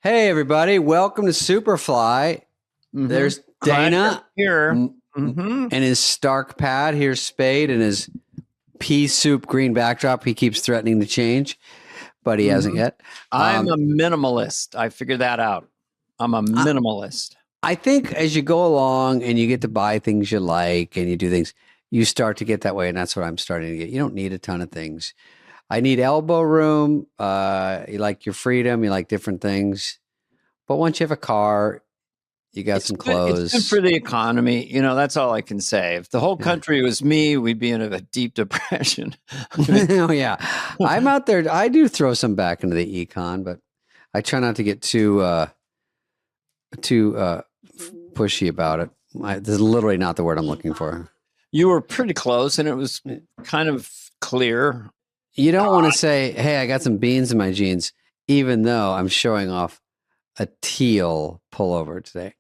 Hey, everybody. Welcome to Superfly. There's Dana here and his Stark pad. Here's Spade and his pea soup green backdrop. He keeps threatening to change, but he hasn't yet. I'm a minimalist. I figured that out. I'm a minimalist. I think as you go along and you get to buy things you like and you do things, you start to get that way. And that's what I'm starting to get. You don't need a ton of things. I need elbow room. You like your freedom. You like different things. But once you have a car, you got some clothes. It's good for the economy. You know, that's all I can say. If the whole country was me, we'd be in a deep depression. Oh, yeah. I'm out there. I do throw some back into the econ, but I try not to get too pushy about it. This is literally not the word I'm looking for. You were pretty close, and it was kind of clear. You don't want to say, hey, I got some beans in my jeans, even though I'm showing off a teal pullover today.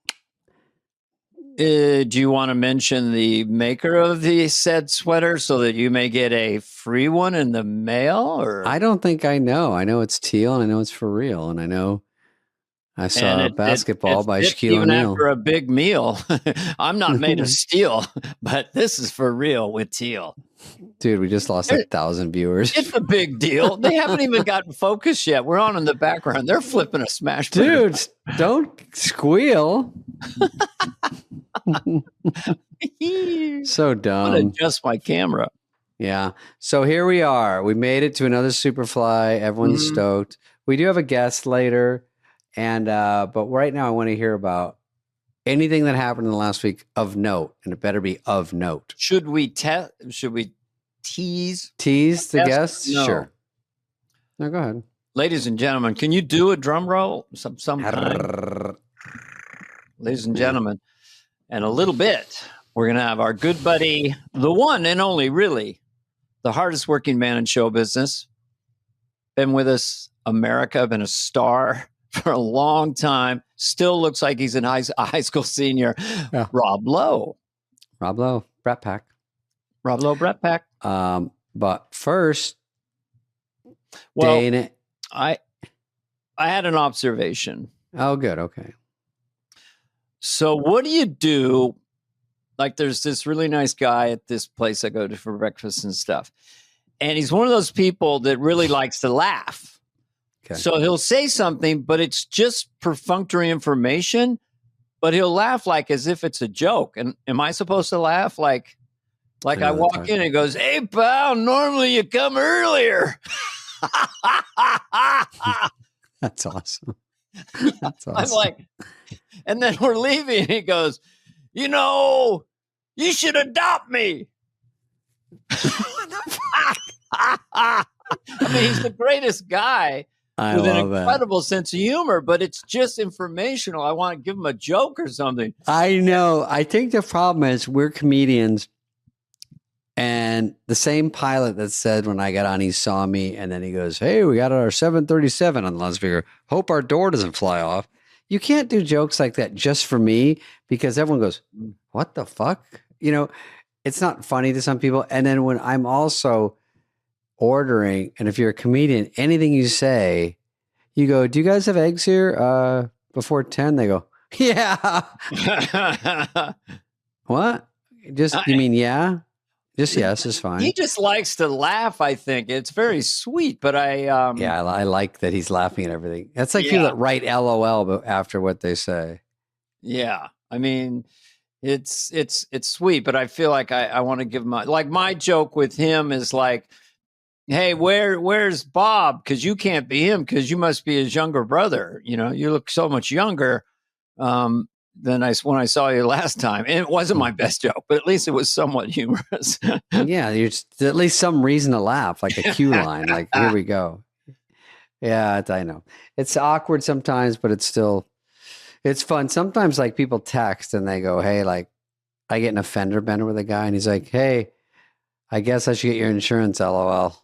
Do you want to mention the maker of the said sweater so that you may get a free one in the mail? Or I don't think I know. I know it's teal, and I know it's for real, and I know I saw Basketball by Shaquille O'Neal. Even after a big meal, I'm not made of steel, but this is for real with teal. Dude, we just lost 1,000 viewers. It's a big deal. They haven't even gotten focused yet. We're on in the background. They're flipping a smash. Dude, don't squeal. So dumb. I'm going to adjust my camera. Yeah. So here we are. We made it to another Superfly. Everyone's stoked. We do have a guest later. And but right now I want to hear about anything that happened in the last week of note, and it better be of note. Should we tease the guests? No. Sure. No, go ahead. Ladies and gentlemen, can you do a drum roll? Some kind? Ladies and gentlemen, in a little bit, we're going to have our good buddy, the one and only, really, the hardest working man in show business. Been with us, America, been a star for a long time. Still looks like he's a high school senior. Yeah. Rob Lowe. Brat Pack. Rob Lowe, Brat Pack. But first, well, Dana. I had an observation. Oh, good. Okay. So what do you do? Like, there's this really nice guy at this place I go to for breakfast and stuff. And he's one of those people that really likes to laugh. Okay. So he'll say something, but it's just perfunctory information, but he'll laugh like as if it's a joke. And am I supposed to laugh? Like I walk in and he goes, "Hey, pal, normally you come earlier." That's awesome. That's awesome. I'm like, and then we're leaving and he goes, "You know, you should adopt me." I mean, he's the greatest guy. With an incredible sense of humor, but it's just informational. I want to give him a joke or something. I know. I think the problem is we're comedians, and the same pilot that said when I got on, he saw me, and then he goes, "Hey, we got our 737 on the loudspeaker. Hope our door doesn't fly off." You can't do jokes like that just for me because everyone goes, "What the fuck?" You know, it's not funny to some people. And then when I'm also ordering, and if you're a comedian, anything you say, you go, "Do you guys have eggs here before 10?" They go, "Yeah." What? You mean yeah? Just yes is fine. He just likes to laugh, I think. It's very sweet, but I like that he's laughing at everything. That's like people that write LOL after what they say. Yeah. I mean, it's sweet, but I feel like I want to give him my joke with him is like, "Hey, where's Bob? Because you can't be him because you must be his younger brother. You know, you look so much younger than when I saw you last time." And it wasn't my best joke, but at least it was somewhat humorous. Yeah, there's at least some reason to laugh, like a cue line, like, "Here we go." Yeah, I know. It's awkward sometimes, but it's fun. Sometimes like people text and they go, "Hey, like I get in a fender bender with a guy and he's like, 'Hey, I guess I should get your insurance, LOL.'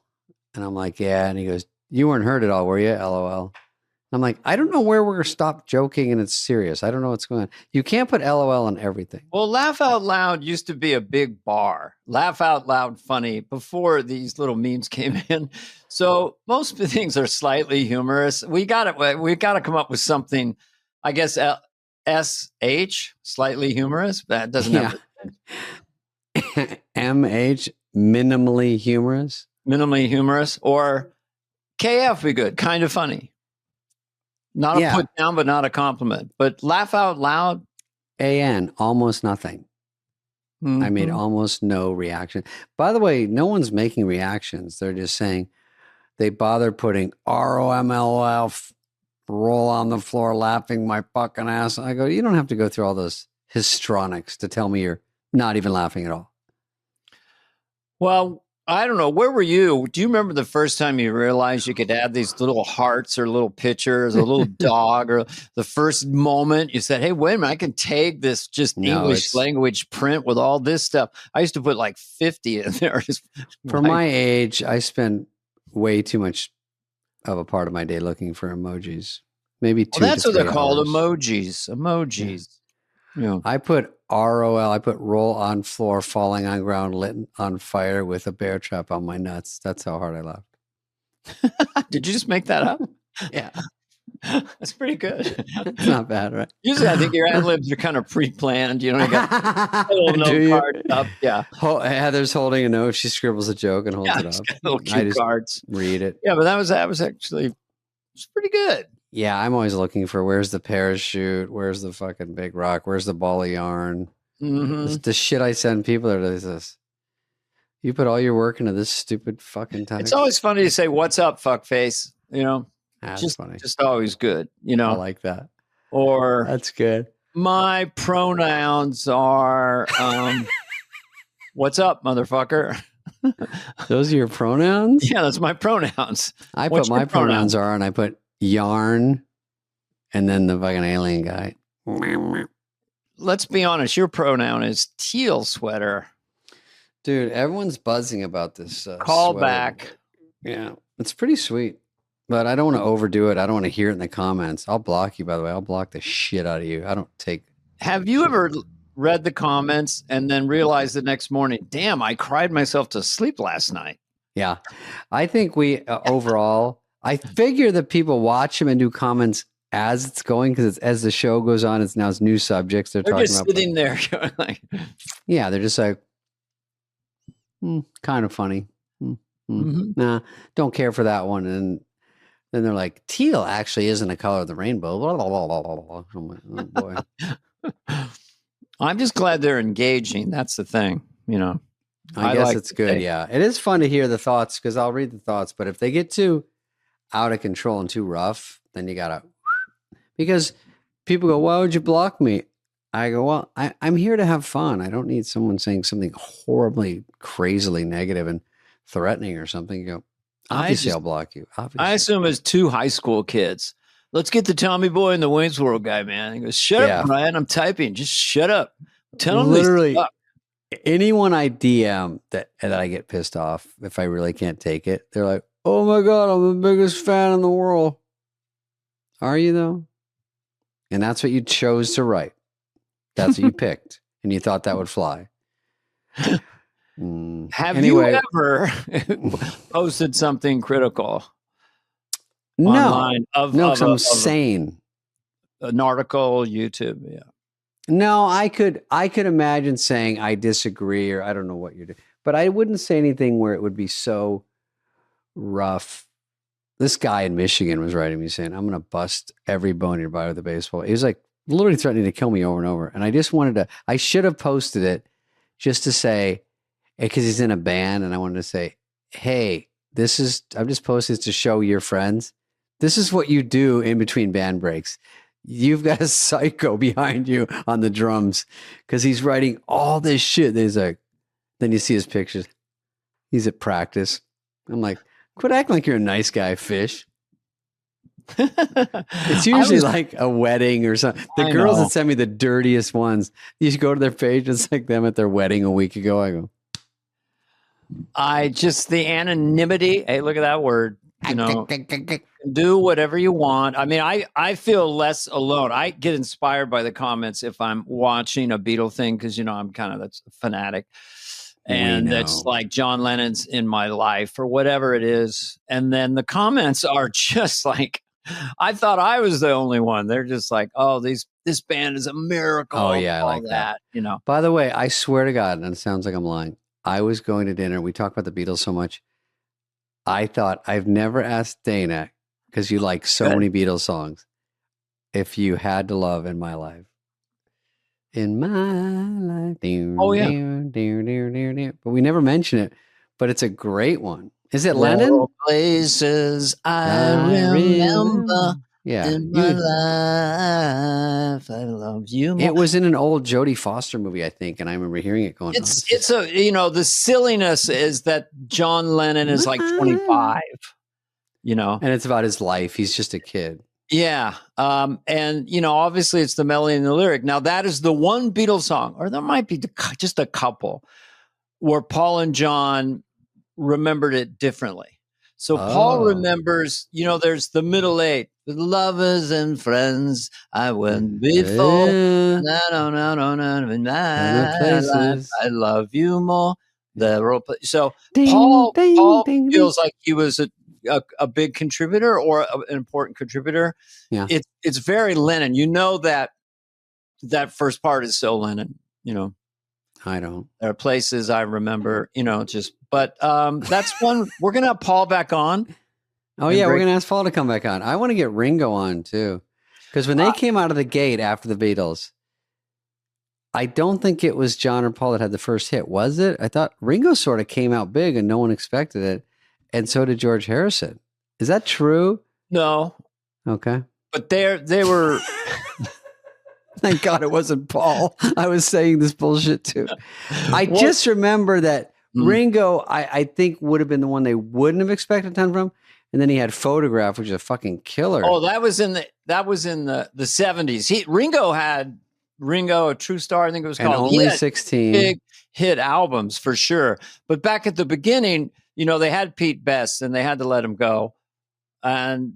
And I'm like, 'Yeah.' And he goes, 'You weren't hurt at all, were you? LOL.' I'm like, I don't know where we're stopped joking and it's serious. I don't know what's going on. You can't put LOL on everything. Well, Laugh Out Loud used to be a big bar. Laugh Out Loud funny before these little memes came in. So most things are slightly humorous. We got to come up with something. I guess SH slightly humorous. That doesn't have MH minimally humorous. Minimally humorous, or KF be good, kind of funny. Not a put down, but not a compliment. But Laugh Out Loud. AN, almost nothing. Mm-hmm. I made almost no reaction. By the way, no one's making reactions. They're just saying they bother putting ROMLF, roll on the floor laughing my fucking ass. I go, you don't have to go through all those histrionics to tell me you're not even laughing at all. Well, I don't know. Where were you? Do you remember the first time you realized you could add these little hearts or little pictures, a little dog, or the first moment you said, hey, wait a minute, I can take this English language print with all this stuff. I used to put like 50 in there. For my age, I spend way too much of a part of my day looking for emojis. Maybe 2 that's to 3 what they're called, emojis. Emojis. Yeah. I put ROL. I put roll on floor, falling on ground, lit on fire with a bear trap on my nuts. That's how hard I laughed. Did you just make that up? Yeah. That's pretty good. It's not bad, right? Usually I think your ad-libs are kind of pre-planned. You know, you got a little note card up. Yeah. Heather's holding a note. She scribbles a joke and holds it up. Little cute cards. Read it. Yeah, but that was actually pretty good. Yeah, I'm always looking for where's the parachute, where's the fucking big rock, where's the ball of yarn. Mm-hmm. The shit I send people are this. You put all your work into this stupid fucking time. It's always funny to say, "What's up, fuckface?" You know, that's funny. Just always good. You know, I like that. Or that's good. My pronouns are, "What's up, motherfucker?" Those are your pronouns? Yeah, that's my pronouns. I put my pronouns are, and I put yarn, and then the fucking alien guy. Let's be honest. Your pronoun is teal sweater. Dude, everyone's buzzing about this. Call sweater. Back. Yeah, it's pretty sweet, but I don't want to overdo it. I don't want to hear it in the comments. I'll block you, by the way. I'll block the shit out of you. I don't take. Have you ever read the comments and then realized the next morning, damn, I cried myself to sleep last night? Yeah, I think we overall. I figure that people watch them and do comments as it's going, because as the show goes on, it's now new subjects they're talking just about. Sitting there, like, yeah, they're just like, kind of funny. Mm-hmm. Nah, don't care for that one. And then they're like, teal actually isn't a color of the rainbow. Blah, blah, blah, blah, blah. I'm like, oh boy. I'm just glad they're engaging. That's the thing, you know. I guess it's good. Yeah, it is fun to hear the thoughts, because I'll read the thoughts. But if they get too out of control and too rough, then you gotta, because people go, why would you block me? I go, well, I'm here to have fun. I don't need someone saying something horribly, crazily negative and threatening or something. You go, obviously I'll block you. Obviously. I assume it's 2 high school kids. Let's get the Tommy Boy and the Wayne's World guy, man. He goes, shut up, Brian. I'm typing. Just shut up. Tell them literally anyone I DM that I get pissed off if I really can't take it. They're like, oh my God, I'm the biggest fan in the world. Are you though? And that's what you chose to write. That's what you picked. And you thought that would fly. Have you ever posted something critical online? Because I'm sane. An article, YouTube, yeah. No, I could imagine saying I disagree, or I don't know what you're doing. But I wouldn't say anything where it would be so rough. This guy in Michigan was writing me saying, I'm going to bust every bone in your body with a baseball. He was like literally threatening to kill me over and over. And I just wanted to, I should have posted it just to say, because he's in a band, and I wanted to say, hey, I'm just posting this to show your friends. This is what you do in between band breaks. You've got a psycho behind you on the drums, because he's writing all this shit. He's like, then you see his pictures. He's at practice. I'm like, quit acting like you're a nice guy, fish. It's usually like a wedding or something. The girls that send me the dirtiest ones, you should go to their page. It's like them at their wedding a week ago. I go, the anonymity. Hey, look at that word. you know, do whatever you want. I mean, I feel less alone. I get inspired by the comments if I'm watching a Beatle thing because, you know, I'm kind of that's a fanatic. And it's like John Lennon's in my life or whatever it is. And then the comments are just like, I thought I was the only one. They're just like, oh, this band is a miracle. Oh, yeah, I like that. You know. By the way, I swear to God, and it sounds like I'm lying, I was going to dinner. We talk about the Beatles so much. I thought I've never asked Dana, because you like so many Beatles songs, if you had to love In My Life. In my life. Oh, yeah. But we never mention it, but it's a great one. Is it Lennon? Places I remember. Yeah. In my life, I love you more. It was in an old Jodie Foster movie, I think, and I remember hearing it going. It's a, you know, the silliness is that John Lennon is like 25, you know, and it's about his life. He's just a kid. Yeah. And, you know, obviously it's the melody and the lyric. Now, that is the one Beatles song, or there might be just a couple, where Paul and John remembered it differently. So Paul remembers, you know, there's the middle eight, with lovers and friends. I went before. I love you more. So Paul feels like he was a big contributor or an important contributor. Yeah. It's very Lennon. You know that first part is so Lennon, you know. I don't. There are places I remember, you know, but that's one. We're going to have Paul back on. Oh, yeah. We're going to ask Paul to come back on. I want to get Ringo on, too. Because when they came out of the gate after the Beatles, I don't think it was John or Paul that had the first hit, was it? I thought Ringo sort of came out big and no one expected it. And so did George Harrison. Is that true? No. Okay. But they were... Thank God it wasn't Paul. I was saying this bullshit too. I just remember that Ringo, I think, would have been the one they wouldn't have expected a ton from. And then he had Photograph, which is a fucking killer. Oh, that was in the 70s. Ringo had A True Star, I think it was called. And only 16. Big hit albums for sure. But back at the beginning, you know, they had Pete Best and they had to let him go. And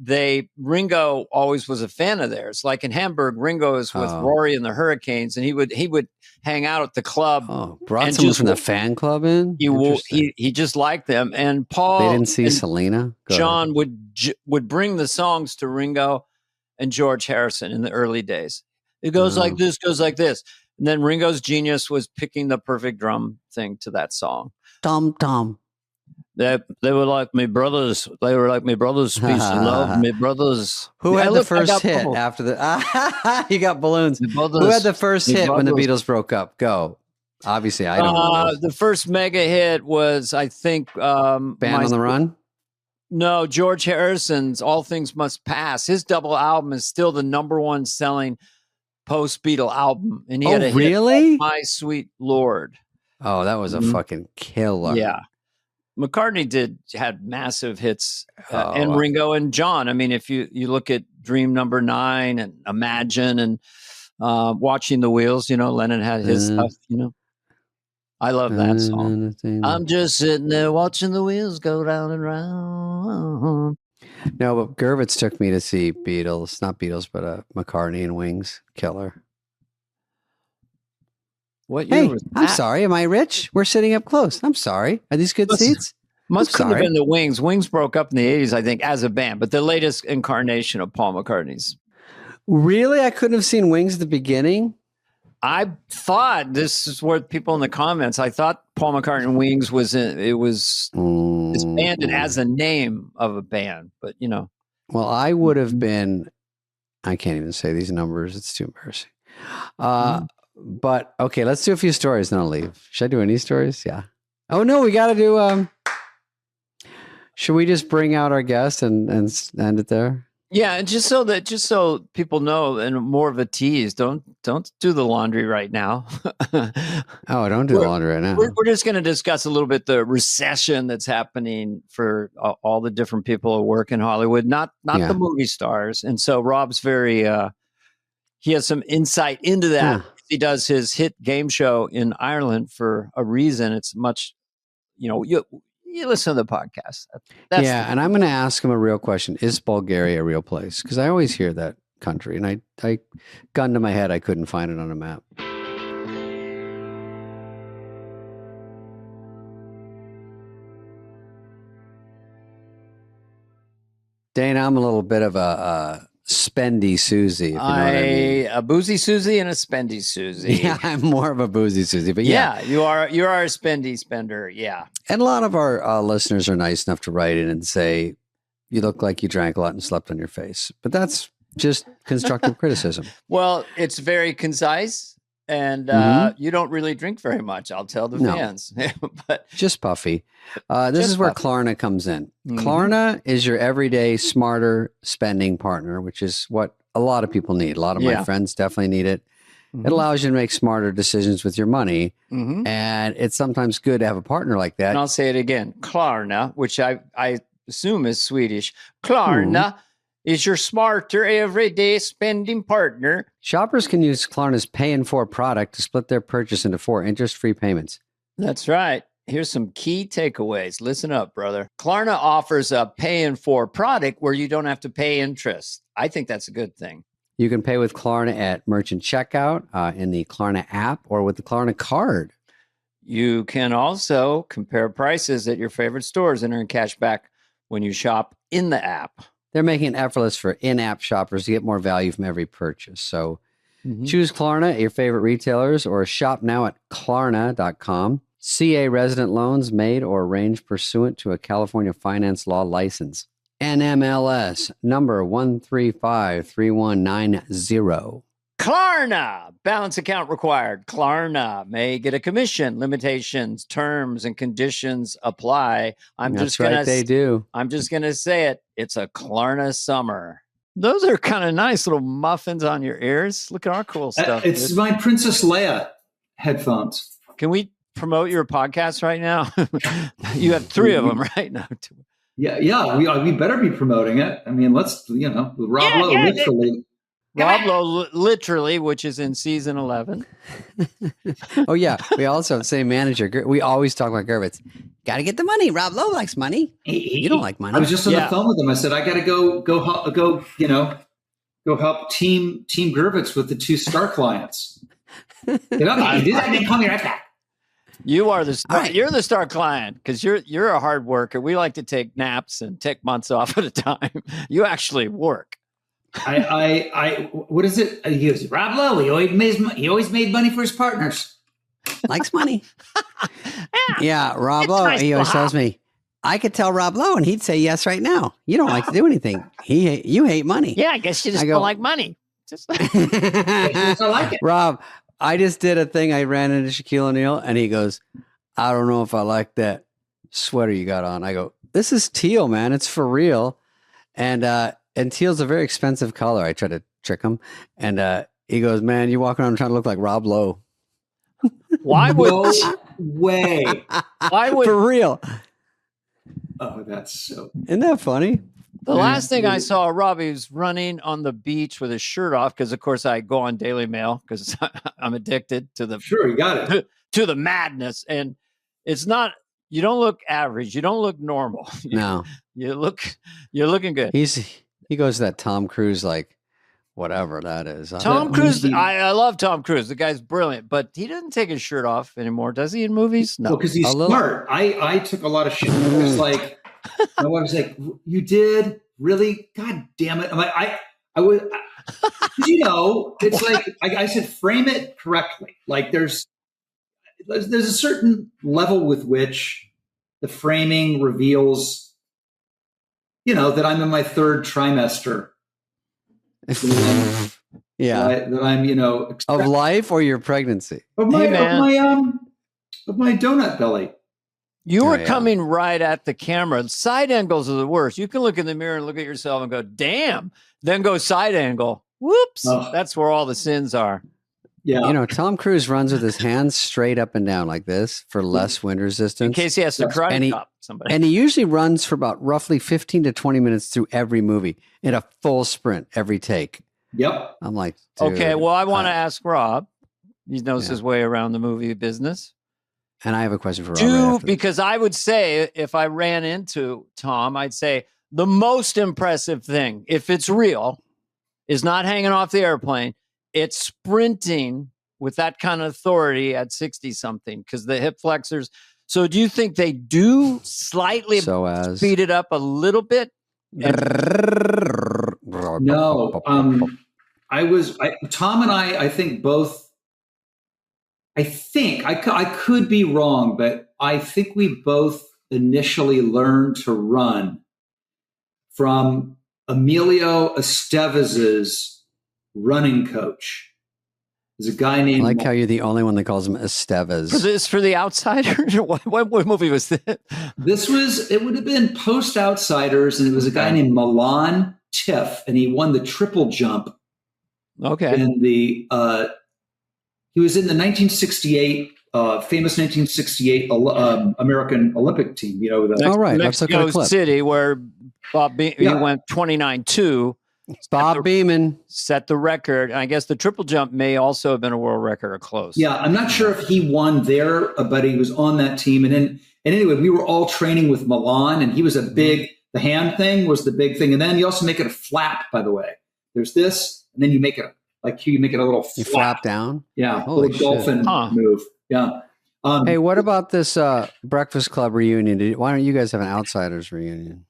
Ringo always was a fan of theirs. Like in Hamburg, Ringo is with Rory and the Hurricanes, and he would hang out at the club. Oh, brought someone from the fan club in. He just liked them. And Paul, they didn't see Selena. John would bring the songs to Ringo and George Harrison in the early days. It goes like this, goes like this, and then Ringo's genius was picking the perfect drum thing to that song. Tom Tom. They were like my brothers. They were like my brothers. Peace and love, my brothers. Who had the first hit after the? You got balloons. Who had the first hit when the Beatles broke up? Go. Obviously, I don't know. The first mega hit was, I think, Band on the Run. No, George Harrison's "All Things Must Pass." His double album is still the #1 selling post-Beatle album, and he had a really? hit, "My Sweet Lord." Oh, that was a fucking killer. Yeah. McCartney had massive hits, and Ringo and John. I mean, if you look at Dream Number 9 and Imagine and Watching the Wheels, you know, Lennon had his stuff, you know. I love that song. I'm just sitting there watching the wheels go round and round. No, but Gervitz took me to see Beatles, not Beatles, but McCartney and Wings. Killer. What year was that? I'm sorry. Am I rich? We're sitting up close. I'm sorry. Are these good seats? Must have been the Wings. Wings broke up in the 80s, I think, as a band, but the latest incarnation of Paul McCartney's. Really? I couldn't have seen Wings at the beginning? I thought, this is what people in the comments, I thought Paul McCartney and Wings was disbanded as a name of a band, but you know. Well, I would have been, I can't even say these numbers. It's too embarrassing. But okay, let's do a few stories and I'll leave. Should I do any stories? Yeah. Oh no, we got to do, should we just bring out our guest and end it there? Yeah, and just so people know, and more of a tease, don't do the laundry right now. Oh, don't do the laundry right now. We're just going to discuss a little bit the recession that's happening for all the different people who work in Hollywood, not the movie stars. And so Rob's he has some insight into that. Yeah. He does his hit game show in Ireland for a reason. It's much, you know, you listen to the podcast. That's and I'm going to ask him a real question. Is Bulgaria a real place? Because I always hear that country, and I gun to my head, I couldn't find it on a map. Dana, I'm a little bit of a spendy Susie. If you know what I mean. A boozy Susie and a spendy Susie. Yeah, I'm more of a boozy Susie, but yeah, you are a spendy spender. Yeah, and a lot of our listeners are nice enough to write in and say you look like you drank a lot and slept on your face, but that's just constructive criticism. Well, it's very concise. And you don't really drink very much, I'll tell the fans. But just puffy. This is where Klarna comes in. Klarna is your everyday smarter spending partner, which is what a lot of people need. A lot of my friends definitely need it. It allows you to make smarter decisions with your money. And it's sometimes good to have a partner like that. And I'll say it again. Klarna, which I assume is Swedish. Klarna is your smarter everyday spending partner. Shoppers can use Klarna's Pay in 4 product to split their purchase into 4 interest-free payments. That's right. Here's some key takeaways. Listen up, brother. Klarna offers a Pay in 4 product where you don't have to pay interest. I think that's a good thing. You can pay with Klarna at merchant checkout, in the Klarna app, or with the Klarna card. You can also compare prices at your favorite stores and earn cash back when you shop in the app. They're making it effortless for in-app shoppers to get more value from every purchase. So choose Klarna at your favorite retailers or shop now at Klarna.com. CA resident loans made or arranged pursuant to a California finance law license. NMLS number 1353190. Klarna, balance account required. Klarna may get a commission. Limitations, terms, and conditions apply. They do. I'm just going to say it. It's a Klarna summer. Those are kind of nice little muffins on your ears. Look at our cool stuff. It's my Princess Leia headphones. Can we promote your podcast right now? You have 3 of them right now. Yeah. We better be promoting it. I mean, let's, Rob Lowe, literally. Rob Lowe, literally, which is in season 11. Oh, yeah. We also have the same manager. We always talk about Gervitz. Got to get the money. Rob Lowe likes money. You don't like money. I was just on the phone with him. I said, I got to go help Team Gervitz with the 2 star clients. You do that and then call me right back. You are the star. Right. You're the star client because you're a hard worker. We like to take naps and take months off at a time. You actually work. What is it? He goes, Rob Lowe, he always made money for his partners. Likes money. Yeah, Rob Lowe, nice. He always tells me, I could tell Rob Lowe and he'd say yes right now. You don't like to do anything. You hate money. Yeah, I guess you just don't like money. Just I like it. Rob, I just did a thing. I ran into Shaquille O'Neal and he goes, I don't know if I like that sweater you got on. I go, this is teal, man. It's for real. And teal's a very expensive color. I try to trick him. And he goes, man, you walk around trying to look like Rob Lowe. Why would no way? Why would for real? Oh, that's so. Isn't that funny? The last thing I saw, Robbie was running on the beach with his shirt off because, of course, I go on Daily Mail because I'm addicted to the you got it to the madness. And it's not. You don't look average. You don't look normal. No, you're looking good. He goes to that Tom Cruise, like, whatever that is. Tom Cruise, I love Tom Cruise. The guy's brilliant, but he doesn't take his shirt off anymore, does he, in movies? No. Well, because he's smart. I took a lot of shit. It was like, my wife was like, you did? Really? God damn it. I'm like, I would, it's like, I said, frame it correctly. Like there's a certain level with which the framing reveals that I'm in my 3rd trimester. Yeah. That I'm, of life or your pregnancy? Of my donut belly. You were coming right at the camera. Side angles are the worst. You can look in the mirror and look at yourself and go, damn, then go side angle. Whoops. That's where all the sins are. Yeah. Tom Cruise runs with his hands straight up and down like this for less wind resistance. In case he has to karate chop somebody. And he usually runs for about roughly 15 to 20 minutes through every movie in a full sprint every take. Yep. I'm like, okay, well, I want to ask Rob. He knows his way around the movie business. And I have a question for Rob. Right after this. Because I would say if I ran into Tom, I'd say the most impressive thing, if it's real, is not hanging off the airplane. It's sprinting with that kind of authority at 60 something because the hip flexors. So do you think they do slightly speed it up a little bit? No. Tom and I think both. I could be wrong, but I think we both initially learned to run from Emilio Estevez's running coach. There's a guy named. I like how you're the only one that calls him Estevez. For the Outsiders? What movie was this? It would have been post Outsiders, and it was a guy named Milan Tiff, and he won the triple jump. Okay. And he was in the 1968, famous 1968 American Olympic team. You know, Mexico City, where he went 29-2. Bob Beeman set the record. And I guess the triple jump may also have been a world record or close. Yeah, I'm not sure if he won there, but he was on that team. And anyway, we were all training with Milan, and he was the hand thing was the big thing. And then you also make it a flap, by the way. There's this, and then you make it you make it a little flap. You flap down? Yeah, a little dolphin move. Yeah. Hey, what about this Breakfast Club reunion? Why don't you guys have an Outsiders reunion?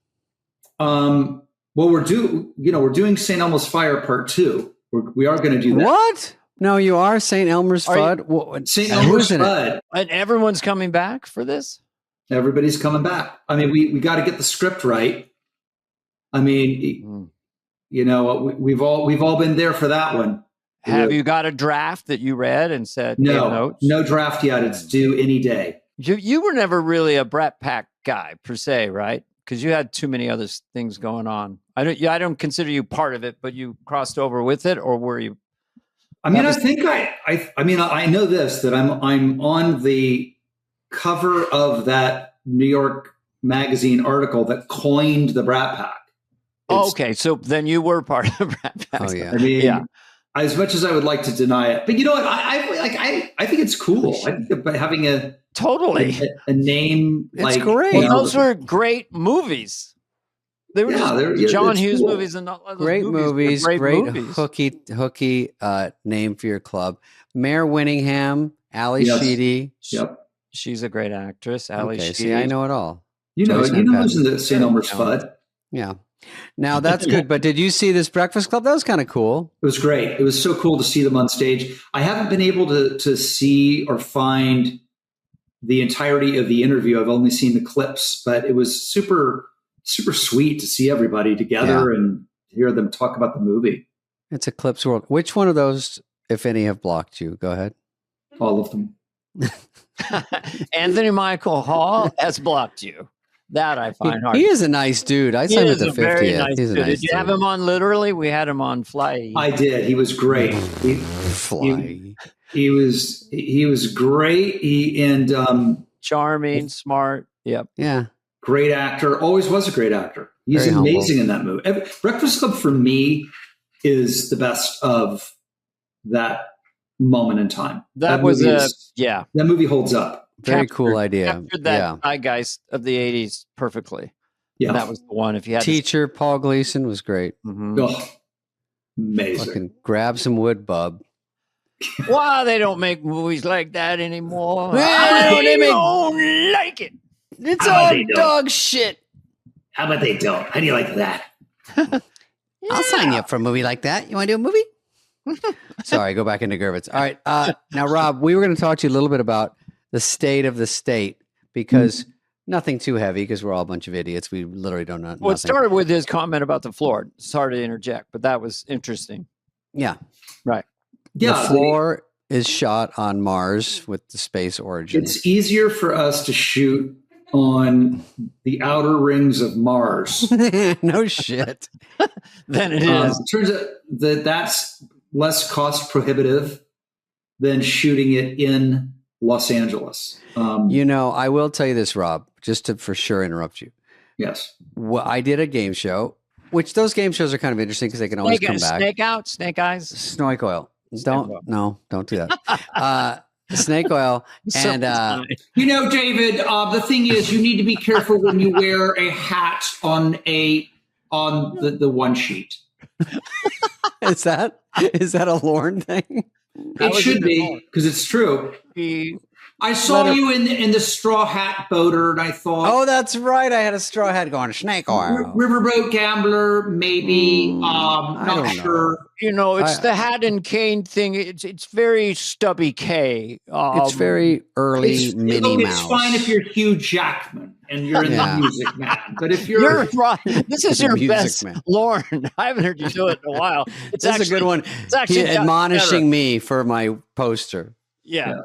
Well, we're doing St. Elmo's Fire Part 2. We are going to do that. What? No, you are St. Elmo's Fudd. St. Elmo's Fudd. And everyone's coming back for this. Everybody's coming back. I mean, we got to get the script right. I mean, we've all been there for that one. Have you got a draft that you read and said no draft yet? It's due any day. You were never really a Brat Pack guy per se, right? Because you had too many other things going on. I don't consider you part of it, but you crossed over with it, or were you? I mean, I know this, that I'm on the cover of that New York Magazine article that coined the Brat Pack. Okay, so then you were part of the Brat Pack. Oh yeah, I mean, as much as I would like to deny it, but you know what? I think it's cool. I think having a name. It's great. Well, those were great movies. They were John Hughes movies and all those great movies. Great movies. hooky name for your club. Mayor Winningham, Ali Sheedy. Yep, she's a great actress. Ali Sheedy. See, I know it all. You know who's in the St. Elmo's Fudd? Yeah. Now that's good. But did you see this Breakfast Club? That was kind of cool. It was great. It was so cool to see them on stage. I haven't been able to see or find the entirety of the interview. I've only seen the clips, but it was super, super sweet to see everybody together and hear them talk about the movie. It's a clips world. Which one of those, if any, have blocked you? Go ahead. All of them. Anthony Michael Hall has blocked you. That I find hard. He is a nice dude. I saw him at the 50th. Nice He's a nice Did you have him on literally? We had him on Fly. I did. He was great. He was great. Charming, smart. Yep. Yeah. Great actor. Always was a great actor. He's Very amazing in that movie. Breakfast Club for me is the best of that moment in time. That movie holds up. Very cool idea. Captured that zeitgeist of the 80s perfectly. Yeah. And that was the one. If you had Teacher Paul Gleason was great. Mm-hmm. Oh, amazing. Fucking grab some wood, bub. Why they don't make movies like that anymore? They don't like it. It's all dog shit. How about they don't? How do you like that? I'll sign you up for a movie like that. You want to do a movie? Sorry, go back into Gervitz. All right. Now, Rob, we were going to talk to you a little bit about the state of the state, because nothing too heavy, because we're all a bunch of idiots. We literally don't know. Well, it started with his comment about the floor. Sorry to interject, but that was interesting. Yeah. Right. Yeah. The floor is shot on Mars with the space origin. It's easier for us to shoot on the outer rings of Mars. No shit. Than it is. It turns out that's less cost prohibitive than shooting it in Los Angeles. I will tell you this, Rob, just to for sure interrupt you. Yes. Well, I did a game show, which those game shows are kind of interesting because they can always come back. Snake out, snake eyes. Snake oil. Don't do that. snake oil. And David, the thing is, you need to be careful when you wear a hat on the one sheet. Is that a Lorne thing? It should be, because it's true. I saw you in the straw hat boater, and I thought, oh, that's right. I had a straw hat going, snake oil. Riverboat gambler, maybe. Not sure. It's the hat and cane thing. It's very stubby K. It's very early Minnie Mouse. It's fine if you're Hugh Jackman and you're in the Music Man. But if you're right. This is your best, Lorne. I haven't heard you do it in a while. It's a good one. It's actually admonishing me for my poster. Yeah.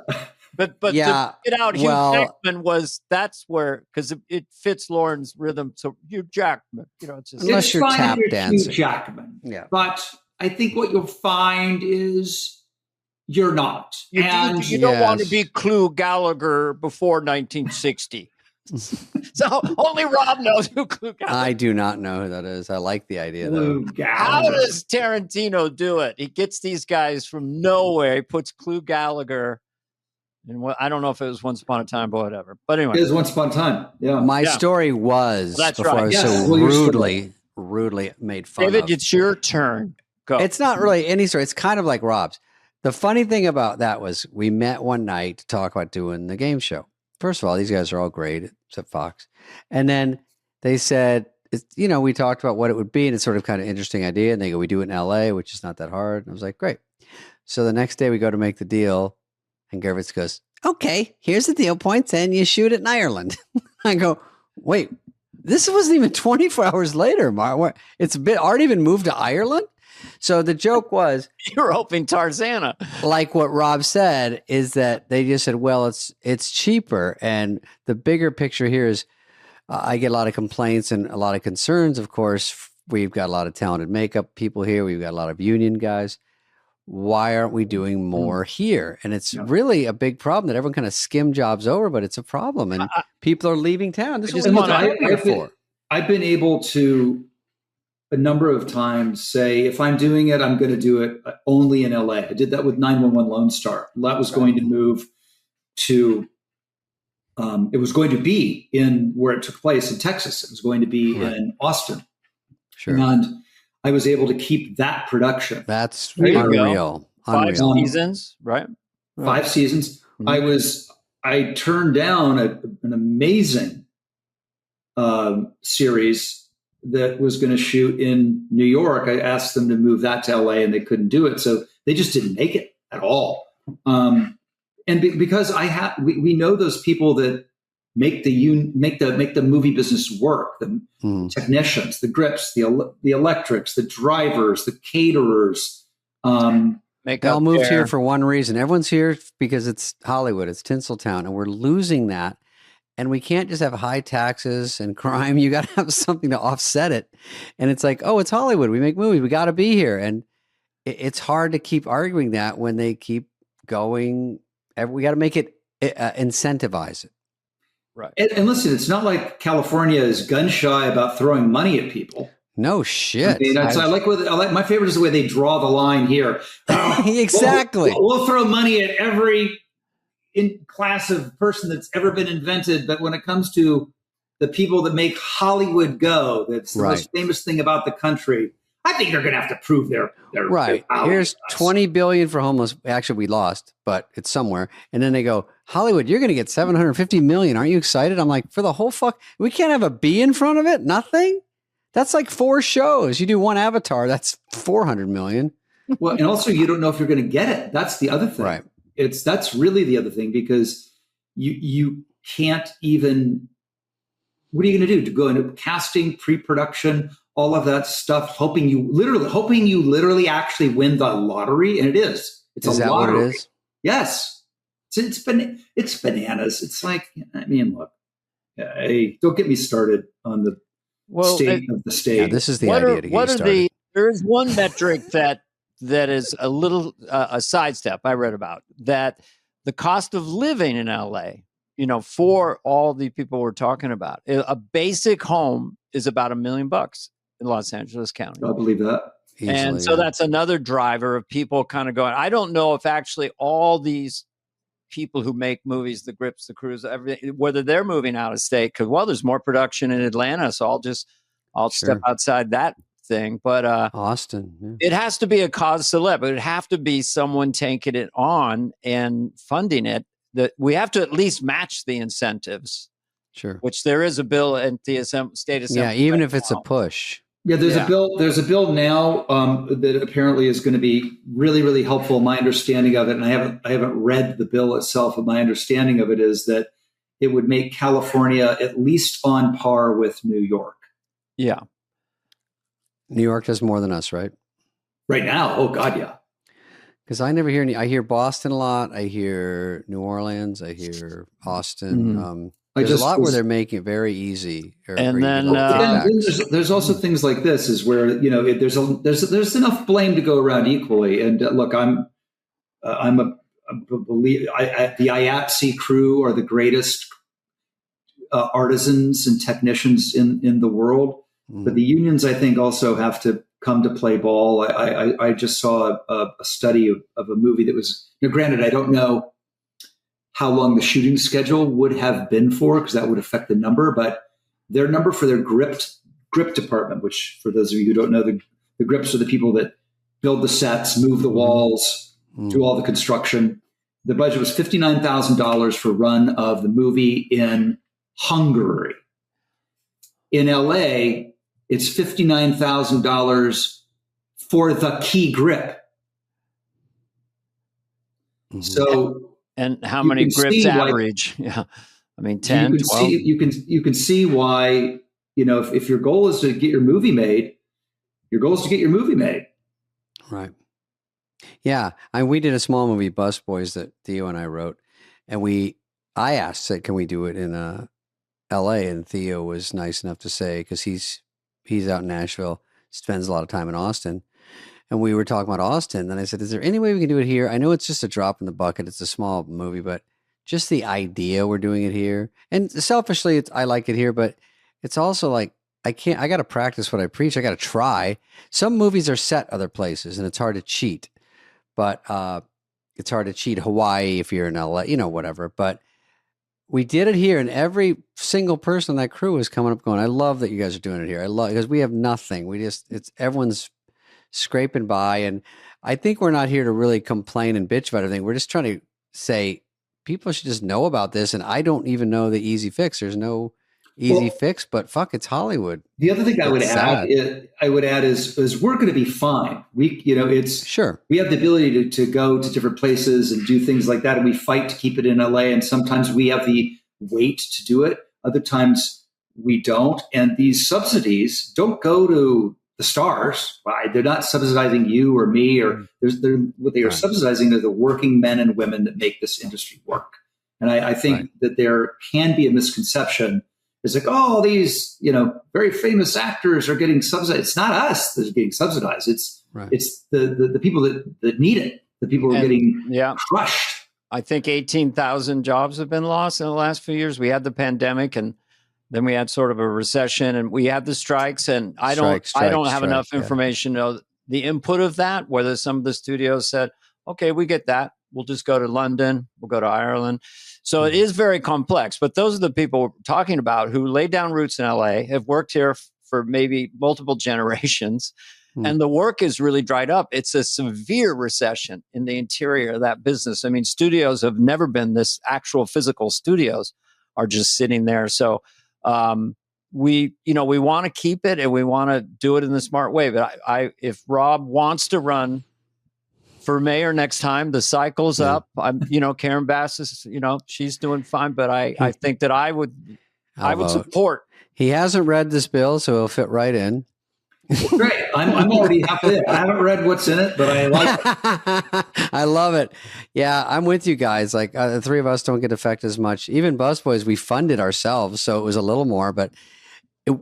But to get out Hugh Jackman that's where, because it fits Lorne's rhythm. So Hugh Jackman, it's just unless you're tap dancing. Hugh Jackman. Yeah. But I think what you'll find is you're not. You don't want to be Clu Gallagher before 1960. So only Rob knows who Clu Gallagher is. I do not know who that is. I like the idea, though. How does Tarantino do it? He gets these guys from nowhere. He puts Clu Gallagher. And I don't know if it was Once Upon a Time, but whatever. But anyway, it was Once Upon a Time. Yeah, my story was before I was so rudely made fun of. David, it's your turn. Go. It's not really any story. It's kind of like Rob's. The funny thing about that was we met one night to talk about doing the game show. First of all, these guys are all great, except Fox. And then they said, we talked about what it would be, and it's sort of kind of interesting idea. And they go, we do it in LA, which is not that hard. And I was like, great. So the next day we go to make the deal. And Gervitz goes, okay, here's the deal points, and you shoot it in Ireland. I go, wait, this wasn't even 24 hours later, Mark. It's already been moved to Ireland? So the joke was... You were hoping Tarzana. Like what Rob said, is that they just said, well, it's cheaper. And the bigger picture here is I get a lot of complaints and a lot of concerns, of course. We've got a lot of talented makeup people here. We've got a lot of union guys. Why aren't we doing more here? And it's really a big problem that everyone kind of skim jobs over, but it's a problem. And people are leaving town. This is what I've been able to a number of times say, if I'm doing it, I'm going to do it only in LA. I did that with 911 Lone Star. That was going to move to, it was going to be in where it took place in Texas. It was going to be in Austin. Sure. And I was able to keep that production. That's unreal. 5 seasons, right? 5 seasons. Mm-hmm. I turned down an amazing series that was going to shoot in New York. I asked them to move that to LA, and they couldn't do it, so they just didn't make it at all. Because we know those people that make the movie business work, the technicians, the grips, the electrics, the drivers, the caterers. They all moved here for one reason. Everyone's here because it's Hollywood. It's Tinseltown, and we're losing that. And we can't just have high taxes and crime. You got to have something to offset it. And it's like, oh, it's Hollywood. We make movies. We got to be here. And it's hard to keep arguing that when they keep going. We got to make it incentivize it. Right. And listen, it's not like California is gun shy about throwing money at people. No shit. I like my favorite is the way they draw the line here. Exactly. We'll throw money at every class of person that's ever been invented, but when it comes to the people that make Hollywood go, that's the most famous thing about the country, I think they're going to have to prove their right. Here's $20 billion for homeless. Actually, we lost, but it's somewhere. And then they go, Hollywood, you're going to get $750 million. Aren't you excited? I'm like, for the whole we can't have a B in front of it. Nothing. That's like 4 shows. You do one Avatar, that's $400 million. Well, and also you don't know if you're going to get it. That's the other thing. Right. That's really the other thing, because you can't even. What are you going to do? To go into casting, pre-production, all of that stuff, hoping you literally actually win the lottery, and it is. It's a lottery. What it is? Yes, it's bananas. It's like, I mean, look, hey, don't get me started on the state of the state. Yeah, this is the idea to get you started. There is one metric that is a little a sidestep I read about, that the cost of living in LA, for all the people we're talking about, a basic home is about $1 million in Los Angeles County. I believe that. Easily, and so that's another driver of people kind of going, I don't know if actually all these people who make movies, the grips, the crews, everything, whether they're moving out of state, because there's more production in Atlanta, so I'll step outside that thing. But Austin, it has to be a cause célèbre. It would have to be someone taking it on and funding it. That we have to at least match the incentives. Sure. Which there is a bill at the state assembly. Yeah, even if it's a push. Yeah, there's a bill. There's a bill now that apparently is going to be really, really helpful. My understanding of it, and I haven't read the bill itself, but my understanding of it is that it would make California at least on par with New York. Yeah, New York does more than us, right? Right now, oh God, yeah. Because I never hear any. I hear Boston a lot. I hear New Orleans. I hear Austin. Mm-hmm. There's a lot where they're making it very easy. And then there's also things like this is where, you know, there's enough blame to go around equally. And look, I'm a believer. The IATSE crew are the greatest artisans and technicians in the world. But the unions, I think, also have to come to play ball. I just saw a study of a movie that was, you know, granted, I don't know how long the shooting schedule would have been for, because that would affect the number, but their number for their grip department, which for those of you who don't know, the grips are the people that build the sets, move the walls, do all the construction. The budget was $59,000 for run of the movie in Hungary. In LA, it's $59,000 for the key grip. So, and how many grips average? Yeah. I mean, 10, 12. You can see why, you know, if your goal is to get your movie made, your goal is to get your movie made. Right. Yeah. We did a small movie, Busboys, that Theo and I wrote. And I asked, said, can we do it in LA? And Theo was nice enough to say, because he's out in Nashville, spends a lot of time in Austin. And we were talking about Austin. Then I said, is there any way we can do it here? I know it's just a drop in the bucket. It's a small movie, but just the idea we're doing it here. And selfishly, I like it here, but it's also like, I got to practice what I preach. I got to try. Some movies are set other places and it's hard to cheat, but it's hard to cheat Hawaii if you're in LA, you know, whatever. But we did it here, and every single person on that crew is coming up going, I love that you guys are doing it here. I love, because we have nothing. Everyone's scraping by. And I think we're not here to really complain and bitch about everything. We're just trying to say people should just know about this. And I don't even know the easy fix. There's no easy fix, but fuck, it's Hollywood. The other thing I would add is we're going to be fine. We have the ability to go to different places and do things like that. And we fight to keep it in LA. And sometimes we have the weight to do it. Other times we don't. And these subsidies don't go to the stars. Right? They're not subsidizing you or me, or what they are subsidizing are the working men and women that make this industry work. And I think that there can be a misconception. It's like, oh, these, you know, very famous actors are getting subsidized. It's not us that's getting subsidized. It's the people that need it. The people who are getting crushed. I think 18,000 jobs have been lost in the last few years. We had the pandemic, and then we had sort of a recession, and we had the strikes. And I don't have enough information to know the input of that, whether some of the studios said, okay, we get that. We'll just go to London. We'll go to Ireland. So it is very complex, but those are the people we're talking about who laid down roots in LA, have worked here for maybe multiple generations, and the work is really dried up. It's a severe recession in the interior of that business. I mean, studios have never been this. Actual physical studios are just sitting there. So we want to keep it, and we want to do it in the smart way. But if Rob wants to run for mayor next time, the cycle's up. Karen Bass is, she's doing fine, but I think that I would support. He hasn't read this bill, so he'll fit right in. Great. I'm already half in. I haven't read what's in it, but I like it. I love it. Yeah, I'm with you guys. Like the three of us don't get affected as much. Even Busboys, we funded ourselves, so it was a little more, but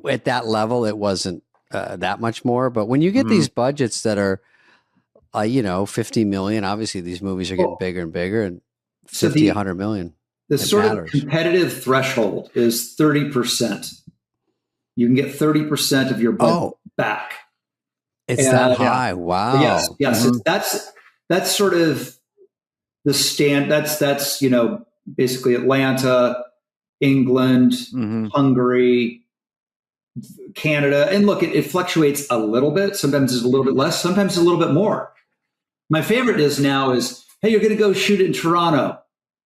at that level, it wasn't that much more. But when you get these budgets that are 50 million. Obviously, these movies are getting bigger and bigger, and 100 million. The sort of competitive threshold is 30%. You can get 30% of your budget back. It's that high. Wow. Yes. Mm-hmm. That's sort of that's basically Atlanta, England, Hungary, Canada. And look, it fluctuates a little bit. Sometimes it's a little bit less, sometimes it's a little bit more. My favorite is, hey, you're going to go shoot it in Toronto.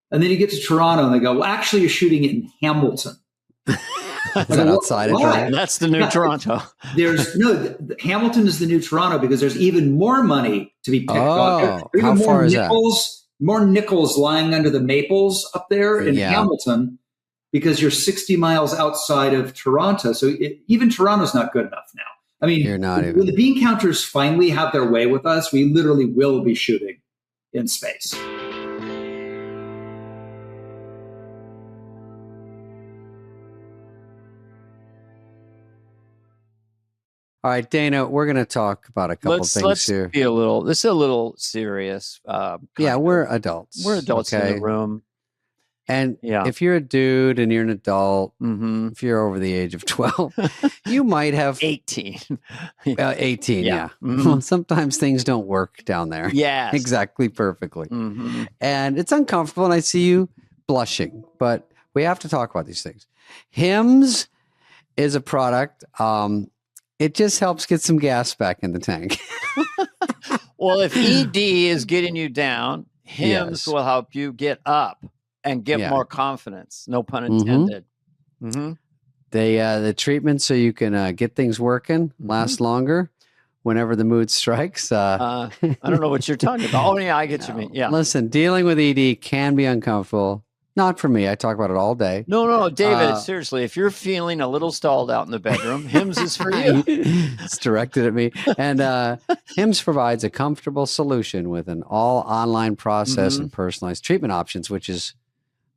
And then you get to Toronto and they go, well, actually, you're shooting it in Hamilton. Is that outside of Toronto? That's the new Toronto. Hamilton is the new Toronto because there's even more money to be picked up. How far is that? More nickels lying under the maples up there in Hamilton because you're 60 miles outside of Toronto. So even Toronto's not good enough now. I mean, when the bean counters finally have their way with us, we literally will be shooting in space. All right, Dana, we're going to talk about a couple things here. This is a little serious. We're adults. We're adults in the room. And if you're a dude and you're an adult, if you're over the age of 12, you might have 18. 18, yeah. Well, sometimes things don't work down there. Yes. Exactly perfectly. And it's uncomfortable, and I see you blushing, but we have to talk about these things. Hims is a product. It just helps get some gas back in the tank. Well, if ED is getting you down, Hims will help you get up and get more confidence. No pun intended. The treatment so you can get things working, last longer whenever the mood strikes. I don't know what you're talking about. Oh, yeah, I get you mean. Yeah. Listen, dealing with ED can be uncomfortable. Not for me. I talk about it all day. No, David, seriously, if you're feeling a little stalled out in the bedroom, Hims is for you. It's directed at me. And Hims provides a comfortable solution with an all online process and personalized treatment options, which is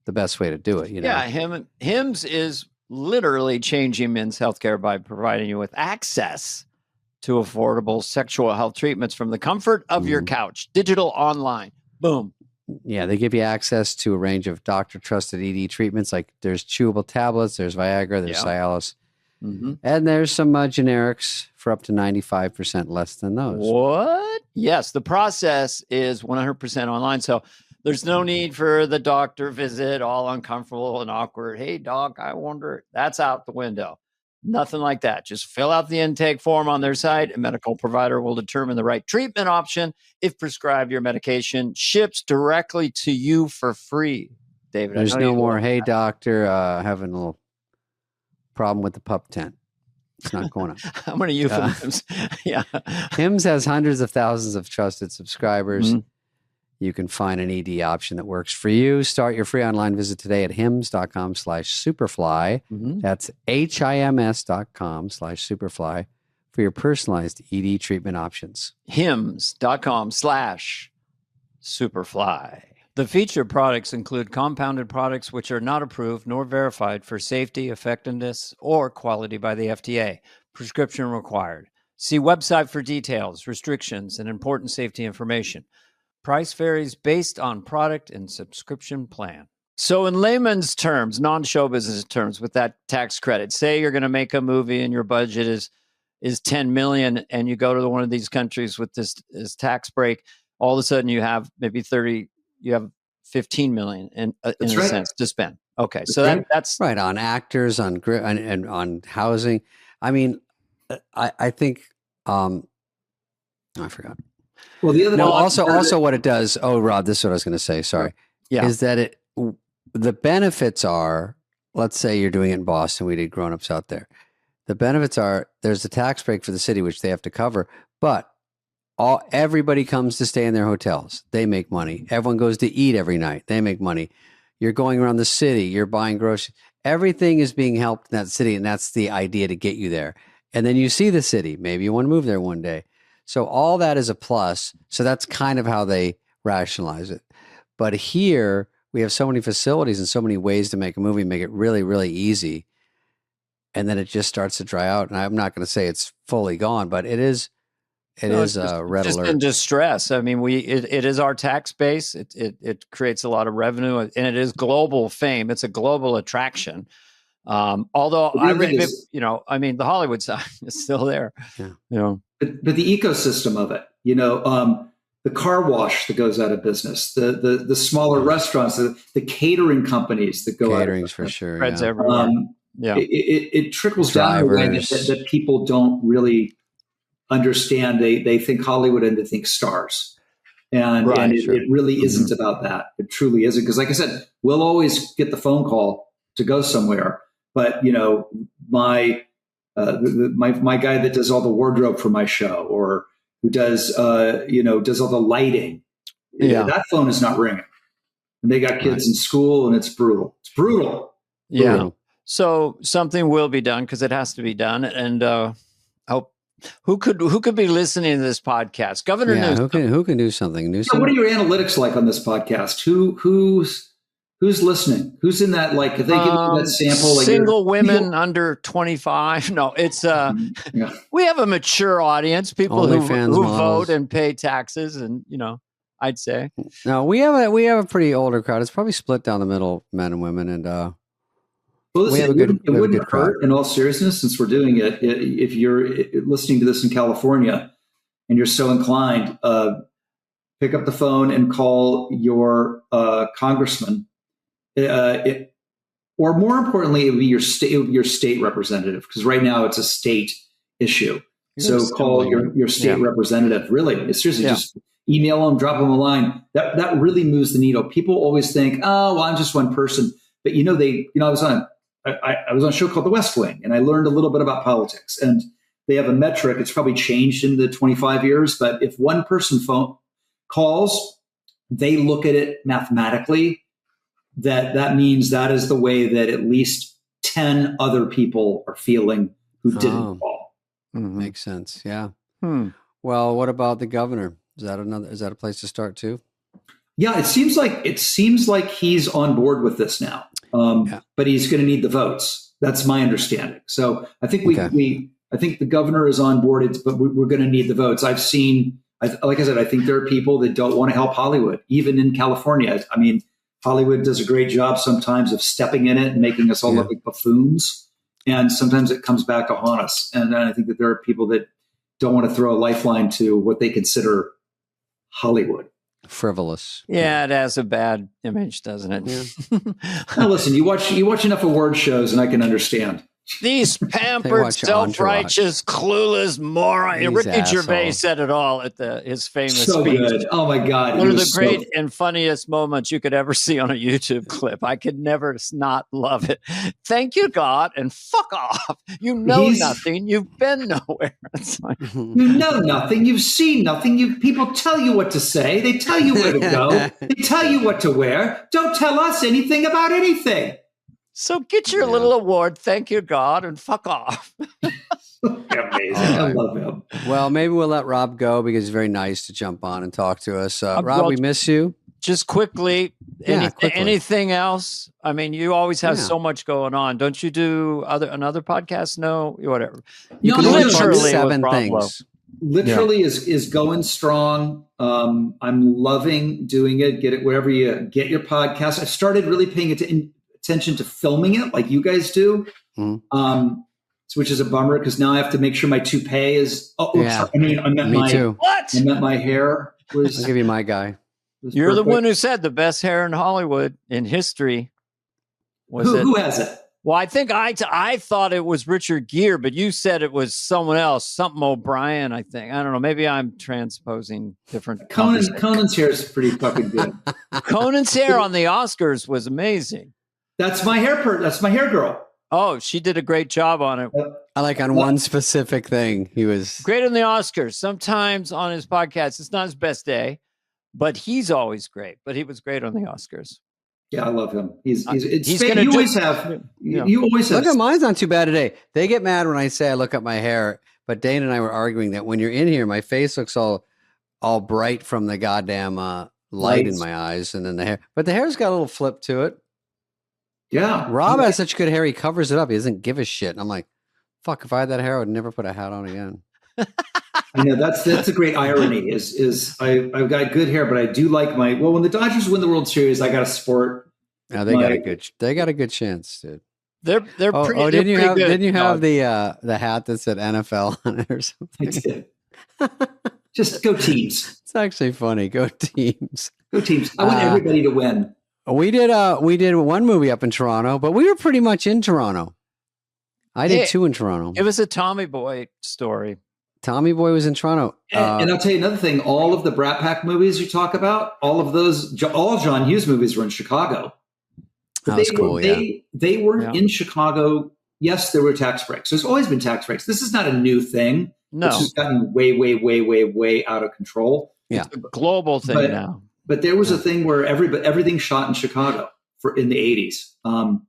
the best way to do it. Yeah, Hims is literally changing men's healthcare by providing you with access to affordable sexual health treatments from the comfort of your couch, digital, online. Boom. Yeah, they give you access to a range of doctor-trusted ED treatments. Like there's chewable tablets, there's Viagra, there's Cialis, and there's some generics for up to 95% less than those. What? Yes, the process is 100% online. So there's no need for the doctor visit, all uncomfortable and awkward. Hey, doc, I wonder. That's out the window. Nothing like that. Just fill out the intake form on their site. A medical provider will determine the right treatment option. If prescribed, your medication ships directly to you for free. David, there's no more, hey, doctor, having a little problem with the pup tent. It's not going on. How many euphemisms? Hims has hundreds of thousands of trusted subscribers. You can find an ED option that works for you. Start your free online visit today at hims.com/superfly. That's HIMS.com/superfly for your personalized ED treatment options. HIMS.com/superfly. The featured products include compounded products which are not approved nor verified for safety, effectiveness, or quality by the FDA. Prescription required. See website for details, restrictions, and important safety information. Price varies based on product and subscription plan. So in layman's terms, non-show business terms, with that tax credit, say you're going to make a movie and your budget is 10 million and you go to one of these countries with this tax break, all of a sudden you have maybe 15 million in a sense to spend. Okay. So that's right on actors, on housing. I mean, I think, I forgot. Well, the other also what it does. Oh, Rob, this is what I was going to say. Sorry. Yeah. Is that the benefits are, let's say you're doing it in Boston. We did grown-ups out there. The benefits are there's a tax break for the city, which they have to cover, but everybody comes to stay in their hotels. They make money. Everyone goes to eat every night. They make money. You're going around the city. You're buying groceries. Everything is being helped in that city, and that's the idea to get you there. And then you see the city. Maybe you want to move there one day. So all that is a plus. So that's kind of how they rationalize it. But here we have so many facilities and so many ways to make a movie, make it really, really easy. And then it just starts to dry out. And I'm not going to say it's fully gone, but it is red alert. Just in distress. I mean, it is our tax base. It creates a lot of revenue, and it is global fame. It's a global attraction. Although the Hollywood side is still there. Yeah. But the ecosystem of it, the car wash that goes out of business, the smaller restaurants, the catering companies that go out of business. For sure. Spreads Yeah. everywhere. It trickles down in a way that people don't really understand. They think Hollywood and they think stars. And it really isn't about that. It truly isn't. Because like I said, we'll always get the phone call to go somewhere. But, my guy that does all the wardrobe for my show, or who does does all the lighting, that phone is not ringing. And they got kids in school, and it's brutal. It's brutal. Yeah. Brutal. So something will be done because it has to be done. And who could be listening to this podcast? Governor Newsom. Who can do something? Newsom? What are your analytics like on this podcast? Who's listening? Who's in that? Like, if they give you that sample, like single women under 25. No, it's we have a mature audience, people who vote and pay taxes, and I'd say no. We have a pretty older crowd. It's probably split down the middle, men and women, and well, listen, it wouldn't hurt, in all seriousness, since we're doing it. If you're listening to this in California and you're so inclined, pick up the phone and call your congressman. Or more importantly, it would be your state representative, because right now it's a state issue. So call your state representative. Really, seriously, just email them, drop them a line. That really moves the needle. People always think, oh, well, I'm just one person, but I was on a show called The West Wing, and I learned a little bit about politics. And they have a metric. It's probably changed in the 25 years, but if one person phone calls, they look at it mathematically. That means that is the way that at least 10 other people are feeling who didn't call. Makes sense. Yeah. Well, what about the governor? Is that a place to start too? Yeah, it seems like he's on board with this now. But he's going to need the votes. That's my understanding. So I think I think the governor is on board, but we're going to need the votes. I've seen, like I said, I think there are people that don't want to help Hollywood, even in California. I mean, Hollywood does a great job sometimes of stepping in it and making us all look like buffoons. And sometimes it comes back to haunt us. And I think that there are people that don't want to throw a lifeline to what they consider Hollywood. Frivolous. Yeah, it has a bad image, doesn't it? Yeah. Now, listen, you watch enough award shows, and I can understand. These pampered, self-righteous, clueless moron. Ricky Gervais said it all at his famous speech. Good. Oh my God! One of the great and funniest moments you could ever see on a YouTube clip. I could never not love it. Thank you, God, and fuck off. You know nothing. You've been nowhere. It's like, you know nothing. You've seen nothing. People tell you what to say. They tell you where to go. They tell you what to wear. Don't tell us anything about anything. So get your little award, thank you, God, and fuck off. Amazing. I love him. Well, maybe we'll let Rob go because he's very nice to jump on and talk to us. Rob, we miss you. Just quickly, anything else? I mean, you always have so much going on. Don't you do another podcast? No, whatever. You can literally 7 things. Literally is going strong. I'm loving doing it. Get it wherever you get your podcast. I started really paying attention to filming it like you guys do, which is a bummer because now I have to make sure my toupee is. I meant my hair. I'll give you my guy. You're perfect. The one who said the best hair in Hollywood in history. Who has it? Well, I think I thought it was Richard Gere, but you said it was someone else, something O'Brien, I think. I don't know. Maybe I'm transposing different. Conan's hair is pretty fucking good. Conan's hair on the Oscars was amazing. That's my hair. That's my hair girl. Oh, she did a great job on it. I like on one specific thing. He was great on the Oscars. Sometimes on his podcast, it's not his best day, but he's always great. But he was great on the Oscars. Yeah, I love him. He's going to you always have. Look at mine's not too bad today. They get mad when I say I look at my hair, but Dana and I were arguing that when you're in here, my face looks all bright from the goddamn light in my eyes, and then the hair. But the hair's got a little flip to it. Yeah. Rob has such good hair, he covers it up. He doesn't give a shit. And I'm like, fuck, if I had that hair, I would never put a hat on again. I know that's a great irony I've got good hair, but I do like when the Dodgers win the World Series, I got to sport. Yeah, they got a good chance, dude. They're pretty. Oh, didn't you have the the hat that said NFL on it or something? I did. Just go teams. It's actually funny. Go teams. Go teams. I want everybody to win. We did one movie up in Toronto, but we were pretty much in Toronto. I did 2 in Toronto. It was a Tommy Boy story. Tommy Boy was in Toronto. And I'll tell you another thing. All of the Brat Pack movies you talk about, all John Hughes movies were in Chicago. But that was cool, they weren't in Chicago. Yes, there were tax breaks. There's always been tax breaks. This is not a new thing. No. It's just gotten way, way, way, way, way out of control. Yeah. It's a global thing now. But there was a thing where everything shot in Chicago in the 80s.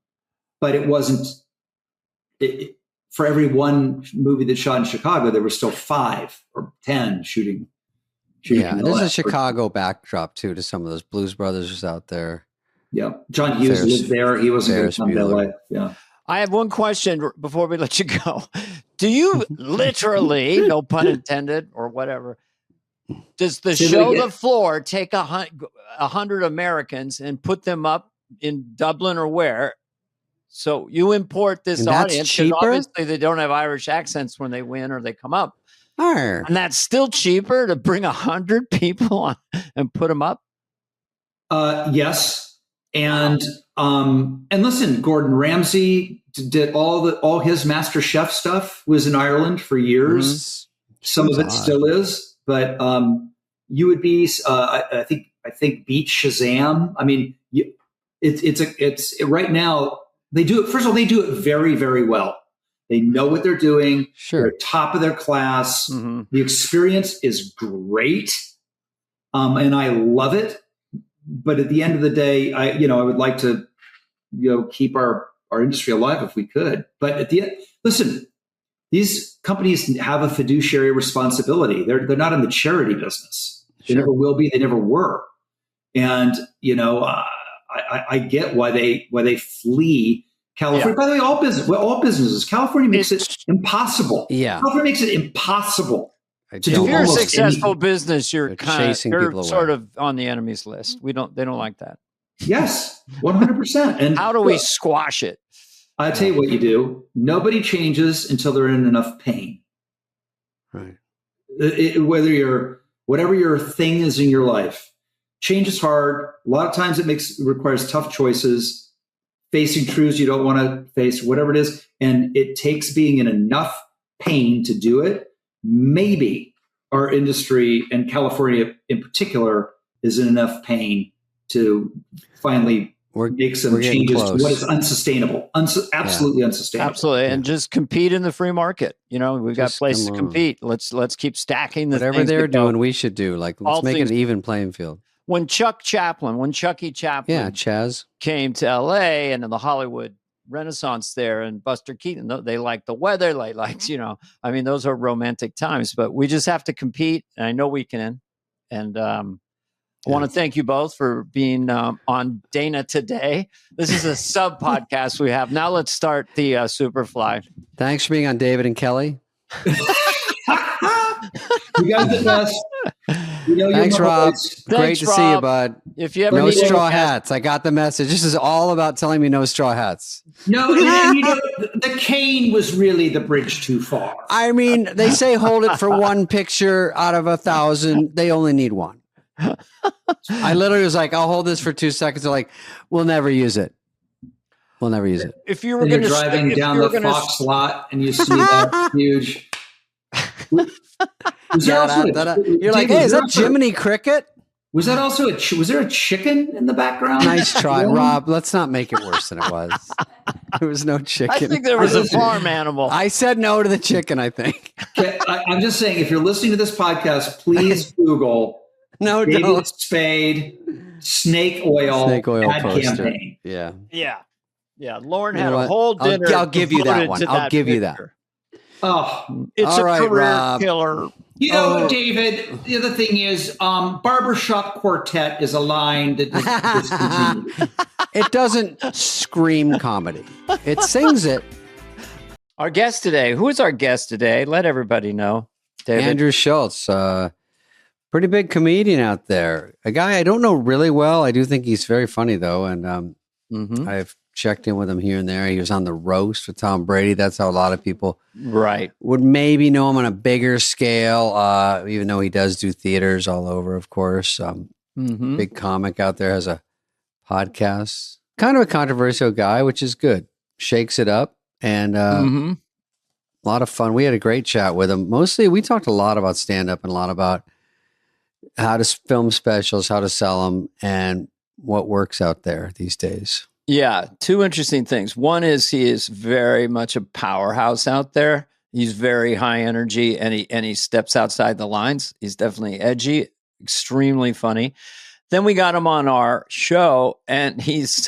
But it wasn't for every one movie that shot in Chicago, there were still 5 or 10 shooting. Yeah, there's a Chicago backdrop too to some of those. Blues Brothers was out there. Yeah, John Hughes lived there. He wasn't going to come to LA. Yeah. I have one question before we let you go. Do you literally, no pun intended or whatever, does the the floor take 100 Americans and put them up in Dublin or where? So you import this audience because obviously they don't have Irish accents when they win or they come up. And that's still cheaper to bring 100 people on and put them up? Yes. And listen, Gordon Ramsay did all his Master Chef stuff was in Ireland for years. Mm-hmm. Some of it still is, but you would be I think beat Shazam. I mean, it's right now they do it. First of all, they do it very, very well. They know what they're doing. Sure. They're top of their class. Mm-hmm. The experience is great. And I love it. But at the end of the day, I would like to, keep our industry alive if we could. But at the end, listen, these companies have a fiduciary responsibility. They're not in the charity business. They never will be. They never were. And, I get why they flee California. Yeah. By the way, all businesses, California makes it impossible. Yeah. California makes it impossible. If you're a successful business, you're sort of on the enemy's list. They don't like that. Yes, 100%. And how do we squash it? I'll tell you what you do. Nobody changes until they're in enough pain. Right. Whatever your thing is in your life, change is hard. A lot of times it requires tough choices, facing truths you don't want to face, whatever it is. And it takes being in enough pain to do it. Maybe our industry, and California in particular, is in enough pain to finally make some changes to what is unsustainable, absolutely unsustainable. Absolutely, and just compete in the free market. We've got places to compete. Let's keep stacking whatever they're doing. We should do let's make it an even playing field. When Chucky Chaplin, Chaz came to LA and in the Hollywood Renaissance there, and Buster Keaton, they like the weather, those are romantic times, but we just have to compete, and I know we can. And I want to thank you both for being on Dana Today. This is a sub podcast we have. Now let's start the Superfly. Thanks for being on, David and Kelly. You guys are the best. Thanks, Rob. Great to see you, bud. If you ever no straw hats. I got the message. This is all about telling me no straw hats. No, the cane was really the bridge too far. I mean, they say hold it for one picture out of 1,000. They only need one. I literally was like, I'll hold this for 2 seconds. They're like, we'll never use it. We'll never use it. If you were driving down the Fox lot and you see that huge. You're like, hey, is that Jiminy Cricket? Was that also was there a chicken in the background? Nice try, Rob. Let's not make it worse than it was. There was no chicken. I think there was a farm animal. I said no to the chicken, I think. I'm just saying, if you're listening to this podcast, please Google David Spade snake oil ad campaign. Yeah. Lauren had a whole dinner. I'll give you that one. I'll give you that. Oh, it's a career killer. David, the other thing is Barbershop Quartet is a line that it doesn't scream comedy. It sings it. Our guest today. Who is our guest today? Let everybody know. David. Andrew Schultz, pretty big comedian out there. A guy I don't know really well. I do think he's very funny though. And I've checked in with him here and there. He was on the roast with Tom Brady. That's how a lot of people would maybe know him on a bigger scale, even though he does do theaters all over, of course. Big comic out there, has a podcast. Kind of a controversial guy, which is good. Shakes it up, and a lot of fun. We had a great chat with him. Mostly, we talked a lot about stand-up and a lot about how to film specials, how to sell them, and what works out there these days. Yeah, two interesting things. One is he is very much a powerhouse out there. He's very high energy, and he steps outside the lines. He's definitely edgy, extremely funny. Then we got him on our show, and he's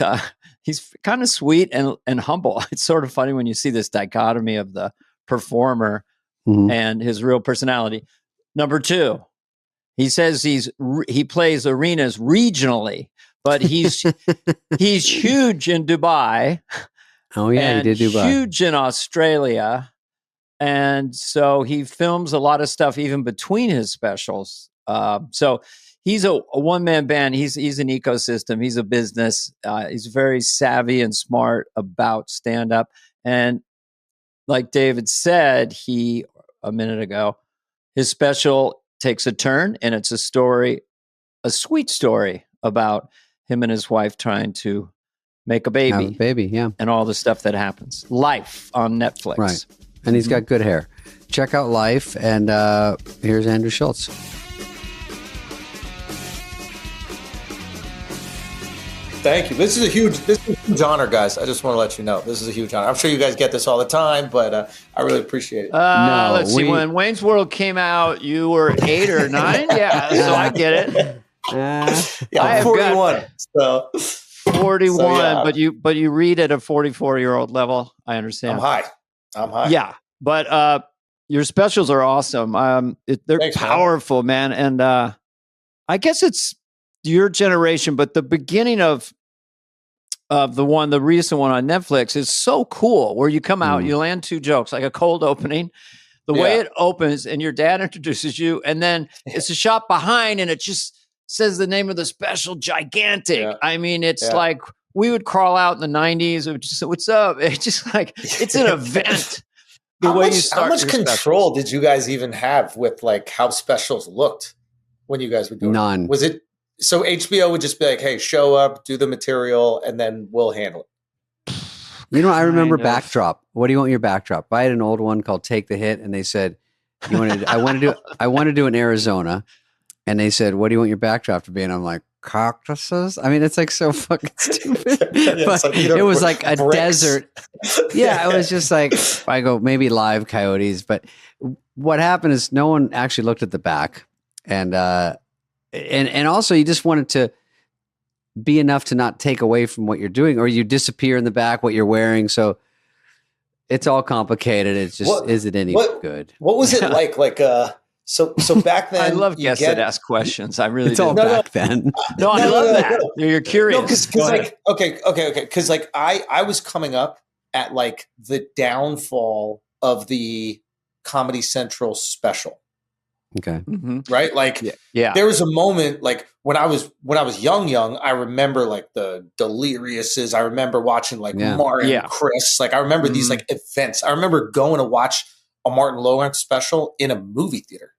kind of sweet and humble. It's sort of funny when you see this dichotomy of the performer and his real personality. Number two, he says he plays arenas regionally, but he's huge in Dubai. Oh yeah, he did Dubai. Huge in Australia, and so he films a lot of stuff even between his specials. So he's a one-man band. He's an ecosystem. He's a business. He's very savvy and smart about stand-up. And like David said, a minute ago, his special takes a turn, and it's a sweet story about him and his wife trying to make a baby. Have a baby, yeah. And all the stuff that happens. Life on Netflix. Right. And he's got good hair. Check out Life, and here's Andrew Schultz. Thank you. This is a huge honor, guys. I just want to let you know this is a huge honor. I'm sure you guys get this all the time, but I really appreciate it. Let's see. When Wayne's World came out, you were 8 or 9. Yeah, so I get it. I'm 41. So 41, so, yeah. but you read at a 44-year-old level. I understand. I'm high. Yeah, but your specials are awesome. They're Thanks, powerful, man. And I guess it's your generation, but the beginning of the recent one on Netflix is so cool, where you come out, you land 2 jokes, like a cold opening, the way it opens, and your dad introduces you, and then it's a shot behind, and it just says the name of the special, gigantic. Yeah. I mean, it's like we would crawl out in the 90s. It would just, what's up? It's just like, it's an event. How much control did you guys even have with like how specials looked when you guys were doing None. Was it? So HBO would just be like, hey, show up, do the material, and then we'll handle it. You know, I remember Backdrop. What do you want your backdrop? I had an old one called Take the Hit, and they said, I want to do in Arizona. And they said, what do you want your backdrop to be? And I'm like, cactuses? I mean, it's like so fucking stupid. But it was like a desert. Yeah, it was just like, I go, maybe live coyotes. But what happened is no one actually looked at the back. And also you just wanted to be enough to not take away from what you're doing, or you disappear in the back, what you're wearing. So it's all complicated. It's just, is it any good? What was it like? So back then, I love guests that ask questions. I really it's all back then. No, I love that. You're curious. Because like, okay. Because like I was coming up at like the downfall of the Comedy Central special. Okay. Mm-hmm. Right. Like, there was a moment like when I was young, I remember like the Deliriouses. I remember watching like Martin, Chris. Like I remember these like events. I remember going to watch a Martin Lowe special in a movie theater.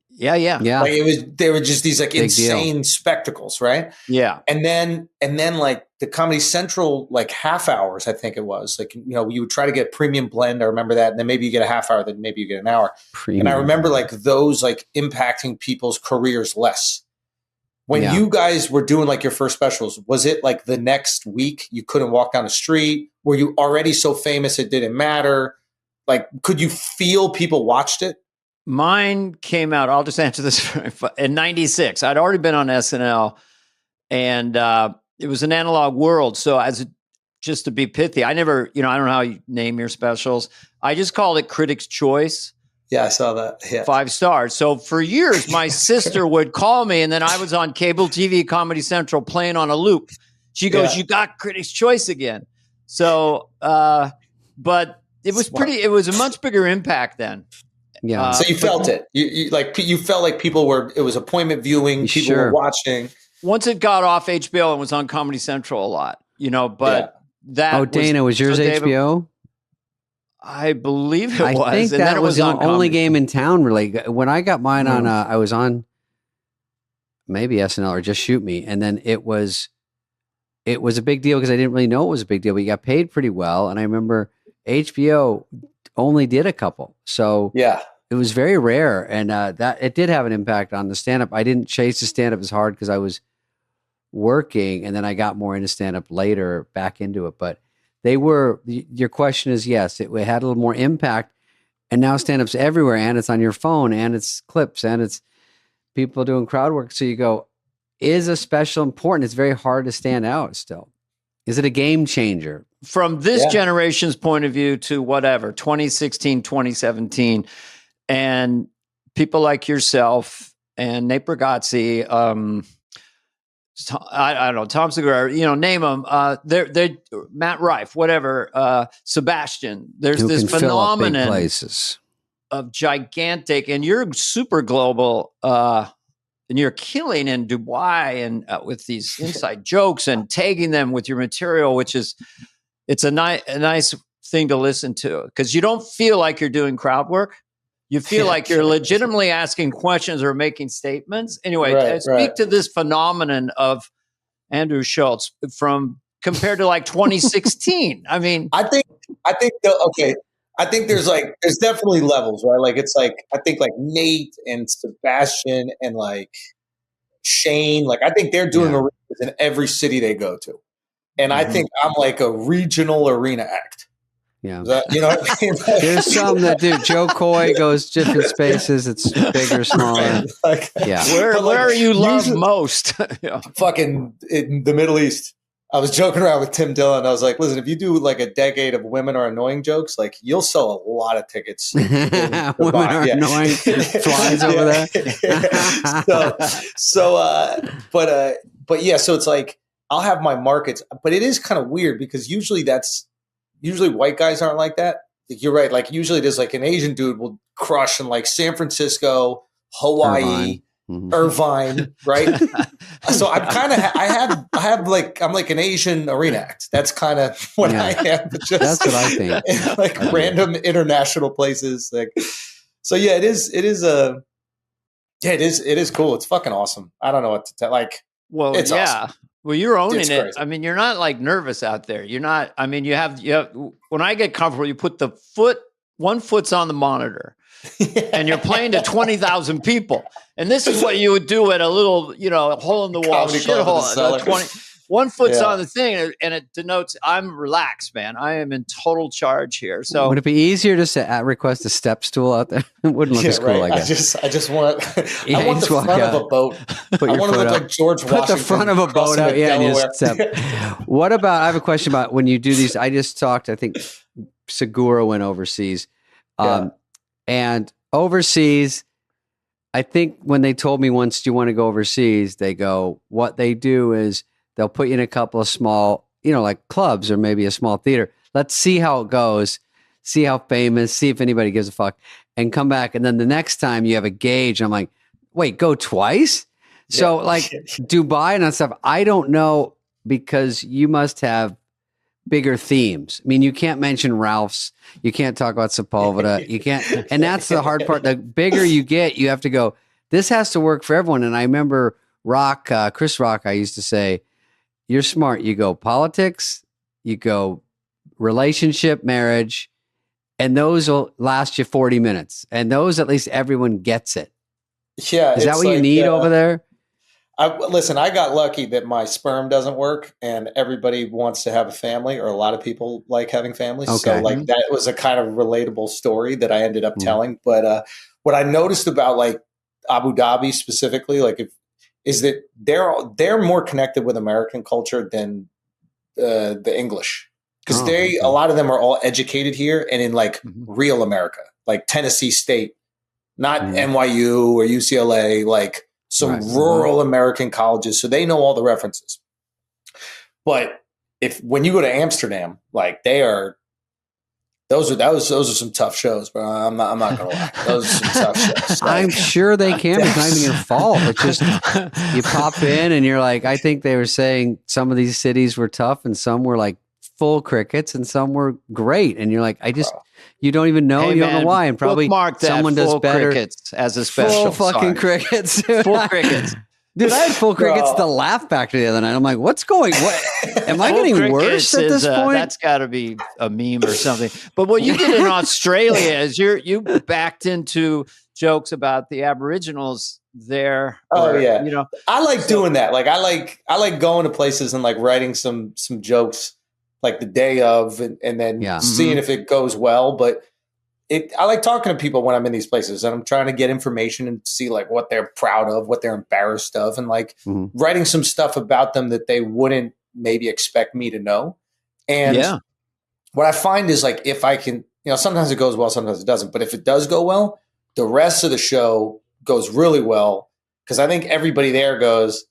Yeah. Like they were just these like insane spectacles, right? Yeah. And then like the Comedy Central like half hours, I think it was like, you know, you would try to get premium blend. I remember that. And then maybe you get a half hour, then maybe you get an hour. Premium. And I remember like those like impacting people's careers less. When you guys were doing like your first specials, was it like the next week you couldn't walk down the street? Were you already so famous it didn't matter? Like, could you feel people watched it? Mine came out, I'll just answer this, in 96. I'd already been on SNL, and it was an analog world. So just to be pithy, I never, I don't know how you name your specials. I just called it Critics' Choice. Yeah, I saw that. Yeah. 5 stars. So for years, my sister would call me, and then I was on cable TV, Comedy Central, playing on a loop. She goes, you got Critics' Choice again. So, but it was it was a much bigger impact then. Yeah. So you felt it. You felt like it was appointment viewing. People were watching. Once it got off HBO and was on Comedy Central a lot, but that. Oh, Dana, was yours HBO? I believe it was. I think that was the only game in town, really. When I got mine on, I was on maybe SNL or Just Shoot Me, and then it was a big deal because I didn't really know it was a big deal, but you got paid pretty well. And I remember HBO only did a couple, so yeah, it was very rare, and that it did have an impact on the stand-up. I didn't chase the stand-up as hard because I was working, and then I got more into stand-up later, back into it. But your question is yes, it had a little more impact, and now stand-up's everywhere, and it's on your phone, and it's clips, and it's people doing crowd work. So you go, is a special important? It's very hard to stand out still. Is it a game changer? From this generation's point of view to whatever, 2016, 2017, and people like yourself and Nate Bargatze, I don't know, Tom Segura, name them. They're Matt Rife, whatever, Sebastian. There's Who this can fill up big phenomenon places of gigantic, and you're super global, and you're killing in Dubai and with these inside jokes and tagging them with your material, which is it's a nice thing to listen to because you don't feel like you're doing crowd work. You feel like you're legitimately asking questions or making statements. Anyway, speak to this phenomenon of Andrew Schulz from compared to like 2016. I mean, I think there's definitely levels, right? Like it's like I think like Nate and Sebastian and like Shane, like I think they're doing arenas in every city they go to, and I think I'm like a regional arena act. Yeah. You know what I mean? There's some that do. Joe Coy goes different spaces. It's bigger, smaller. Like, Where are you loved most? Fucking in the Middle East. I was joking around with Tim Dillon. I was like, listen, if you do like a decade of women are annoying jokes, like you'll sell a lot of tickets. Women are annoying. Flies over there. But yeah, so it's like I'll have my markets, but it is kind of weird because usually white guys aren't like that. Like you're right. Like usually there's like an Asian dude will crush in like San Francisco, Hawaii, Irvine, right? So I'm kind of I have like I'm like an Asian arena act. That's kind of what I am. Just that's what I think. Like random international places. Like so, yeah. It is cool. It's fucking awesome. I don't know what to tell. Like, well, it's awesome. Well, you're owning it. Crazy. I mean, you're not like nervous out there. You're not. I mean, you have. When I get comfortable, you put one foot's on the monitor, and you're playing to 20,000 people. And this is what you would do at a little, hole in the wall shithole. One foot's on the thing, and it denotes I'm relaxed, man. I am in total charge here. So would it be easier just to request a step stool out there? It wouldn't look as cool, I guess. I just want I want the front of a boat. I want to look like George Washington. Put the front of a boat out, and you step. What about? I have a question about when you do these. I just talked. I think Segura went overseas, and overseas. I think when they told me once, do you want to go overseas? They go, what they do is they'll put you in a couple of small, like clubs or maybe a small theater. Let's see how it goes, see how famous, see if anybody gives a fuck, and come back. And then the next time you have a gauge. I'm like, wait, go twice? Yeah. So like Dubai and that stuff, I don't know because you must have bigger themes. I mean, you can't mention Ralph's. You can't talk about Sepulveda. You can't. And that's the hard part. The bigger you get, you have to go, this has to work for everyone. And I remember Chris Rock, I used to say, you're smart. You go politics, you go relationship, marriage, and those will last you 40 minutes. And those, at least everyone gets it. Yeah. Is that what you need over there? Listen, I got lucky that my sperm doesn't work and everybody wants to have a family, or a lot of people like having families. Okay. So like that was a kind of relatable story that I ended up telling. But what I noticed about like Abu Dhabi specifically, is that they're more connected with American culture than the English, because a lot of them are all educated here and in like real America, like Tennessee State, not NYU or UCLA, like some rural American colleges. So they know all the references. But when you go to Amsterdam, like those are some tough shows, but I'm not gonna lie. Those are some tough shows. I'm sure they can. It's not even your fault. It's just you pop in and you're like, I think they were saying some of these cities were tough and some were like full crickets and some were great. And you're like, you don't even know. Hey, you don't know why. And probably someone does better. Crickets as a special. Full fucking crickets. Full crickets. Dude, I had full crickets to Laugh Factory the other night. I'm like, what's going? What am I getting worse at this point? That's got to be a meme or something. But what you did in Australia is you backed into jokes about the Aboriginals there. Yeah, I like doing that. Like I like going to places and like writing some jokes like the day of, and then seeing if it goes well. But I like talking to people when I'm in these places, and I'm trying to get information and see like what they're proud of, what they're embarrassed of, and like writing some stuff about them that they wouldn't maybe expect me to know. And what I find is like, if I can, sometimes it goes well, sometimes it doesn't. But if it does go well, the rest of the show goes really well, because I think everybody there goes,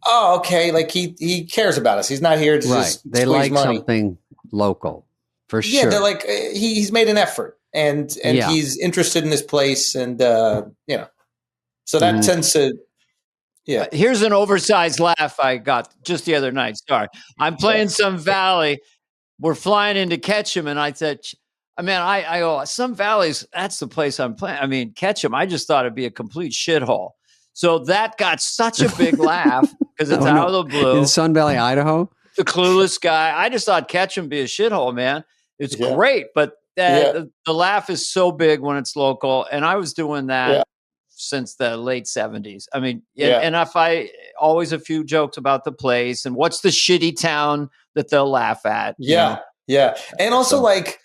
oh, okay, like he cares about us. He's not here to just they like money. Something local for sure. Yeah, they're like, he's made an effort. And he's interested in this place, and so that tends to, Here's an oversized laugh I got just the other night. Sorry, I'm playing some Valley. We're flying into Ketchum, and I said, I go, some Valleys. That's the place I'm playing. I mean, Ketchum. I just thought it'd be a complete shithole. So that got such a big laugh because it's out of the blue in Sun Valley, Idaho. The clueless guy. I just thought Ketchum be a shithole, man. It's great, but. The laugh is so big when it's local, and I was doing that since the late 70s. I mean, and if I always a few jokes about the place and what's the shitty town that they'll laugh at. Yeah. And also like,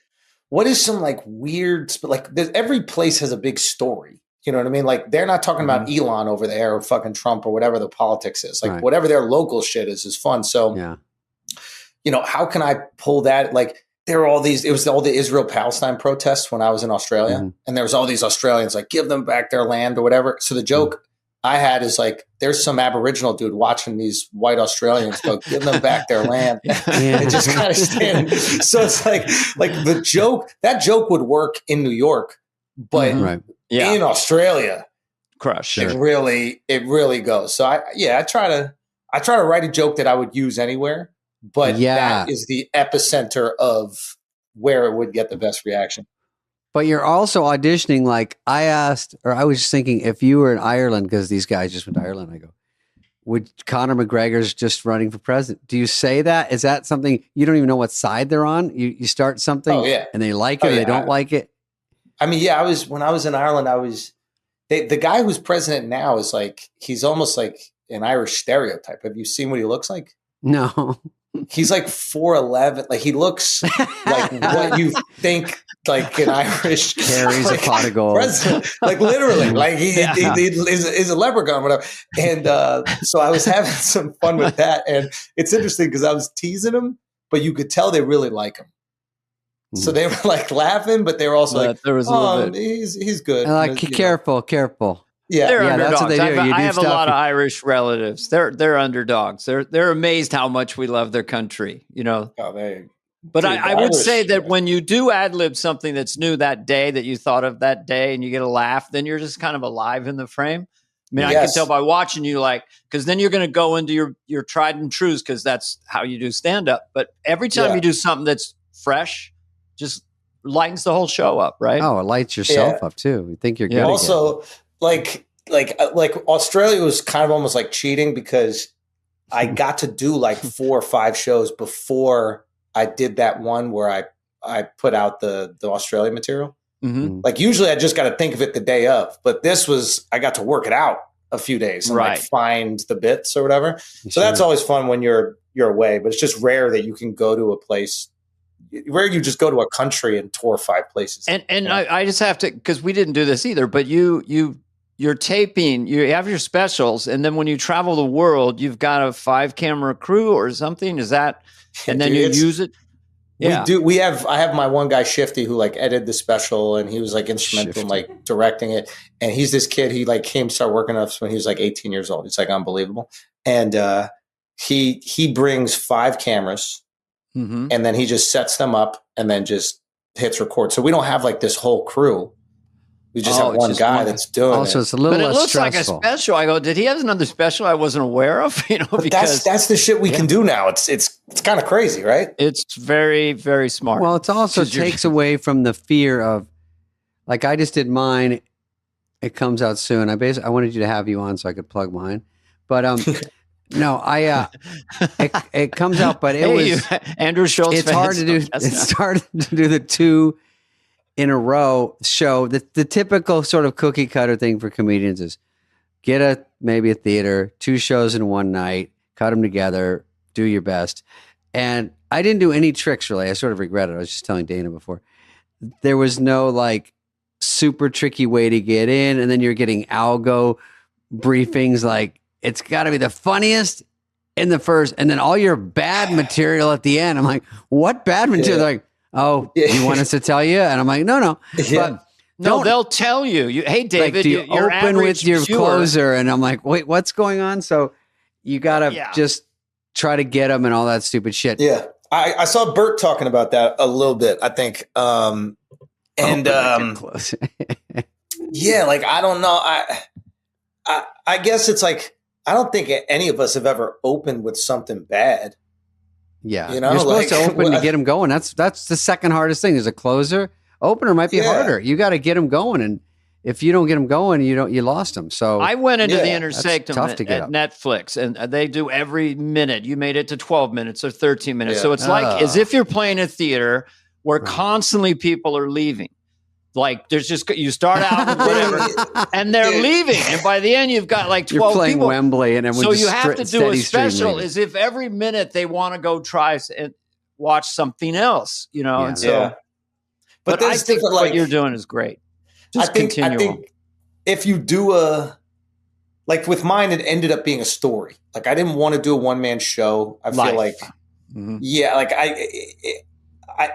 what is some like weird, like every place has a big story. You know what I mean? Like they're not talking about Elon over there or fucking Trump or whatever the politics is. Like whatever their local shit is fun. So, how can I pull that? Like, there were it was all the Israel-Palestine protests when I was in Australia. And there was all these Australians like, give them back their land or whatever. So the joke I had is like, there's some Aboriginal dude watching these white Australians go, give them back their land. And just kind of stand. So it's like that joke would work in New York, but in Australia, crush. It really goes. So I try to write a joke that I would use anywhere. But that is the epicenter of where it would get the best reaction. But you're also auditioning. Like I was just thinking, if you were in Ireland, because these guys just went to Ireland, I go, would Conor McGregor's just running for president? Do you say that? Is that something you don't even know what side they're on? You start something and they like it or they don't like it? I mean, when I was in Ireland, the guy who's president now is like, he's almost like an Irish stereotype. Have you seen what he looks like? No. He's like 4'11". Like he looks like what you think like an Irish carries a pot of gold. President. Like literally, like he's a leprechaun, whatever. And so I was having some fun with that, and it's interesting because I was teasing him, but you could tell they really like him. So they were like laughing, but they were also like, there was a little bit. He's good. Like careful. Yeah, they're underdogs. That's what they do. I have a lot of Irish relatives. They're underdogs. They're amazed how much we love their country. But I would say that when you do ad lib something that's new that day that you thought of that day, and you get a laugh, then you're just kind of alive in the frame. I mean, I can tell by watching you, like, because then you're going to go into your tried and trues, because that's how you do stand up. But every time you do something that's fresh, just lightens the whole show up, right? Oh, it lights yourself up too. You think you're good. Also, like Australia was kind of almost like cheating, because I got to do like 4 or 5 shows before I did that one where I put out the Australia material. Mm-hmm. Like usually I just got to think of it the day of, but this was, I got to work it out a few days and like find the bits or whatever. So that's always fun when you're away, but it's just rare that you can go to a place where you just go to a country and tour 5 places. And I just have to, because we didn't do this either, but you're taping, you have your specials, and then when you travel the world, you've got a 5-camera crew or something. Is that, and then you use it? Yeah. I have my one guy, Shifty, who like edited the special, and he was like instrumental in like directing it. And he's this kid, he like started working with us when he was like 18 years old. It's like unbelievable. And he brings 5 cameras, and then he just sets them up and then just hits record. So we don't have like this whole crew. We just have one guy that's doing also, it. it's a little but it less looks stressful. like a special. I go, did he have another special I wasn't aware of? But because that's the shit we can do now. It's kind of crazy, right? it's very, very smart. Well, it also 'Cause you're- takes away from the fear of, like I just did mine. It comes out soon. I wanted you to have you on so I could plug mine, but no, it comes out, but it was Andrew Schultz. it's hard to do. It's hard to do the 2 in a row show. The typical sort of cookie cutter thing for comedians is get maybe a theater, 2 shows in one night, cut them together, do your best. And I didn't do any tricks really. I sort of regret it. I was just telling Dana before. There was no like super tricky way to get in, and then you're getting algo briefings like it's got to be the funniest in the first, and then all your bad material at the end. I'm like, what bad material? They're like, oh, you want us to tell you? And I'm like, no. Yeah. No, they'll tell you. Hey, David, like, do you your open with your viewer, closer? And I'm like, wait, what's going on? So you got to just try to get them and all that stupid shit. Yeah. I saw Bert talking about that a little bit, I think. Yeah, like, I don't know. I guess it's like, I don't think any of us have ever opened with something bad. Yeah. You know, you're supposed like, to open to get them going. That's the second hardest thing is a closer. Opener might be harder. You got to get them going. And if you don't get them going, you lost them. So I went into the Intersectum at up. Netflix, and they do every minute. You made it to 12 minutes or 13 minutes. So it's like as if you're playing a theater where constantly people are leaving. Like there's just, you start out with whatever and they're leaving. And by the end, you've got like 12 you're playing people. Wembley and so you have to do a special as if every minute they want to go try and watch something else, And so, but I think what you're doing is great. Just continue. I think if you do like with mine, it ended up being a story. Like I didn't want to do a one-man show. I feel like, like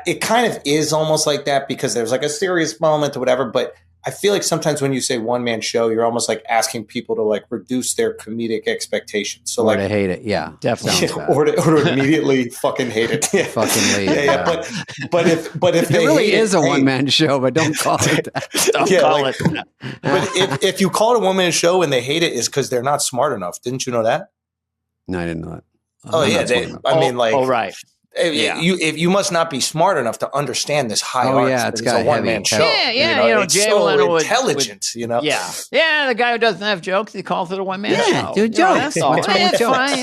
it kind of is almost like that because there's like a serious moment or whatever. But I feel like sometimes when you say one-man show, you're almost like asking people to like reduce their comedic expectations. So or like to hate it. Yeah, definitely. Or to immediately fucking hate it. Yeah. Fucking leave. Yeah. But if it really is a one-man show, but don't call it that. Don't call it that. But if you call it a one-man show and they hate it, is because they're not smart enough. Didn't you know that? No, I didn't know that. Oh yeah, right. If you must not be smart enough to understand this high art. Yeah, it's got a one-man show. Yeah, it's so intelligent. Yeah, the guy who doesn't have jokes, he calls it a one-man show. Yeah, do jokes. That's all. It's fine.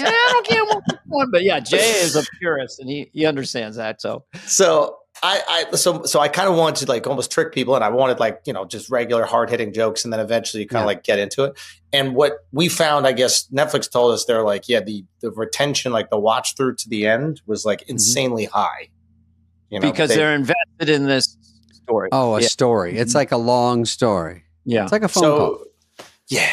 I don't care what. But yeah, Jay is a purist, and he understands that. So I kind of wanted to like almost trick people, and I wanted like just regular hard hitting jokes, and then eventually kind of like get into it. And what we found, I guess Netflix told us, they're like, the retention, like the watch through to the end, was like insanely high. Because they're invested in this story. Oh, a story. It's like a long story. Yeah, it's like a phone call. Yeah.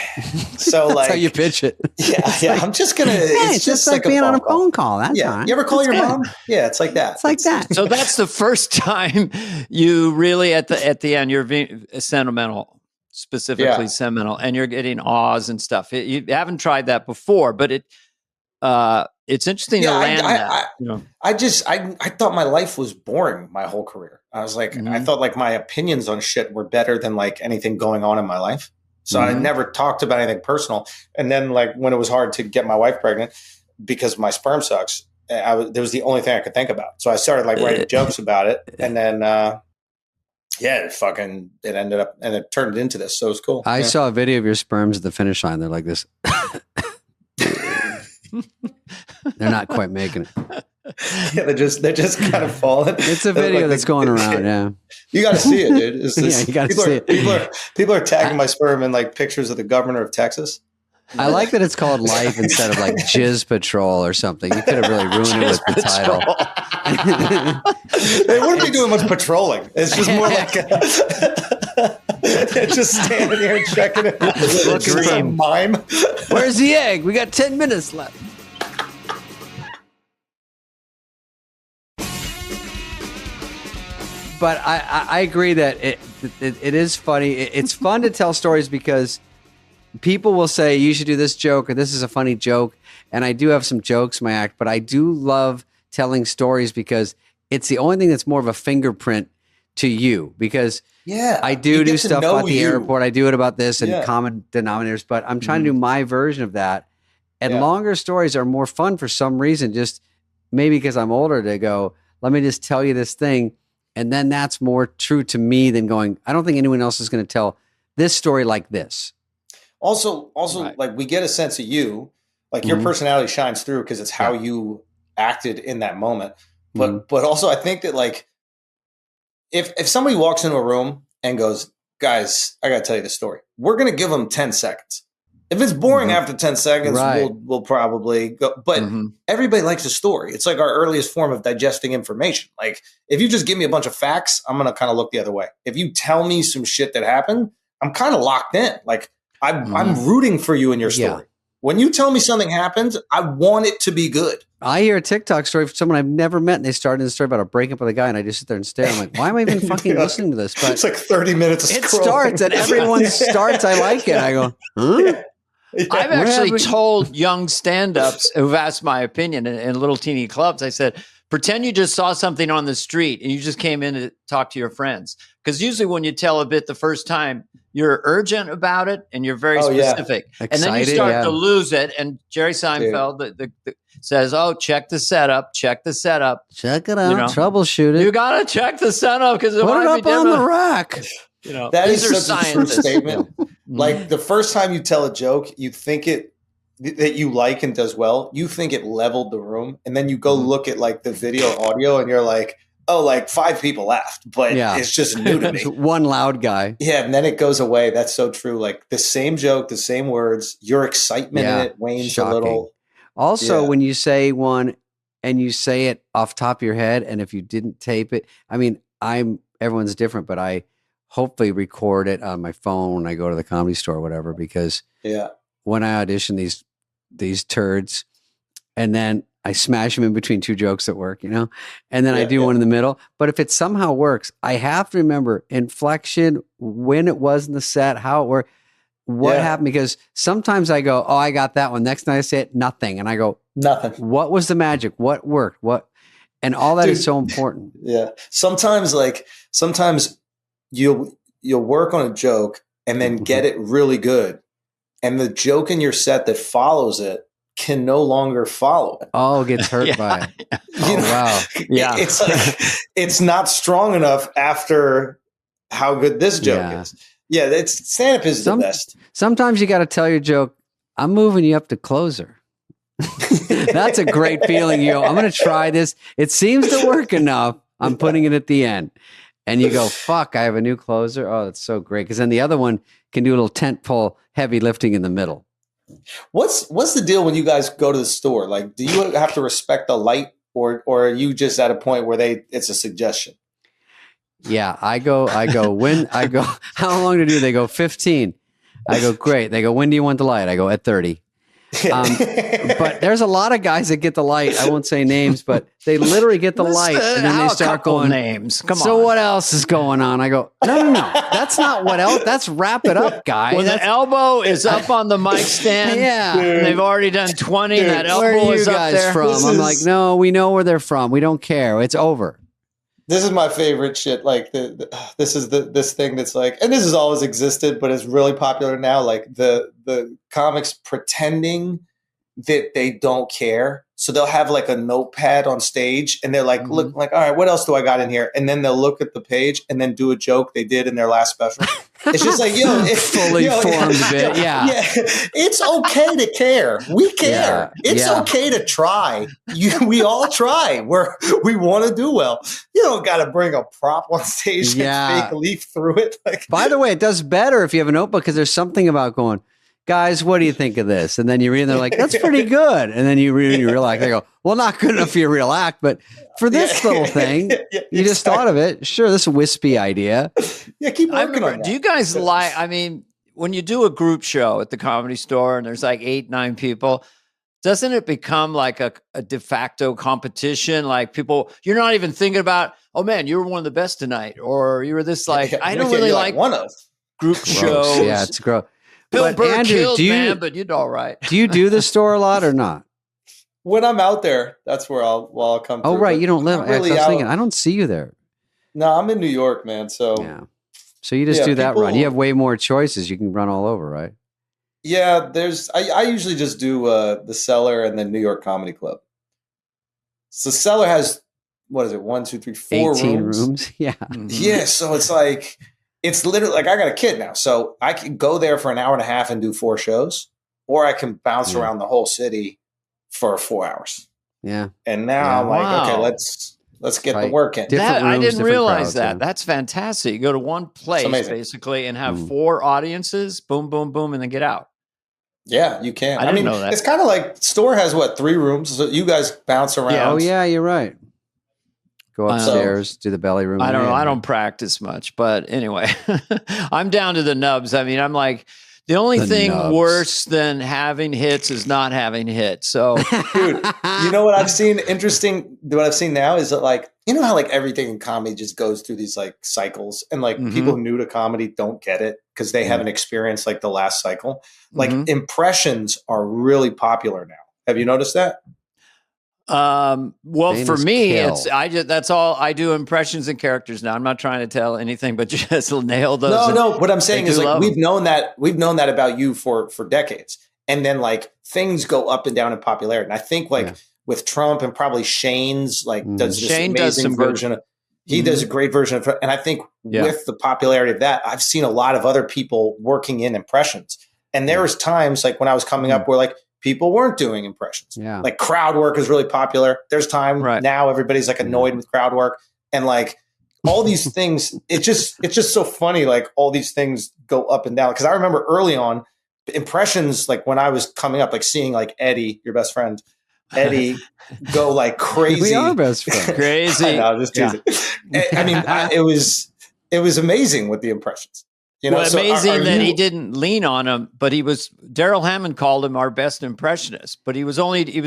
So that's like how you pitch it. Yeah. I'm just gonna. It's just like being on a phone call. That's all right. You ever call your mom? Yeah, it's like that. It's like that. So that's the first time you really at the end you're being sentimental, specifically sentimental, and you're getting awes and stuff. You haven't tried that before, but it's interesting to land that. I thought my life was boring my whole career. I was like, I thought like my opinions on shit were better than like anything going on in my life. So I never talked about anything personal. And then like when it was hard to get my wife pregnant because my sperm sucks, there was the only thing I could think about. So I started like writing jokes about it. And then, it ended up and it turned into this. So it was cool. I saw a video of your sperms at the finish line. They're like this. They're not quite making it. Yeah, they're just kind of falling. It's a video that's going around. Yeah, you got to see it, dude. You got to see it. People are tagging my sperm in like pictures of the governor of Texas. I like that it's called Life instead of like Jizz Patrol or something. You could have really ruined it with the title. They wouldn't be doing much patrolling. It's just more like they're just standing here and checking it. Looking for some mime. Where's the egg? We got 10 minutes left. But I agree that it is funny. It's fun to tell stories because people will say, you should do this joke or this is a funny joke. And I do have some jokes in my act, but I do love telling stories because it's the only thing that's more of a fingerprint to you because yeah, I do stuff about the airport. I do it about this and common denominators, but I'm trying to do my version of that. And longer stories are more fun for some reason, just maybe because I'm older to go, let me just tell you this thing. And then that's more true to me than going, I don't think anyone else is going to tell this story like this. Also, like we get a sense of you, like your personality shines through because it's how you acted in that moment. But also I think that like, if somebody walks into a room and goes, guys, I got to tell you the story, we're going to give them 10 seconds. If it's boring after 10 seconds, we'll probably go. But everybody likes a story. It's like our earliest form of digesting information. Like if you just give me a bunch of facts, I'm going to kind of look the other way. If you tell me some shit that happened, I'm kind of locked in. Like I'm rooting for you in your story. Yeah. When you tell me something happened, I want it to be good. I hear a TikTok story from someone I've never met, and they started a story about a breakup with a guy, and I just sit there and stare. I'm like, why am I even fucking listening to this? But it's like 30 minutes of it starts, and everyone starts. I like it. I go, huh? I've actually told young stand-ups who've asked my opinion in little teeny clubs, I said, pretend you just saw something on the street and you just came in to talk to your friends. Because usually when you tell a bit the first time, you're urgent about it and you're very specific. Excited, and then you start to lose it. And Jerry Seinfeld the says, oh, check the setup. Check it out. Troubleshoot it. You got to check the setup because put it up on the rack. That is such a true statement. Like the first time you tell a joke, you think it that you like and does well, you think it leveled the room, and then you go look at like the video audio and you're like, oh, like 5 people laughed, but it's just new to me. One loud guy. Yeah, and then it goes away. That's so true. Like the same joke, the same words, your excitement in it wanes a little. Also, when you say one and you say it off the top of your head, and if you didn't tape it, I mean, everyone's different, but I hopefully record it on my phone when I go to the Comedy Store or whatever, because when I audition these turds and then I smash them in between 2 jokes at work, and then I do one in the middle. But if it somehow works, I have to remember inflection, when it was in the set, how it worked, what happened, because sometimes I go, oh, I got that one. Next night I say it, nothing. And I go, nothing. What was the magic? What worked? What? And all that is so important. Yeah. Sometimes you'll work on a joke and then get it really good. And the joke in your set that follows can no longer follow it. Oh, gets hurt by it. Wow. Yeah. It's like, it's not strong enough after how good this joke is. Yeah. Stand-up is the best. Sometimes you got to tell your joke, I'm moving you up to closer. That's a great feeling. I'm going to try this. It seems to work enough. I'm putting it at the end. And you go, fuck, I have a new closer. Oh, that's so great. Because then the other one can do a little tent pole heavy lifting in the middle. What's the deal when you guys go to the store? Like, do you have to respect the light, or are you just at a point where it's a suggestion? Yeah, I go, how long to do? They go 15. I go, great. They go, when do you want the light? I go, at 30. But there's a lot of guys that get the light. I won't say names, but they literally get the light and then they start going names. Come on. So what else is going on? I go, no. That's not what else. That's wrap it up, guy. When the elbow is up on the mic stand, and they've already done 20, and that elbow is up there. Where are you guys from? I'm like, no, we know where they're from. We don't care. It's over. This is my favorite shit. Like this thing that's like, and this has always existed, but it's really popular now. Like the comics pretending that they don't care. So they'll have like a notepad on stage and they're like, look, like, all right, what else do I got in here? And then they'll look at the page and then do a joke they did in their last special. It's just like, it's fully formed bit. Yeah. It's okay to care. We care. It's okay to try. We all try. We want to do well. You don't got to bring a prop on stage and fake leaf through it. Like, by the way, it does better if you have a notebook, because there's something about going, guys, what do you think of this? And then you read and they're like, that's pretty good. And then you read and you realize, they go, well, not good enough for your real act, but for this little thing, you just thought of it. Sure, this wispy idea. Yeah, keep working on that. Do you guys when you do a group show at the Comedy Store and there's like 8-9 people, doesn't it become like a de facto competition? Like people, you're not even thinking about, oh man, you were one of the best tonight. Or you were this I don't really like one of group shows. Yeah, it's gross. Bill Burr killed, man, but you did all right. Do you do the store a lot or not? When I'm out there, that's where I'll come. Oh, right. You don't live. I was thinking, I don't see you there. No, I'm in New York, man. So yeah. So you just do that run. You have way more choices. You can run all over, right? Yeah, I usually just do the Cellar and then New York Comedy Club. So Cellar has, what is it, 1, 2, 3, 4 18 rooms? Yeah. Mhm. Yeah, so it's like, it's literally like, I got a kid now, so I can go there for an hour and a half and do 4 shows, or I can bounce around the whole city for 4 hours. Yeah. And now I'm like, okay, Wow. let's get the work in. Different I rooms, didn't different realize crowds, that. yeah. That's fantastic. You go to one place amazing. basically and have 4 audiences, boom, boom, boom, and then get out. Yeah, you can. I didn't know that. It's kind of like Store has 3 rooms, so you guys bounce around. Yeah. Oh yeah, you're right. Go upstairs, do the belly room. I don't know. I don't practice much, but anyway, I'm down to the nubs. I mean, I'm like, the only thing worse than having hits is not having hits. So, dude, you know what I've seen interesting? What I've seen now is that, like, you know how like everything in comedy just goes through these like cycles, and like people new to comedy don't get it because they haven't experienced like the last cycle. Like impressions are really popular now. Have you noticed that? Well, Dana's for me, kill. that's all I do, impressions and characters now. I'm not trying to tell anything, but just nail those. No. What I'm saying is like we've known that about you for decades, and then like things go up and down in popularity. And I think like with Trump and probably Shane's like does this amazing version. He does a great version of it, and I think with the popularity of that, I've seen a lot of other people working in impressions. And there was times like when I was coming up where like people weren't doing impressions. Yeah. Like crowd work is really popular. There's time now everybody's like annoyed with crowd work, and like all these things, it's just so funny. Like all these things go up and down. Cause I remember early on impressions, like when I was coming up, like seeing like Eddie, your best friend, Eddie go like crazy. We are best friends. Crazy. I know, just teasing. I mean, it was amazing with the impressions. You know, well, so amazing that he didn't lean on him, but Daryl Hammond called him our best impressionist, but he was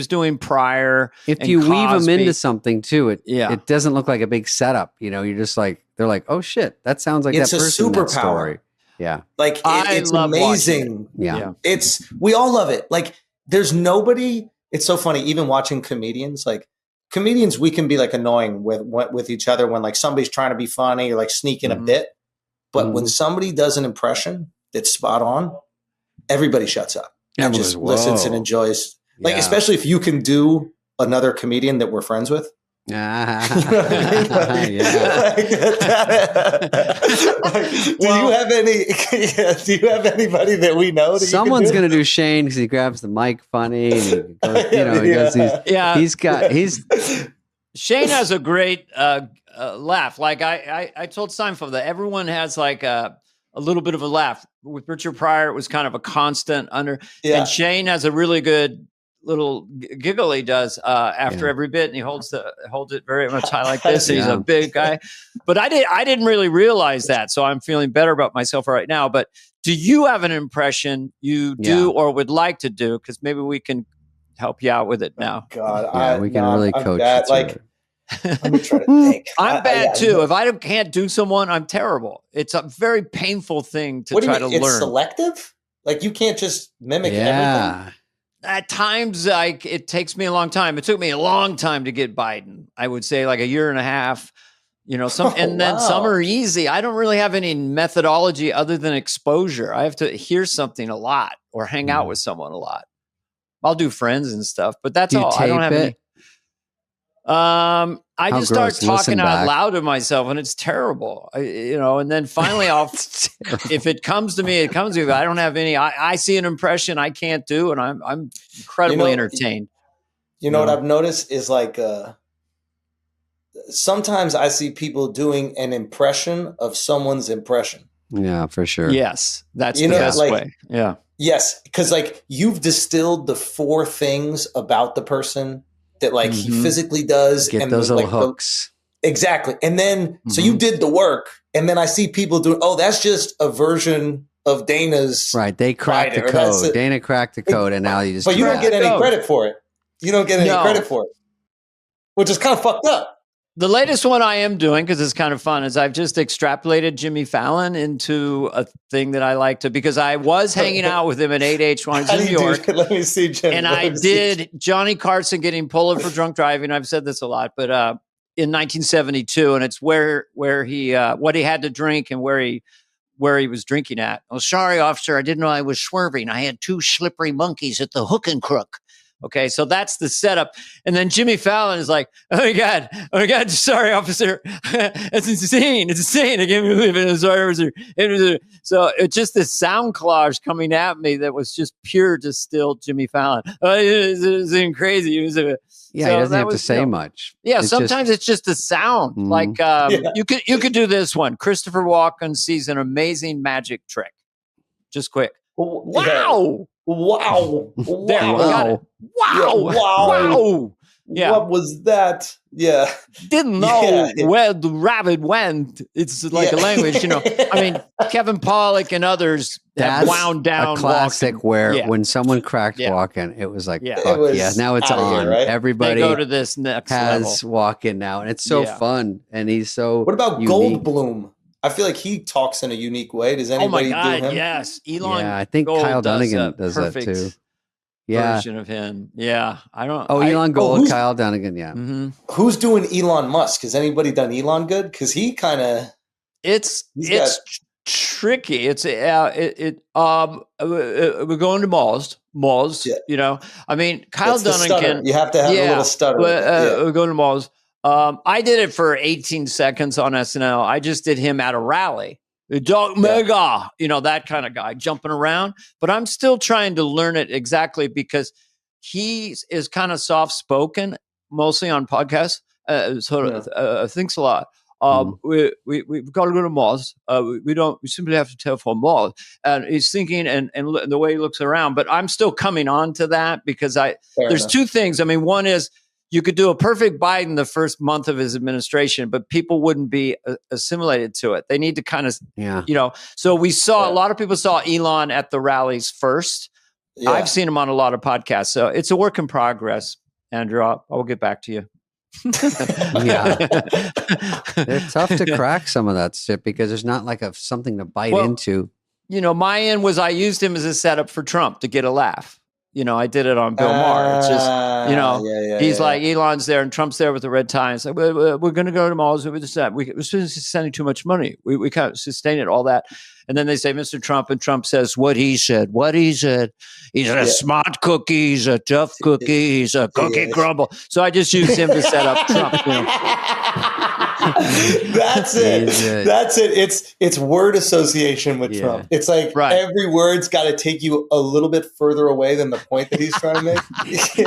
doing Pryor. If you weave them into something too, it doesn't look like a big setup. You know, you're just like, they're like, oh shit, that sounds like it's that person. It's a superpower. Story. Yeah. Like it's amazing. Yeah. We all love it. Like there's nobody, it's so funny, even watching comedians, like comedians, we can be like annoying with each other when like somebody's trying to be funny or like sneak in a bit. But when somebody does an impression that's spot on, everybody shuts up and just listens and enjoys. Like, especially if you can do another comedian that we're friends with. Do you have anybody that we know? That someone's going to do Shane because he grabs the mic funny. And he goes, he does these. Shane has a great laugh. Like I told Seinfeld that everyone has like a little bit of a laugh. With Richard Pryor, it was kind of a constant and Shane has a really good little giggle he does after every bit, and he holds it very much high like this. And he's a big guy, but I didn't really realize that, so I'm feeling better about myself right now. But do you have an impression you do or would like to do? Because maybe we can help you out with it now. God, we can really coach you. Like, let me try to think. I'm bad too. If I can't do someone, I'm terrible. It's a very painful thing to try to learn. It's selective. Like you can't just mimic everything. At times, like it takes me a long time. It took me a long time to get Biden. I would say like a year and a half. You know, some are easy. I don't really have any methodology other than exposure. I have to hear something a lot or hang out with someone a lot. I'll do Friends and stuff, but that's all. I don't have any. I just start talking out loud to myself, and it's terrible. And then finally, if it comes to me, it comes to me. But I don't have any. I see an impression I can't do, and I'm incredibly entertained. You know what I've noticed is like sometimes I see people doing an impression of someone's impression. Yeah, for sure. Yes, that's the best way. Yeah. Yes, because like you've distilled the 4 things about the person that like he physically does. Get and those little hooks. Exactly. And then, so you did the work, and then I see people doing, that's just a version of Dana's. Right. They cracked the code. Dana cracked the code, and now you just. But you don't get any credit for it. You don't get any credit for it, which is kind of fucked up. The latest one I am doing, because it's kind of fun, is I've just extrapolated Jimmy Fallon into a thing that I like to, because I was hanging out with him at 8H when I was in New York. Let me see, Jimmy. And I did Johnny Carson getting pulled for drunk driving. I've said this a lot, but in 1972, and it's where he what he had to drink and where he was drinking at. Oh, sorry, officer, I didn't know I was swerving. I had 2 slippery monkeys at the hook and crook. Okay, so that's the setup. And then Jimmy Fallon is like, oh my God, sorry, officer. It's insane. It's insane. I can't believe it. I'm sorry, officer. So it's just this sound collage coming at me that was just pure distilled Jimmy Fallon. It was crazy. He doesn't have to say much. Yeah, sometimes it's just a sound. Like you could do this one. Christopher Walken sees an amazing magic trick. Just quick. Wow. Wow. There, Wow. Wow. Yeah. What was that? Yeah. Didn't know where the rabbit went. It's like a language, you know. I mean, Kevin Pollak and others have wound down. A classic Walken. Where when someone cracked Walken, it was like, fuck now it's on. Here, right? Everybody they go to this next has level. Walken now, and it's so fun. And he's so. What about unique. Goldblum? I feel like he talks in a unique way. Does anybody do him? Yes, Elon. Yeah, I think Gold Kyle Dunnigan does that too. Yeah, version of him. Yeah, I don't. Elon Gold, Kyle Dunnigan. Yeah. Mm-hmm. Who's doing Elon Musk? Has anybody done Elon good? Because he kind of. It's tricky. It's we're going to Mars. Yeah. You know, I mean, Kyle Dunnigan. You have to have a little stutter. We're going to Mars. I did it for 18 seconds on SNL. I just did him at a rally. Dog mega, you know, that kind of guy jumping around. But I'm still trying to learn it exactly because he is kind of soft spoken, mostly on podcasts. Thinks a lot. We've got to go to Mars. We simply have to terraform Mars. And he's thinking and the way he looks around. But I'm still coming on to that because there's 2 things. I mean, one is, you could do a perfect Biden the first month of his administration, but people wouldn't be assimilated to it. They need to kind of, you know. So we saw a lot of people saw Elon at the rallies first. Yeah. I've seen him on a lot of podcasts. So it's a work in progress, Andrew. I'll get back to you. They're tough to crack some of that shit because there's not like something to bite into. You know, my end was I used him as a setup for Trump to get a laugh. You know, I did it on Bill Maher. It's just, you know, he's like, Elon's there and Trump's there with the red tie. It's like, we're going to go to Mars. We're spending too much money. We can't sustain it, all that. And then they say, Mr. Trump, and Trump says, what he said. He's a smart cookie. He's a tough cookie. He's a cookie crumble. So I just used him to set up Trump. You know? That's it. That's it. It's word association with Trump. It's like every word's got to take you a little bit further away than the point that he's trying to make.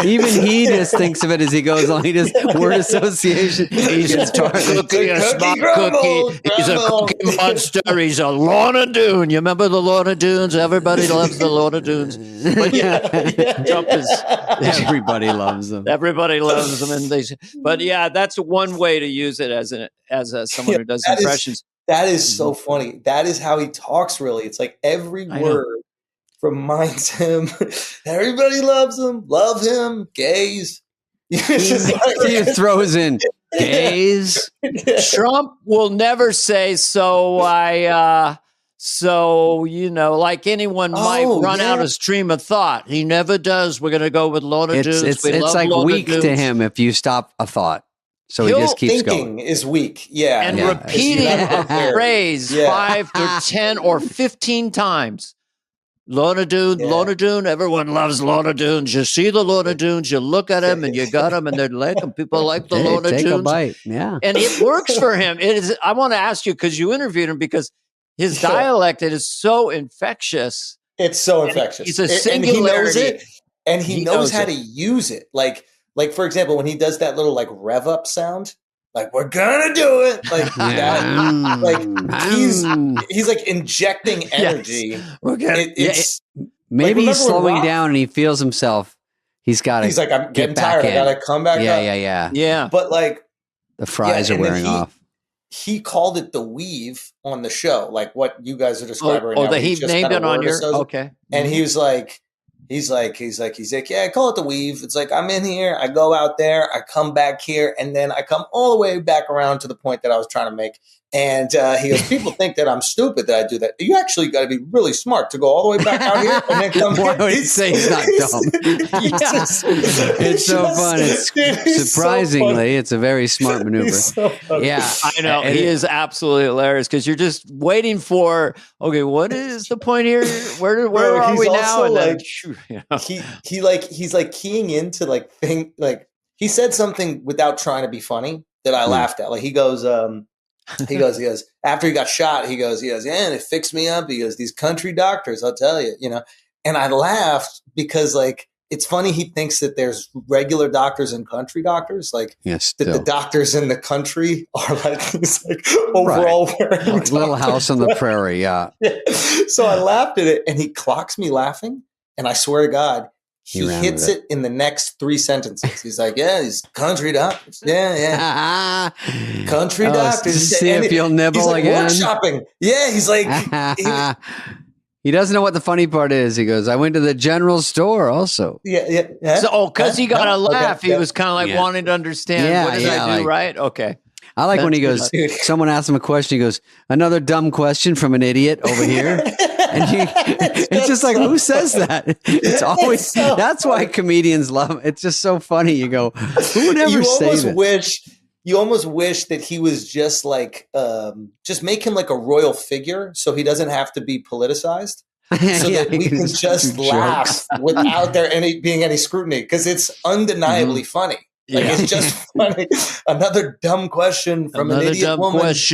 Even he just thinks of it as he goes on. He just word association. He's a cookie, a smart cookie. He's a cookie monster. He's a Lorna Doone. You remember the Lorna Doones? Everybody loves the Lorna Doones. But Trump is. Everybody loves them. Everybody loves them, and but that's one way to use it as someone who does impressions. That is so funny. That is how he talks. Really, it's like every word reminds him. Everybody loves him. Love him. Gays. He throws in gays. Trump will never say so, you know, like anyone might run out a stream of thought. He never does. We're going to go with Lorna Doones. It's like Lorna weak Doones. to him if you stop a thought. So he just keeps going. Is weak. Yeah. And repeating a phrase 5 or 10 or 15 times. Lorna Doone, Lorna Doone. Everyone loves Lorna Doones. You see the Lorna Doones, you look at them and you got them and they're like them. People like the Lorna Doones. Take a bite. Yeah. And it works for him. It is. I want to ask you, because you interviewed him, because his dialect, it is so infectious. It's so infectious. He's a singularity. And he knows how to use it. Like, for example, when he does that little like rev up sound, like, we're gonna do it. Like that. Like he's like injecting energy. Yes. Maybe he's slowing down and he feels himself. He's got to. He's like, I'm getting tired. I gotta come back up. Yeah. But like the fries are wearing off. He called it the weave on the show, like what you guys are describing right now. He named it on your okay. And he was like, he's like, yeah, I call it the weave. It's like I'm in here, I go out there, I come back here, and then I come all the way back around to the point that I was trying to make. And he goes, people think that I'm stupid that I do that. You actually got to be really smart to go all the way back out here and then come Why would he say he's not dumb? It's so fun. It's surprisingly, it's a very smart maneuver. Yeah, I know. He is absolutely hilarious because you're just waiting for, okay, what is the point here? Where are we now? And then, he's like keying into like he said something without trying to be funny that I laughed at. Like he goes, after he got shot, he goes, yeah, and it fixed me up. He goes, these country doctors, I'll tell you, and I laughed because like, it's funny. He thinks that there's regular doctors and country doctors, like that the doctors in the country are like these like overall wearing like Little House on the Prairie. Yeah. So I laughed at it and he clocks me laughing. And I swear to God, he hits it in the next 3 sentences. He's like, yeah, these country doctors. Yeah. Country doctors. See if you'll nibble he's like, again. Workshopping. Yeah. He's like, he doesn't know what the funny part is. He goes, I went to the general store also. Yeah. So, because he got a laugh, he was kind of like wanting to understand what did I do right? Okay. I like when he goes, someone asks him a question, he goes, another dumb question from an idiot over here. And it's just like, who says that? It's always, that's why comedians love him. It's just so funny. You go, who would ever say that? You almost wish that he was just like, just make him like a royal figure so he doesn't have to be politicized. So that we can just laugh without there being any scrutiny because it's undeniably funny. Like it's just funny. Another dumb question from an idiot woman. This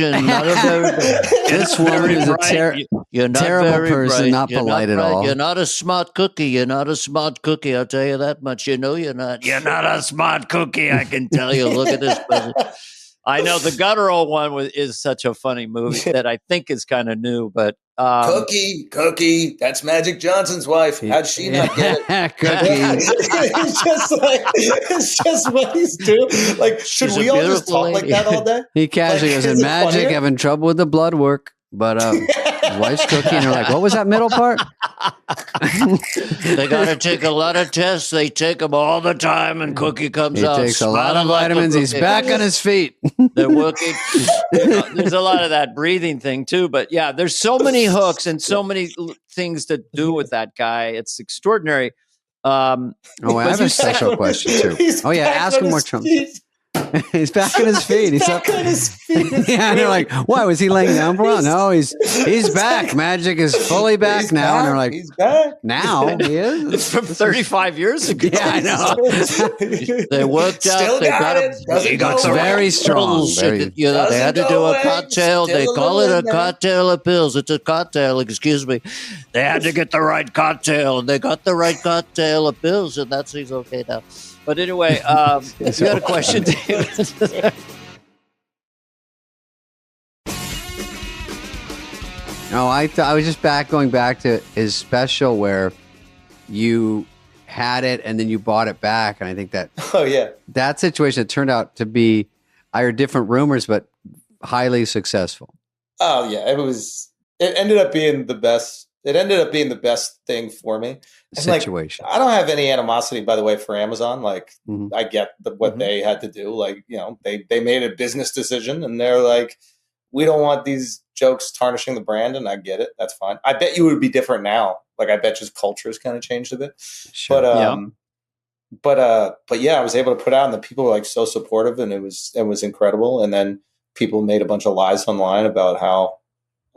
woman is a terrible person, not polite at all. You're not a smart cookie. You're not a smart cookie. I'll tell you that much. You know you're not. You're not a smart cookie. I can tell you. Look at this person. I know the guttural one is such a funny movie that I think is kind of new, but Cookie, that's Magic Johnson's wife. How'd she not get it? Cookie. It's just what he's doing. Like, should we all just talk like that all day? He casually goes, in Magic, having trouble with the blood work, but wife's Cookie, and they're like, what was that middle part? They got to take a lot of tests. They take them all the time, and Cookie comes out. He takes a lot of vitamins. He's back on his feet. They're working. There's a lot of that breathing thing too, but yeah, there's so many hooks and so many things to do with that guy. It's extraordinary. I have a special question too. Oh yeah, ask him more Trump. He's back on his feet. He's back on his feet. Yeah, and they're like, "Why was he laying down for a while?" No, he's back. Magic is fully back now, and they're like, "He's back now." He is. It's from 35 years ago. Yeah, I know. They worked out. They got it. He got very strong. They had to do a cocktail. They call it a cocktail of pills. It's a cocktail. Excuse me. They had to get the right cocktail, and they got the right cocktail of pills, and that's he's okay now. But anyway, you got a question, David? No, I was just going back to his special where you had it and then you bought it back, and I think that situation turned out to be, I heard different rumors, but highly successful. Oh yeah, it ended up being the best. It ended up being the best thing for me. And situation. I don't have any animosity, by the way, for Amazon. Like, I get what they had to do. Like, they made a business decision, and they're like, we don't want these jokes tarnishing the brand, and I get it. That's fine. I bet you it would be different now. Like, I bet just culture has kind of changed a bit. Sure. But yeah, I was able to put out, and the people were like so supportive, and it was incredible. And then people made a bunch of lies online about how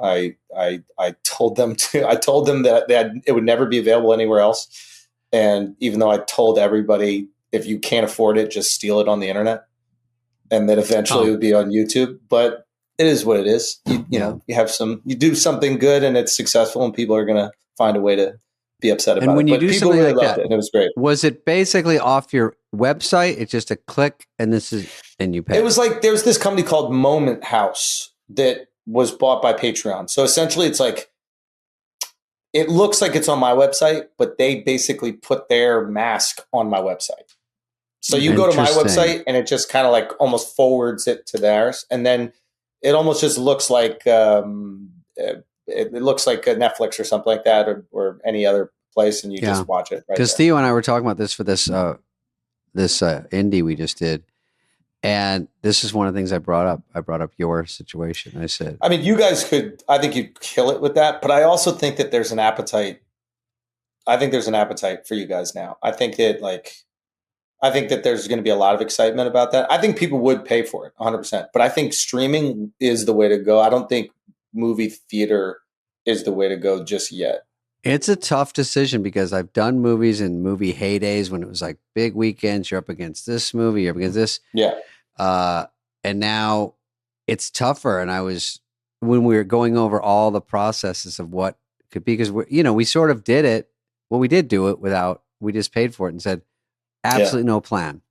I told them that it would never be available anywhere else. And even though I told everybody, if you can't afford it, just steal it on the internet, and then eventually it would be on YouTube. But it is what it is. You do something good and it's successful, and people are going to find a way to be upset about it. And when you do something really like that, and it was great. Was it basically off your website? It's just a click, and you pay. It was like, there's this company called Moment House that was bought by Patreon. So essentially it's like, it looks like it's on my website, but they basically put their mask on my website. So you go to my website and it just kind of like almost forwards it to theirs. And then it almost just looks like, it looks like a Netflix or something like that, or any other place. And you just watch it. Because Theo and I were talking about this for this indie we just did. And this is one of the things I brought up. I brought up your situation. I said, I mean, you guys I think you'd kill it with that, but I also think that there's an appetite. I think there's an appetite for you guys now. I think that there's going to be a lot of excitement about that. I think people would pay for it 100%, but I think streaming is the way to go. I don't think movie theater is the way to go just yet. It's a tough decision because I've done movies in movie heydays when it was like big weekends. You're up against this movie, you're up against this. Yeah. And now it's tougher. And when we were going over all the processes of what could be, because we sort of did it. Well, we did do it we just paid for it and said, absolutely no plan.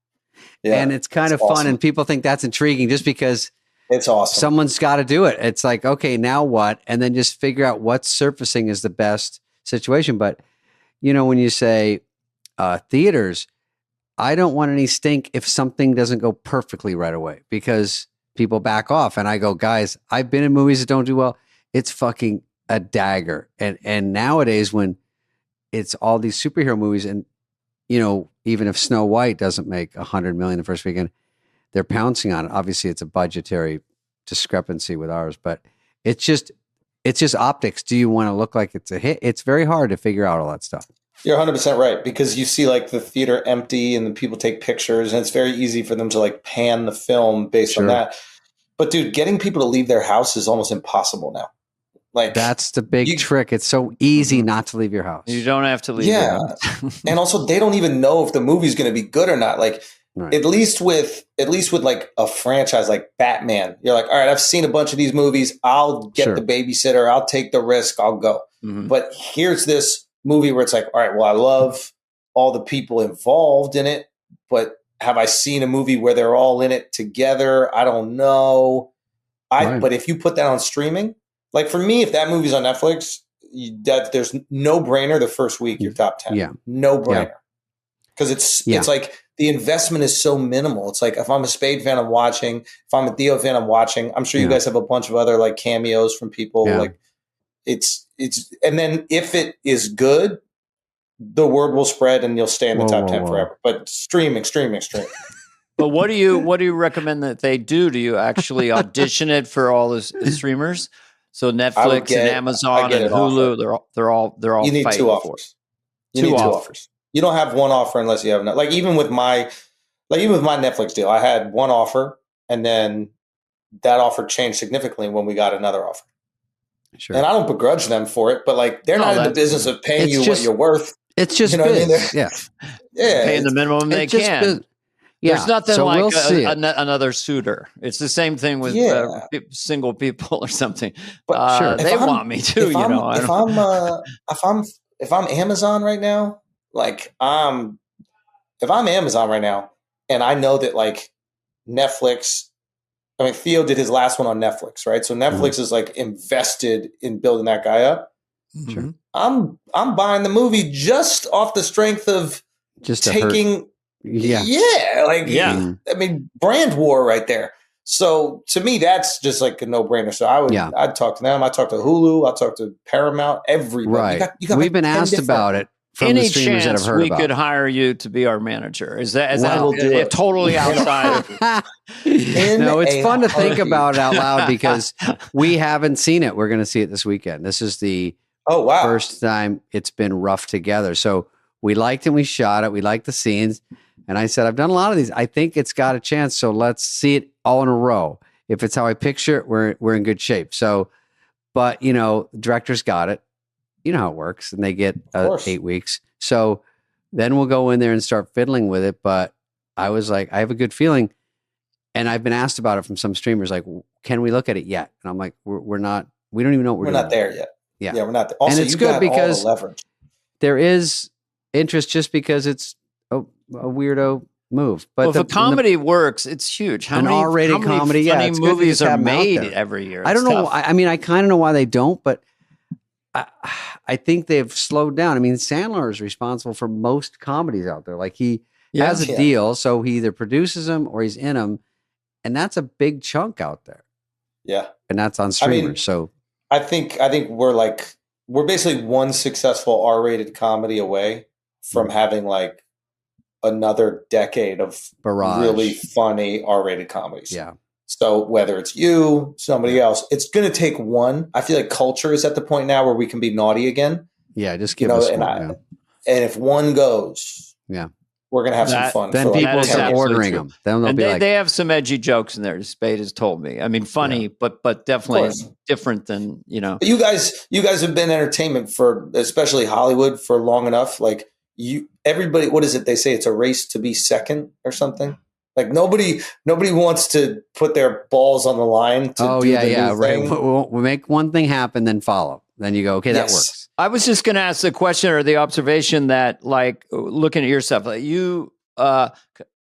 Yeah. And it's kind of fun. And people think that's intriguing just because it's awesome. Someone's got to do it. It's like, okay, now what? And then just figure out what surfacing is the best situation. But, when you say theaters, I don't want any stink if something doesn't go perfectly right away because people back off. And I go, guys, I've been in movies that don't do well. It's fucking a dagger. And nowadays when it's all these superhero movies and, even if Snow White doesn't make $100 million the first weekend, they're pouncing on it. Obviously it's a budgetary discrepancy with ours, but it's just optics. Do you want to look like it's a hit? It's very hard to figure out all that stuff. You're 100% right because you see like the theater empty and the people take pictures and it's very easy for them to like pan the film based on that. But dude, getting people to leave their house is almost impossible now. Like that's the big trick. It's so easy not to leave your house. You don't have to leave your house. And also they don't even know if the movie's going to be good or not. Like at least with like a franchise like Batman, you're like, all right, I've seen a bunch of these movies. I'll get the babysitter. I'll take the risk. I'll go. Mm-hmm. But here's this movie where it's like, all right, well, I love all the people involved in it, but have I seen a movie where they're all in it together? I don't know. But if you put that on streaming, like for me, if that movie's on Netflix, there's no brainer the first week you're top 10. Yeah. No brainer. Because it's like the investment is so minimal. It's like if I'm a Spade fan, I'm watching. If I'm a Theo fan, I'm watching. I'm sure you guys have a bunch of other like cameos from people. Yeah. Like it's and then if it is good, the word will spread and you'll stay in the top 10 forever. But streaming. But what do you recommend that they do? Do you actually audition it for all the streamers? So Netflix and Amazon and Hulu, they're all you need fighting two offers. You need two offers. You don't have one offer unless you have like even with my Netflix deal, I had one offer and then that offer changed significantly when we got another offer. Sure. And I don't begrudge them for it, but like they're not in the business of paying you what you're worth. It's just what I mean? Yeah. Paying the minimum they can. Yeah. There's nothing like another suitor. It's the same thing with single people or something. But they want me too. If I'm Amazon right now, like if I'm Amazon right now, and I know that like Netflix. I mean, Theo did his last one on Netflix, right? So Netflix is like invested in building that guy up. Sure. I'm buying the movie just off the strength of just taking. I mean, brand war right there. So to me, that's just like a no-brainer. So I'd talk to them. I talk to Hulu. I talk to Paramount. Everybody. Right. You got We've been asked about it from any the streamers that chance I've heard we about. could hire you to be our manager? Is that totally outside? No, it's fun to think about it out loud because we haven't seen it. We're going to see it this weekend. This is the first time it's been rough together. So we liked it. We shot it. We liked the scenes. And I said, I've done a lot of these. I think it's got a chance. So let's see it all in a row. If it's how I picture it, we're in good shape. So, but the director's got it. You know how it works, and they get 8 weeks. So then we'll go in there and start fiddling with it. But I was like, I have a good feeling, and I've been asked about it from some streamers, like, can we look at it yet? And I'm like, we're not. We don't even know what we're doing. Not there yet. Yeah, we're not there. Also, and it's good because there is interest, just because it's a weirdo move. But if a comedy works, it's huge. How many R-rated comedy? Funny movies are made every year. I don't know. I mean, I kind of know why they don't, but I think they've slowed down. I mean, Sandler is responsible for most comedies out there. Like he has a deal, so he either produces them or he's in them, and that's a big chunk out there. Yeah, and that's on streamers. I mean, so I think we're basically one successful R-rated comedy away from having like another decade of barrage, really funny R-rated comedies. Yeah. So whether it's you, somebody else, it's going to take one. I feel like culture is at the point now where we can be naughty again. Yeah, just give us one. And if one goes, we're going to have some fun. Then people start ordering them. Then they'll be like, they have some edgy jokes in there. Spade has told me. I mean, funny, but definitely different than, But you guys have been entertainment for, especially Hollywood, for long enough. Like everybody, what is it? They say it's a race to be second or something. Like nobody wants to put their balls on the line. Right. We'll make one thing happen, then follow. Then you go, okay, that works. I was just going to ask the question or the observation that, like, looking at your stuff, like you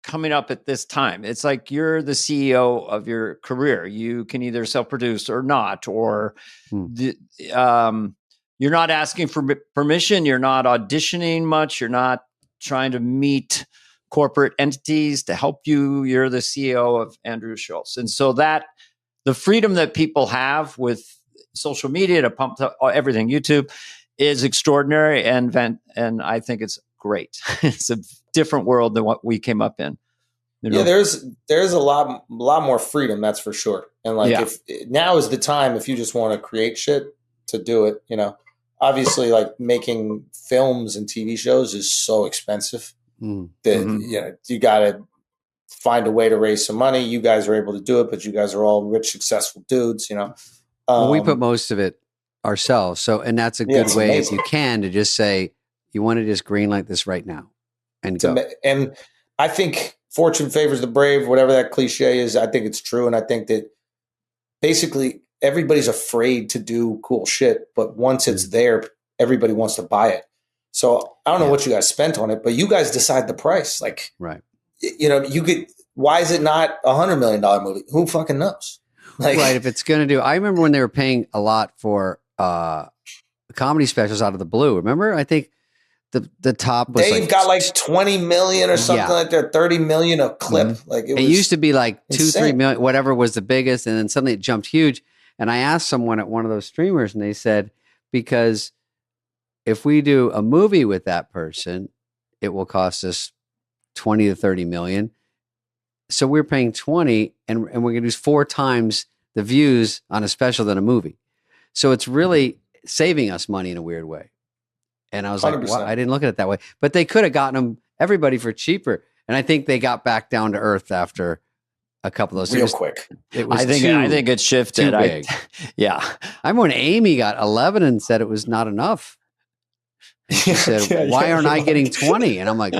coming up at this time, it's like you're the CEO of your career. You can either self-produce or not, or you're not asking for permission. You're not auditioning much. You're not trying to meet corporate entities to help you. You're the CEO of Andrew Schultz. And so that the freedom that people have with social media to pump everything, YouTube, is extraordinary. And I think it's great. It's a different world than what we came up in. Yeah, there's a lot more freedom, that's for sure. And like, if now is the time, if you just want to create shit, to do it, obviously like making films and TV shows is so expensive that, you got to find a way to raise some money. You guys are able to do it, but you guys are all rich, successful dudes, Well, we put most of it ourselves. So, and that's a good way, if you can, to just say, you want to just greenlight this right now and go. And I think fortune favors the brave, whatever that cliche is. I think it's true. And I think that basically everybody's afraid to do cool shit, but once it's there, everybody wants to buy it. So I don't know what you guys spent on it, but you guys decide the price. Like, right. You could, why is it not $100 million movie? Who fucking knows? Like, right. If it's going to do, I remember when they were paying a lot for comedy specials out of the blue. Remember? I think the top was they've got like 20 million or something like that, 30 million a clip. Like it used to be like 2-3 million, whatever was the biggest. And then suddenly it jumped huge. And I asked someone at one of those streamers and they said, because if we do a movie with that person, it will cost us 20 to 30 million. So we're paying 20 and we're going to use 4 times the views on a special than a movie. So it's really saving us money in a weird way. And I was 100%. Like, well, I didn't look at it that way, but they could have gotten them everybody for cheaper. And I think they got back down to earth after a couple of those. Real quick. It was I think it shifted. Too big. Yeah. I remember when Amy got 11 and said it was not enough. And she said, why aren't I getting 20? And I'm like,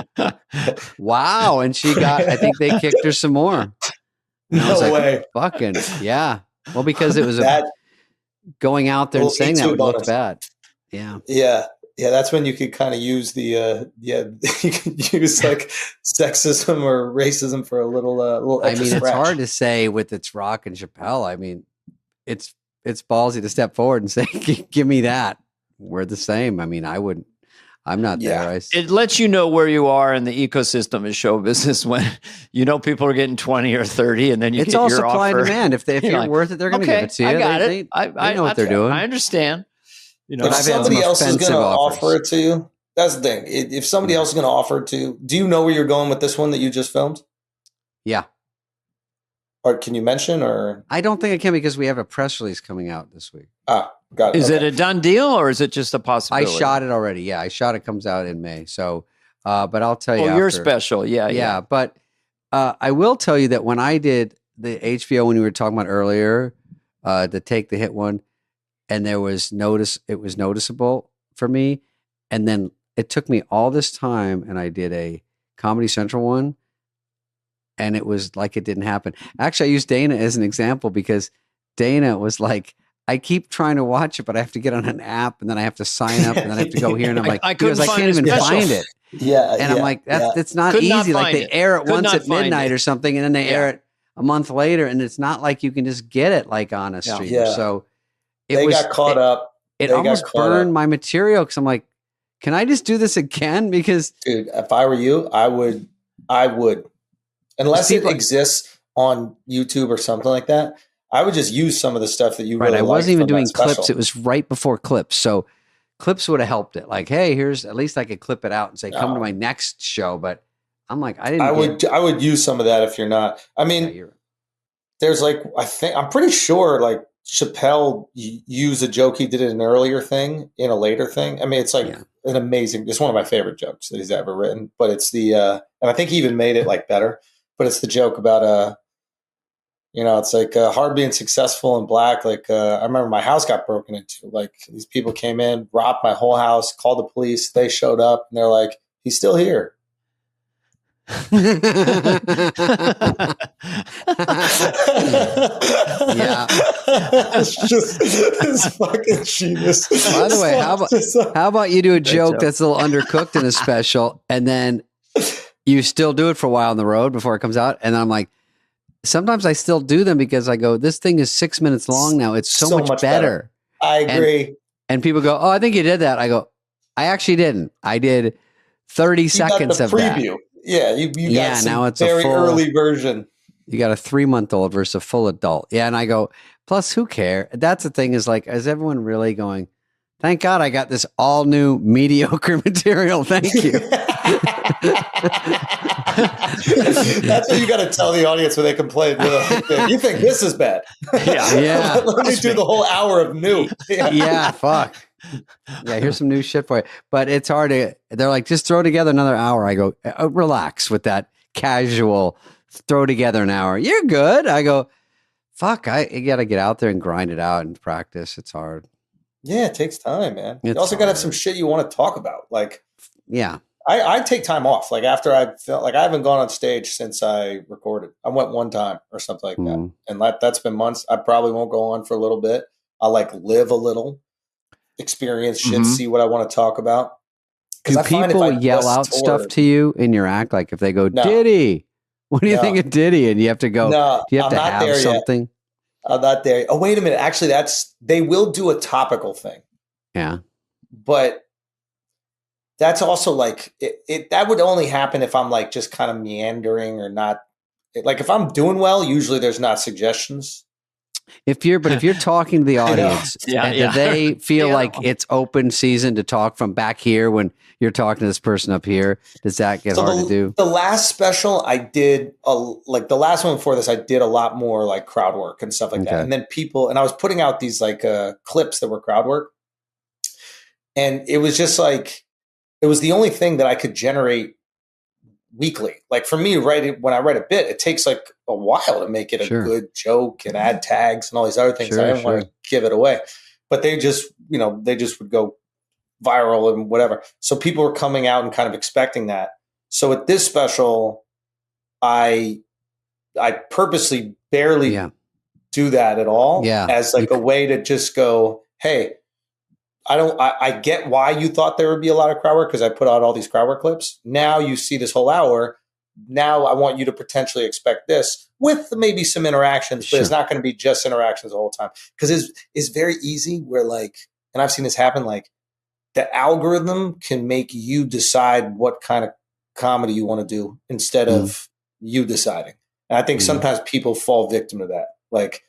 wow. And she got, I think they kicked her some more. And I was No like, way. fucking, yeah. Well, because it was going out there and saying that would look bad. Yeah. Yeah. Yeah. That's when you could kind of use the, you could use like sexism or racism for a little extra it's scratch. hard to say with its Rock and Chappelle. I mean, it's ballsy to step forward and say, give me that. We're the same. I mean, I'm not there. It lets you know where you are in the ecosystem of show business when people are getting 20 or 30 and then you it's get all your supply offer. and demand. If you're like, worth it, they're going to give it to you. I got it. They know what they're doing. I understand. If somebody else is going to offer it to you, that's the thing. If somebody else is going to offer it to you, do you know where you're going with this one that you just filmed? Yeah. Or can you mention, or? I don't think I can because we have a press release coming out this week. Ah, got it. Is it a done deal or is it just a possibility? I shot it already. Yeah, I shot it. Comes out in May. So, but I'll tell you. Oh, you're special. Yeah. But I will tell you that when I did the HBO, when we were talking about earlier, the Take the Hit one, and it was noticeable for me. And then it took me all this time, and I did a Comedy Central one. And it was like it didn't happen. Actually, I used Dana as an example because Dana was like, I keep trying to watch it, but I have to get on an app and then I have to sign up and then I have to go here. And I'm like, I can't even find it. Yeah. And I'm like, it's not easy. Like they air it once at midnight or something and then they air it a month later. And it's not like you can just get it like on a stream. Yeah. So they got caught up. It almost burned my material because I'm like, can I just do this again? Because dude, if I were you, I would. Unless it exists on YouTube or something like that, I would just use some of the stuff that you really I wasn't even doing clips. Special. It was right before clips. So clips would have helped it. Like, hey, at least I could clip it out and say, come to my next show. But I'm like, I would use some of that if you're not. I mean, there's like, I'm pretty sure like Chappelle used a joke he did in an earlier thing in a later thing. I mean, it's like an amazing, it's one of my favorite jokes that he's ever written, but it's and I think he even made it like better, but it's the joke about, it's like hard being successful in black. Like, I remember my house got broken into. Like, these people came in, robbed my whole house, called the police. They showed up and they're like, he's still here. Yeah. It's fucking genius. By the way, how about you do a joke that's a little undercooked in a special, and then you still do it for a while on the road before it comes out, and I'm like, sometimes I still do them because I go, this thing is 6 minutes long now. It's so much better. I agree. And people go, oh, I think you did that. I go, I actually didn't. I did 30 seconds of preview. That. Yeah, you got some now it's very early version. You got a 3-month-old versus a full adult. Yeah, and I go, plus who cares? That's the thing is like, is everyone really going, thank God I got this all new mediocre material. Thank you. That's what you got to tell the audience when they complain. You think this is bad? Yeah. Let me do the whole hour of new. Yeah, fuck. Yeah, here's some new shit for you. But it's hard to, they're like, just throw together another hour. I go, relax with that casual, throw together an hour. You're good. I go, fuck, you got to get out there and grind it out and practice. It's hard. Yeah, it takes time, man. You also got to have some shit you want to talk about. Like, yeah. I take time off. Like after I felt like I haven't gone on stage since I recorded. I went one time or something like that. And that's been months. I probably won't go on for a little bit. I'll like live a little, experience shit, see what I want to talk about. Do people yell out stuff to you in your act? Like if they go, Diddy, what do you think of Diddy? And you have to go, do you have to have something? Yet. I'm not there. Oh, wait a minute. Actually, they will do a topical thing. Yeah. But that's also like that would only happen if I'm like just kind of meandering or not. Like if I'm doing well, usually there's not suggestions. If you're talking to the audience, do they feel like it's open season to talk from back here when you're talking to this person up here? Does that get hard to do? The last special I did, like the last one before this, I did a lot more like crowd work and stuff like that. And then I was putting out these like clips that were crowd work. And it was just like, it was the only thing that I could generate weekly. Like for me, when I write a bit, it takes like a while to make it a good joke and add tags and all these other things. I didn't want to give it away, but they just would go viral and whatever. So people were coming out and kind of expecting that. So at this special, I purposely barely do that at all as like a way to just go, hey, I get why you thought there would be a lot of crowd work because I put out all these crowd work clips. Now you see this whole hour. Now I want you to potentially expect this with maybe some interactions, but it's not going to be just interactions the whole time. Because it's very easy where like, and I've seen this happen, like the algorithm can make you decide what kind of comedy you want to do instead of you deciding. And I think sometimes people fall victim to that. Like,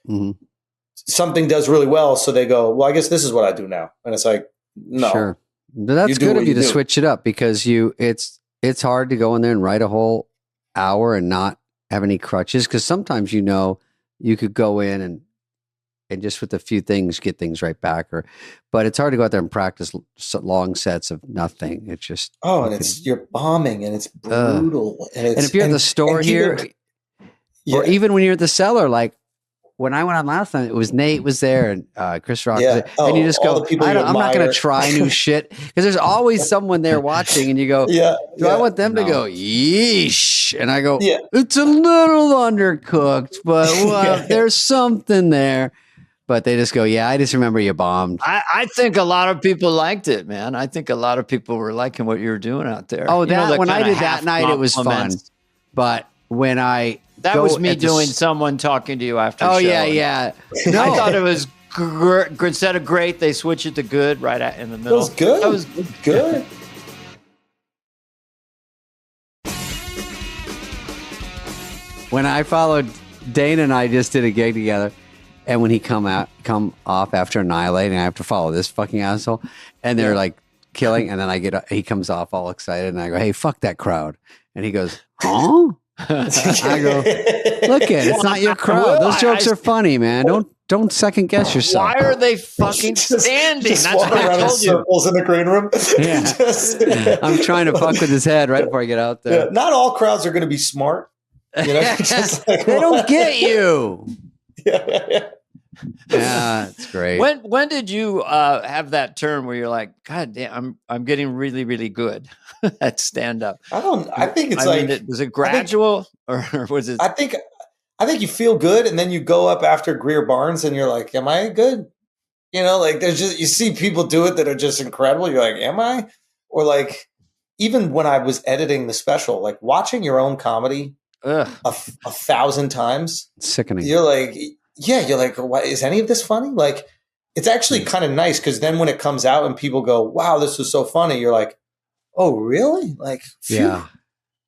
something does really well, so they go, well, I guess this is what I do now. And it's like, no. Sure. But that's good of you to switch it up because it's hard to go in there and write a whole hour and not have any crutches because sometimes you could go in and just with a few things get things right back but it's hard to go out there and practice long sets of nothing. It's just you're bombing and it's brutal. And if you're at the store here or even when you're at the cellar, like when I went on last time, it was Nate was there and Chris Rock was there. And you just go, I'm not going to try new shit because there's always someone there watching and you go, do I want them to go, yeesh? And I go, it's a little undercooked, but there's something there. But they just go, I just remember you bombed. I think a lot of people liked it, man. I think a lot of people were liking what you were doing out there. Oh, when I did that night, it was fun. But when that was me doing someone talking to you after the show. Yeah. No. I thought it was instead of great, they switch it to good right in the middle. It was good. That was good. When I followed Dana and I just did a gig together, and when he come off after Annihilating, I have to follow this fucking asshole, and they're like killing, and then he comes off all excited, and I go, hey, fuck that crowd. And he goes, huh? I go, look at it. It's not your crowd. Those jokes are funny, man. Don't second guess yourself. Why are they fucking standing? Just That's walk what I around in told you. circles in the green room. Yeah. I'm trying to fuck with his head right before I get out there. Yeah, not all crowds are going to be smart. You know, just like, They don't get you. Yeah. Yeah, it's great. When did you have that turn where you're like, God damn, I'm getting really, really good at stand up? I think it's was it gradual or was it? I think you feel good, and then you go up after Greer Barnes, and you're like, "Am I good?" You know, like there's just you see people do it that are just incredible. You're like, "Am I?" Or like even when I was editing the special, like watching your own comedy a 1,000 times, It's sickening. You're like, yeah, you're like, what, is any of this funny? Like, it's actually kind of nice because then when it comes out and people go, "Wow, this was so funny," you're like, "Oh, really?" Like, phew. Yeah.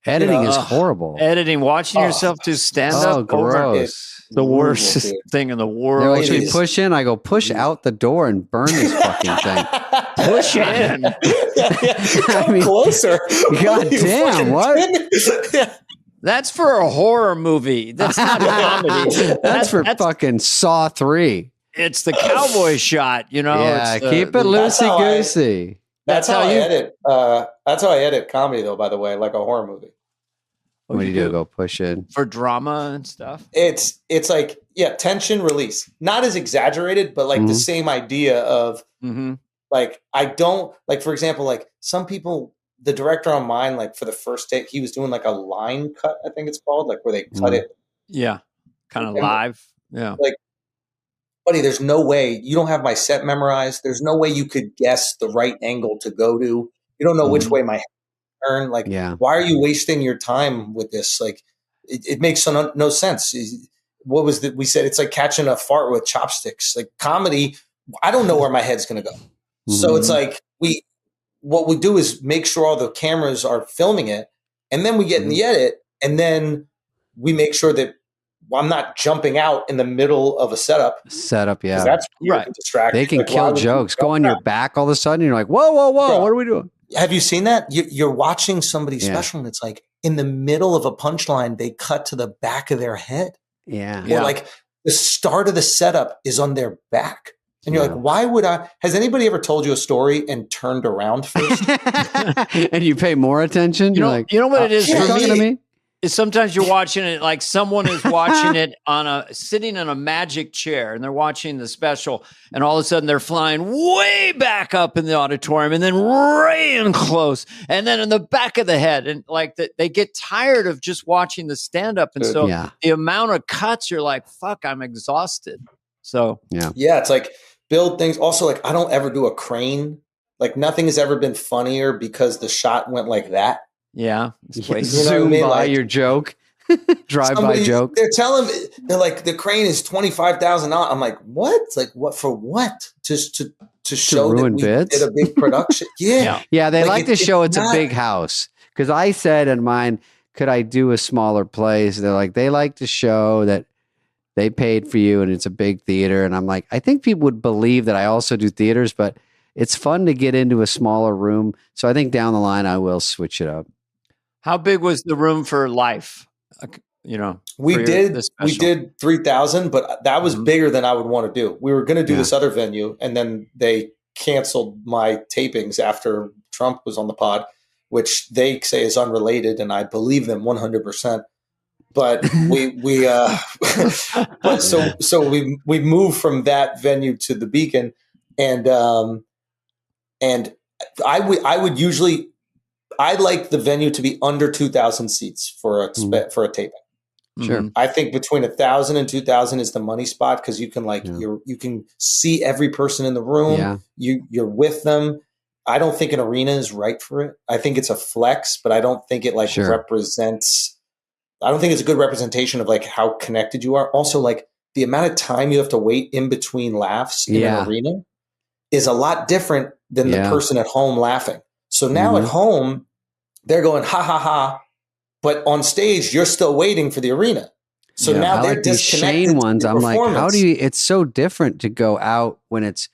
Editing is horrible. Editing, watching yourself do stand up, gross. the worst thing in the world. Should we push in? I go, push out the door and burn this fucking thing. Push in. Come closer. God damn, what? That's for a horror movie. That's not a comedy. That's for fucking Saw 3. It's the cowboy shot, you know. Yeah, it's keep it loosey-goosey. That's how I edit. That's how I edit comedy, though. By the way, like a horror movie. What do you do? Go push in for drama and stuff. It's like tension release. Not as exaggerated, but like the same idea of like I don't like. For example, like some people, the director on mine, like for the first take, he was doing like a line cut. I think it's called like where they cut it. Yeah, kind of live. Yeah, like. Buddy, there's no way you don't have my set memorized. There's no way you could guess the right angle to go to. You don't know which way my head turn. Like, why are you wasting your time with this? Like, it makes no sense. What was that we said? It's like catching a fart with chopsticks. Like comedy, I don't know where my head's going to go. So it's like what we do is make sure all the cameras are filming it, and then we get in the edit, and then we make sure that I'm not jumping out in the middle of a setup. Yeah. That's right. Distracting. They can kill jokes. Go on your back all of a sudden. You're like, whoa. What are we doing? Have you seen that? You're watching somebody's special and it's like in the middle of a punchline, they cut to the back of their head. Yeah. Or like the start of the setup is on their back. And you're like, why would I? Has anybody ever told you a story and turned around first? And you pay more attention? You know what it is for me? Is sometimes you're watching it like someone is watching it sitting in a magic chair and they're watching the special and all of a sudden they're flying way back up in the auditorium and then right in close and then in the back of the head and like they get tired of just watching the stand up and so the amount of cuts you're like, fuck, I'm exhausted. So it's like build things. Also, like I don't ever do a crane. Like nothing has ever been funnier because the shot went like that. Yeah. Zoom by like, your joke. Drive-by joke. They're telling me, they're like, the crane is $25,000. I'm like, what? It's like, what for what? Just to show that we did a big production. Yeah, they like to show it's a big house. Because I said in mine, could I do a smaller place? They're like, they like to show that they paid for you and it's a big theater. And I'm like, I think people would believe that I also do theaters, but it's fun to get into a smaller room. So I think down the line, I will switch it up. How big was the room for Life? You know, we did 3,000, but that was bigger than I would want to do. We were going to do this other venue, and then they canceled my tapings after Trump was on the pod, which they say is unrelated, and I believe them 100%. But so we moved from that venue to the Beacon, and I would usually. I like the venue to be under 2,000 seats for a taping. Sure. I think between 1,000 and 2,000 is the money spot because you can you can see every person in the room. Yeah. You're with them. I don't think an arena is right for it. I think it's a flex, but I don't think it represents. I don't think it's a good representation of like how connected you are. Also, like the amount of time you have to wait in between laughs in an arena is a lot different than the person at home laughing. So now at home, they're going, ha, ha, ha. But on stage, you're still waiting for the arena. So now they're like these disconnected. Shane ones, I'm like, how do you, it's so different to go out when it's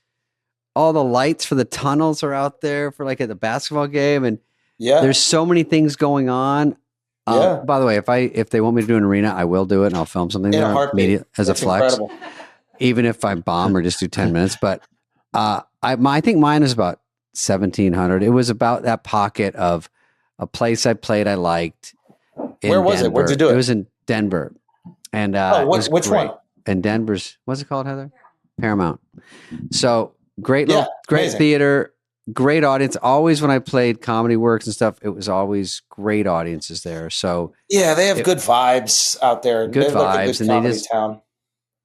all the lights for the tunnels are out there for like at the basketball game. And there's so many things going on. By the way, if they want me to do an arena, I will do it, and I'll film something In a there heartbeat. immediately as That's a flex. incredible. Even if I bomb or just do 10 minutes. But I think mine is about 1,700. It was about that pocket of a place I played I liked. Where was it? Where'd you do it? It was in Denver. And which one? In Denver's, what's it called, Heather? Paramount. So great amazing. theater, great audience. Always when I played Comedy Works and stuff, it was always great audiences there. So yeah, they have good vibes out there. Good vibes, like a good comedy town.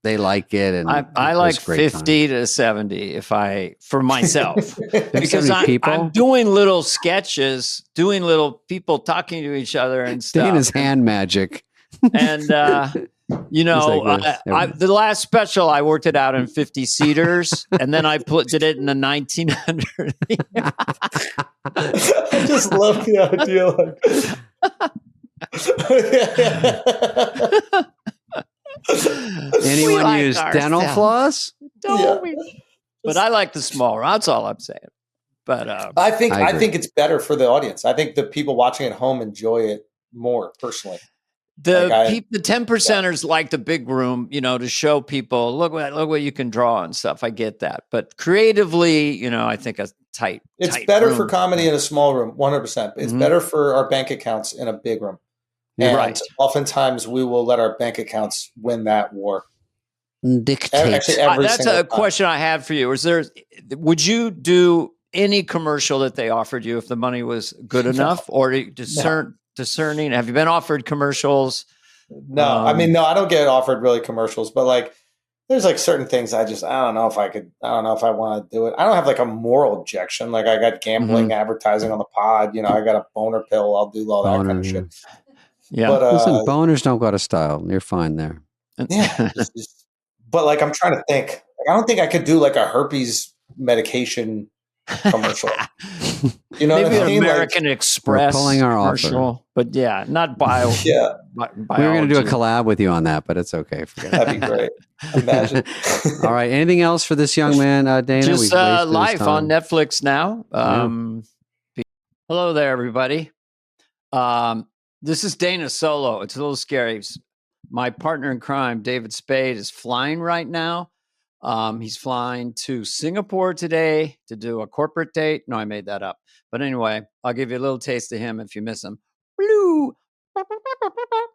They like it, and I like 50 to 70 for myself because 70 I'm doing little sketches, doing little people talking to each other and stuff. Dana's hand magic, and the last special I worked it out in 50 seaters, and then I did it in the 1900. I just love the idea. Anyone use dental floss? But I like the smaller. That's all I'm saying. But I think it's better for the audience. I think the people watching at home enjoy it more personally. The 10%ers like the big room, to show people look what you can draw and stuff. I get that, but creatively, I think a tight. It's tight better room. for comedy in a small room, 100%. It's better for our bank accounts in a big room. And oftentimes we will let our bank accounts win that war. Dictate. Actually, that's a question I had for you. Would you do any commercial that they offered you if the money was good enough, or discerning? Have you been offered commercials? No, I don't get offered really commercials, but there's certain things I don't know if I could. I don't know if I want to do it. I don't have a moral objection. I got gambling advertising on the pod. I got a boner pill. I'll do all that kind of shit. Yeah, but listen, boners don't go out of style. You're fine there. Yeah, but I'm trying to think. I don't think I could do a herpes medication commercial. Maybe an American Express pulling our commercial, offer. But not bio. Yeah, we were going to do a collab with you on that, but it's okay. That'd be great. Imagine. All right. Anything else for this young man, Dana? Just Life on Netflix now. Hello there, everybody. This is Dana solo. It's a little scary. My partner in crime, David Spade, is flying right now. He's flying to Singapore today to do a corporate date. No, I made that up. But anyway, I'll give you a little taste of him if you miss him. Blue.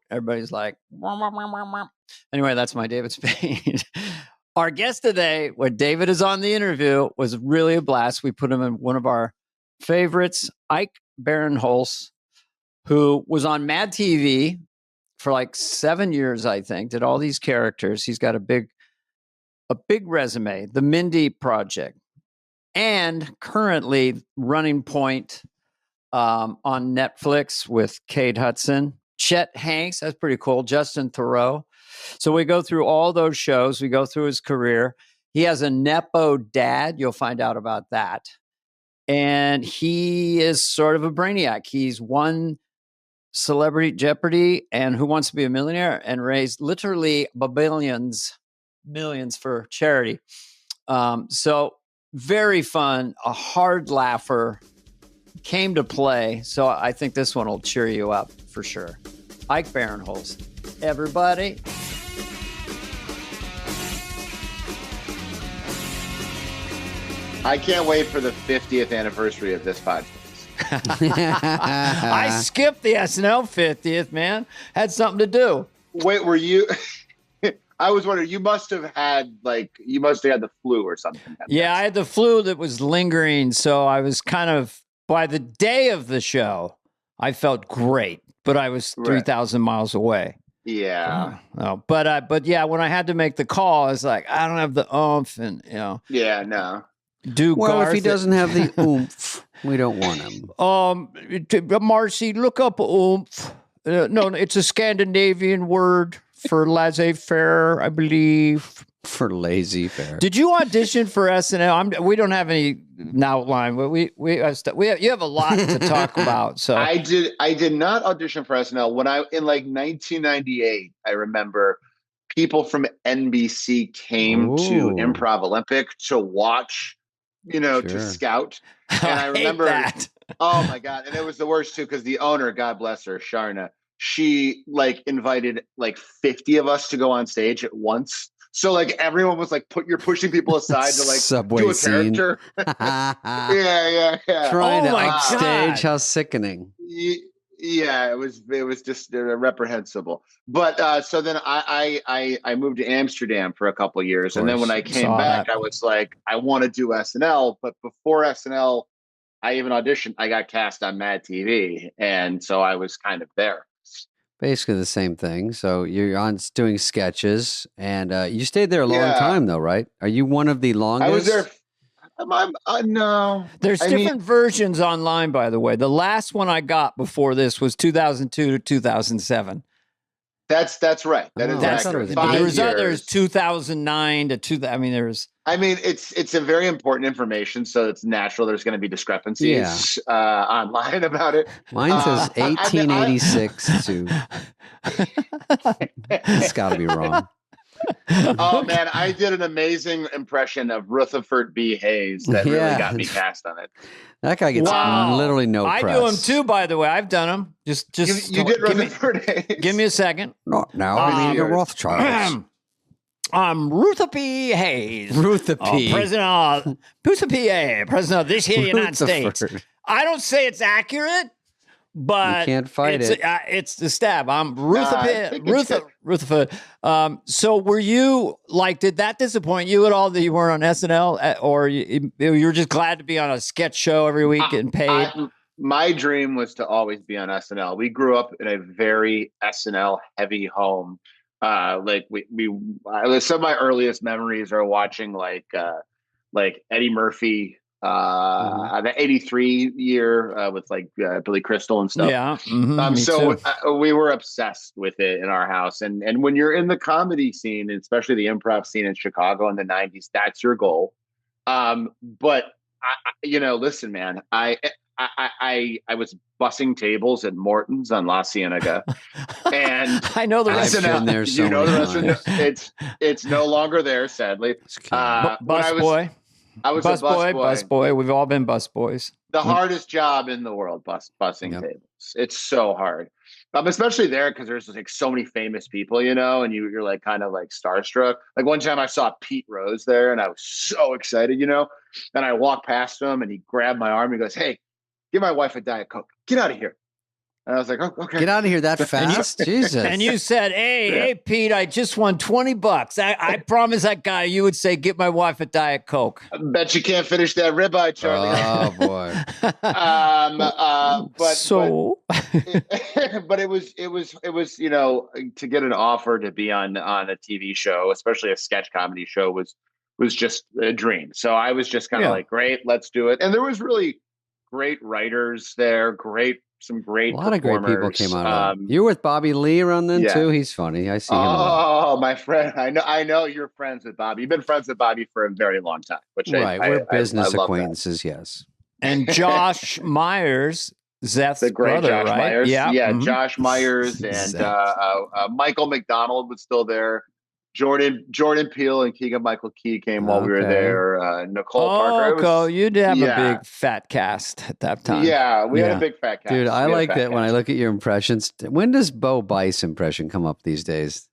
Everybody's like, wah, wah, wah, wah, wah. Anyway, that's my David Spade. Our guest today, when David is on the interview, was really a blast. We put him in one of our favorites, Ike Barinholtz, who was on Mad TV for 7 years, I think, did all these characters. He's got a big resume, The Mindy Project, and currently Running Point on Netflix with Kate Hudson, Chet Hanks, that's pretty cool, Justin Theroux. So we go through all those shows. We go through his career. He has a Nepo dad. You'll find out about that. And he is sort of a brainiac. He's won Celebrity Jeopardy and Who Wants to Be a Millionaire and raised literally millions for charity. So very fun, a hard laugher, came to play. So I think this one will cheer you up for sure. Ike Barinholtz, everybody. I can't wait for the 50th anniversary of this podcast. I skipped the SNL 50th, man. Had something to do. Wait, were you? I was wondering. You must have had the flu or something. Yeah, I had the flu that was lingering, so I was kind of by the day of the show, I felt great, but I was 3,000 miles away. Yeah. But yeah, when I had to make the call, I was like, I don't have the oomph, and Yeah, no. If he doesn't have the oomph, we don't want him. Marcy, look up oomph. No, it's a Scandinavian word for laissez-faire, I believe. For laissez-faire. Did you audition for SNL? We don't have any outline, but you have a lot to talk about. So I did not audition for SNL when in 1998. I remember people from NBC came to Improv Olympic to watch. To scout. And I remember that. Oh my God. And it was the worst too, because the owner, God bless her, Sharna, she like invited like 50 of us to go on stage at once. So like everyone was like, you're pushing people aside to like Subway do a scene. character. Yeah. Trying to my upstage. God. How sickening. Yeah, it was just reprehensible. But so then I moved to Amsterdam for a couple of years, and then when I came back, I was like, I want to do SNL. But before SNL, I even auditioned. I got cast on Mad TV, and so I was kind of there. Basically the same thing. So you're on doing sketches, and you stayed there a long time, though, right? Are you one of the longest? I was there. No. There's different versions online, by the way. The last one I got before this was 2002 to 2007. That's right. That is accurate. There was others 2009 to 2000. I mean, there's. I mean, it's a very important information, so it's natural. There's going to be discrepancies online about it. Mine says 1886 to. It's got to be wrong. Oh man, I did an amazing impression of Rutherford B. Hayes that really got me cast on it. That guy gets literally no press. I do him too, by the way. I've done him. Just you did Rutherford Hayes. Give me a second. Not now. I mean the Rothschilds. Ruther P. Hayes. Ruther P. President of this here United States. I don't say it's accurate, but you can't fight it. It's the stab. I'm Rutherford. So were you like, did that disappoint you at all that you weren't on SNL, or you were just glad to be on a sketch show every week and paid? My dream was to always be on SNL. We grew up in a very SNL heavy home. Like some of my earliest memories are watching like Eddie Murphy, the 83 year with like Billy Crystal and stuff. Yeah. We were obsessed with it in our house. And when you're in the comedy scene, especially the improv scene in Chicago in the 90s, that's your goal. But listen, man, I was bussing tables at Morton's on La Cienega, and I know the restaurant. I've been there so many times. It's no longer there, sadly. Busboy. I was a busboy. We've all been busboys. The hardest job in the world, bussing tables. It's so hard, especially there because there's like so many famous people, and you're like kind of like starstruck. Like one time I saw Pete Rose there, and I was so excited, And I walked past him, and he grabbed my arm. And he goes, "Hey, give my wife a Diet Coke. Get out of here." And I was like, "Oh, okay. Get out of here that fast?" Jesus. And you said, hey, Pete, I just won $20. I promise that guy you would say, "Get my wife a Diet Coke." I bet you can't finish that ribeye, Charlie. Oh, boy. But it was, to get an offer to be on a TV show, especially a sketch comedy show was just a dream. So I was just kind of like, great, let's do it. And there was really great writers there, some great a lot of great people came out of it. You were with Bobby Lee around then too? He's funny. I see him. Oh, my friend. I know you're friends with Bobby. You've been friends with Bobby for a very long time. We're business acquaintances, yes. And Josh Myers, Zeth's the great brother, Josh right? Myers. Yeah. Mm-hmm. Josh Myers and Michael McDonald was still there. Jordan Peele and Keegan-Michael Key came while we were there. Nicole Parker. You'd have a big fat cast at that time. Yeah, we had a big fat cast. Dude, I like that when I look at your impressions. When does Bo Bice impression come up these days?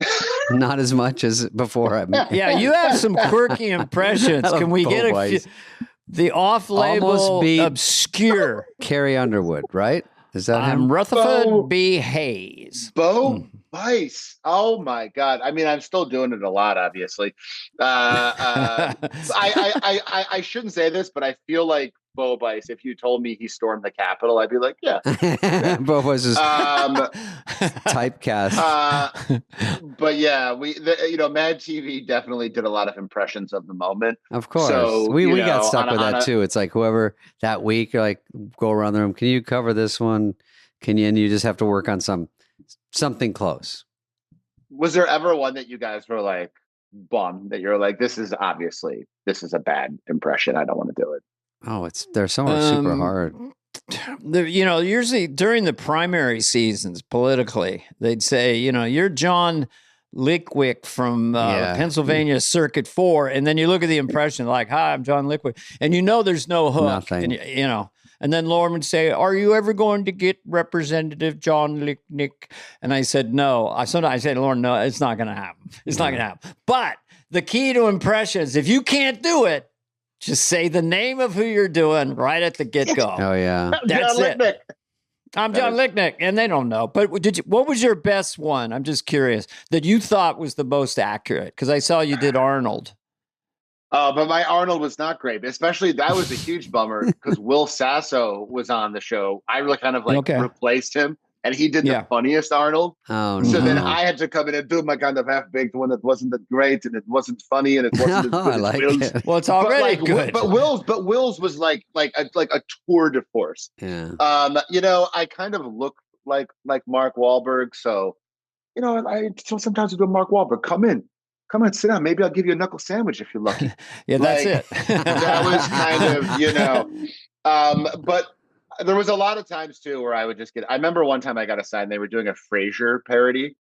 Not as much as before. Yeah, you have some quirky impressions. Can we get a few? The off-label, obscure. Carrie Underwood, right? Is that him? Rutherford B. Hayes. Bo Bice. Oh my God. I mean, I'm still doing it a lot, obviously. I shouldn't say this, but I feel like Bo Bice, if you told me he stormed the Capitol, I'd be like, yeah. Bo was just typecast. But yeah, Mad TV definitely did a lot of impressions of the moment. Of course. So, we got stuck with that too. It's like whoever that week, you're like, go around the room. Can you cover this one? And you just have to work on something close. Was there ever one that you guys were like bummed that you're like, this is a bad impression. I don't want to do it. Oh, there's some are super hard. Usually during the primary seasons politically, they'd say, you're John Lickwick from Pennsylvania Circuit 4. And then you look at the impression like, hi, I'm John Lickwick. And there's no hook. Nothing. And, And then Lauren would say, are you ever going to get Representative John Lichtnick? And I said, no. I said to Lauren, no, it's not going to happen. It's not going to happen. But the key to impressions, if you can't do it, just say the name of who you're doing right at the get-go. Oh, yeah. That's John it. Lichtnick. I'm John Lichtnick, and they don't know. But what was your best one? I'm just curious that you thought was the most accurate, because I saw you did Arnold. But my Arnold was not great. Especially that was a huge bummer because Will Sasso was on the show. I really kind of replaced him, and he did the funniest Arnold. Oh, so no. then I had to come in and do my kind of half-baked one that wasn't that great and it wasn't funny and it wasn't as good I like as Will's. it. Well, it's already good. But Will's was like a tour de force. Yeah. I kind of look like Mark Wahlberg, so sometimes I do Mark Wahlberg. Come in, sit down. Maybe I'll give you a knuckle sandwich if you're lucky. Yeah, that's it. That was kind of, but there was a lot of times too where I would just I remember one time I got assigned, they were doing a Frasier parody.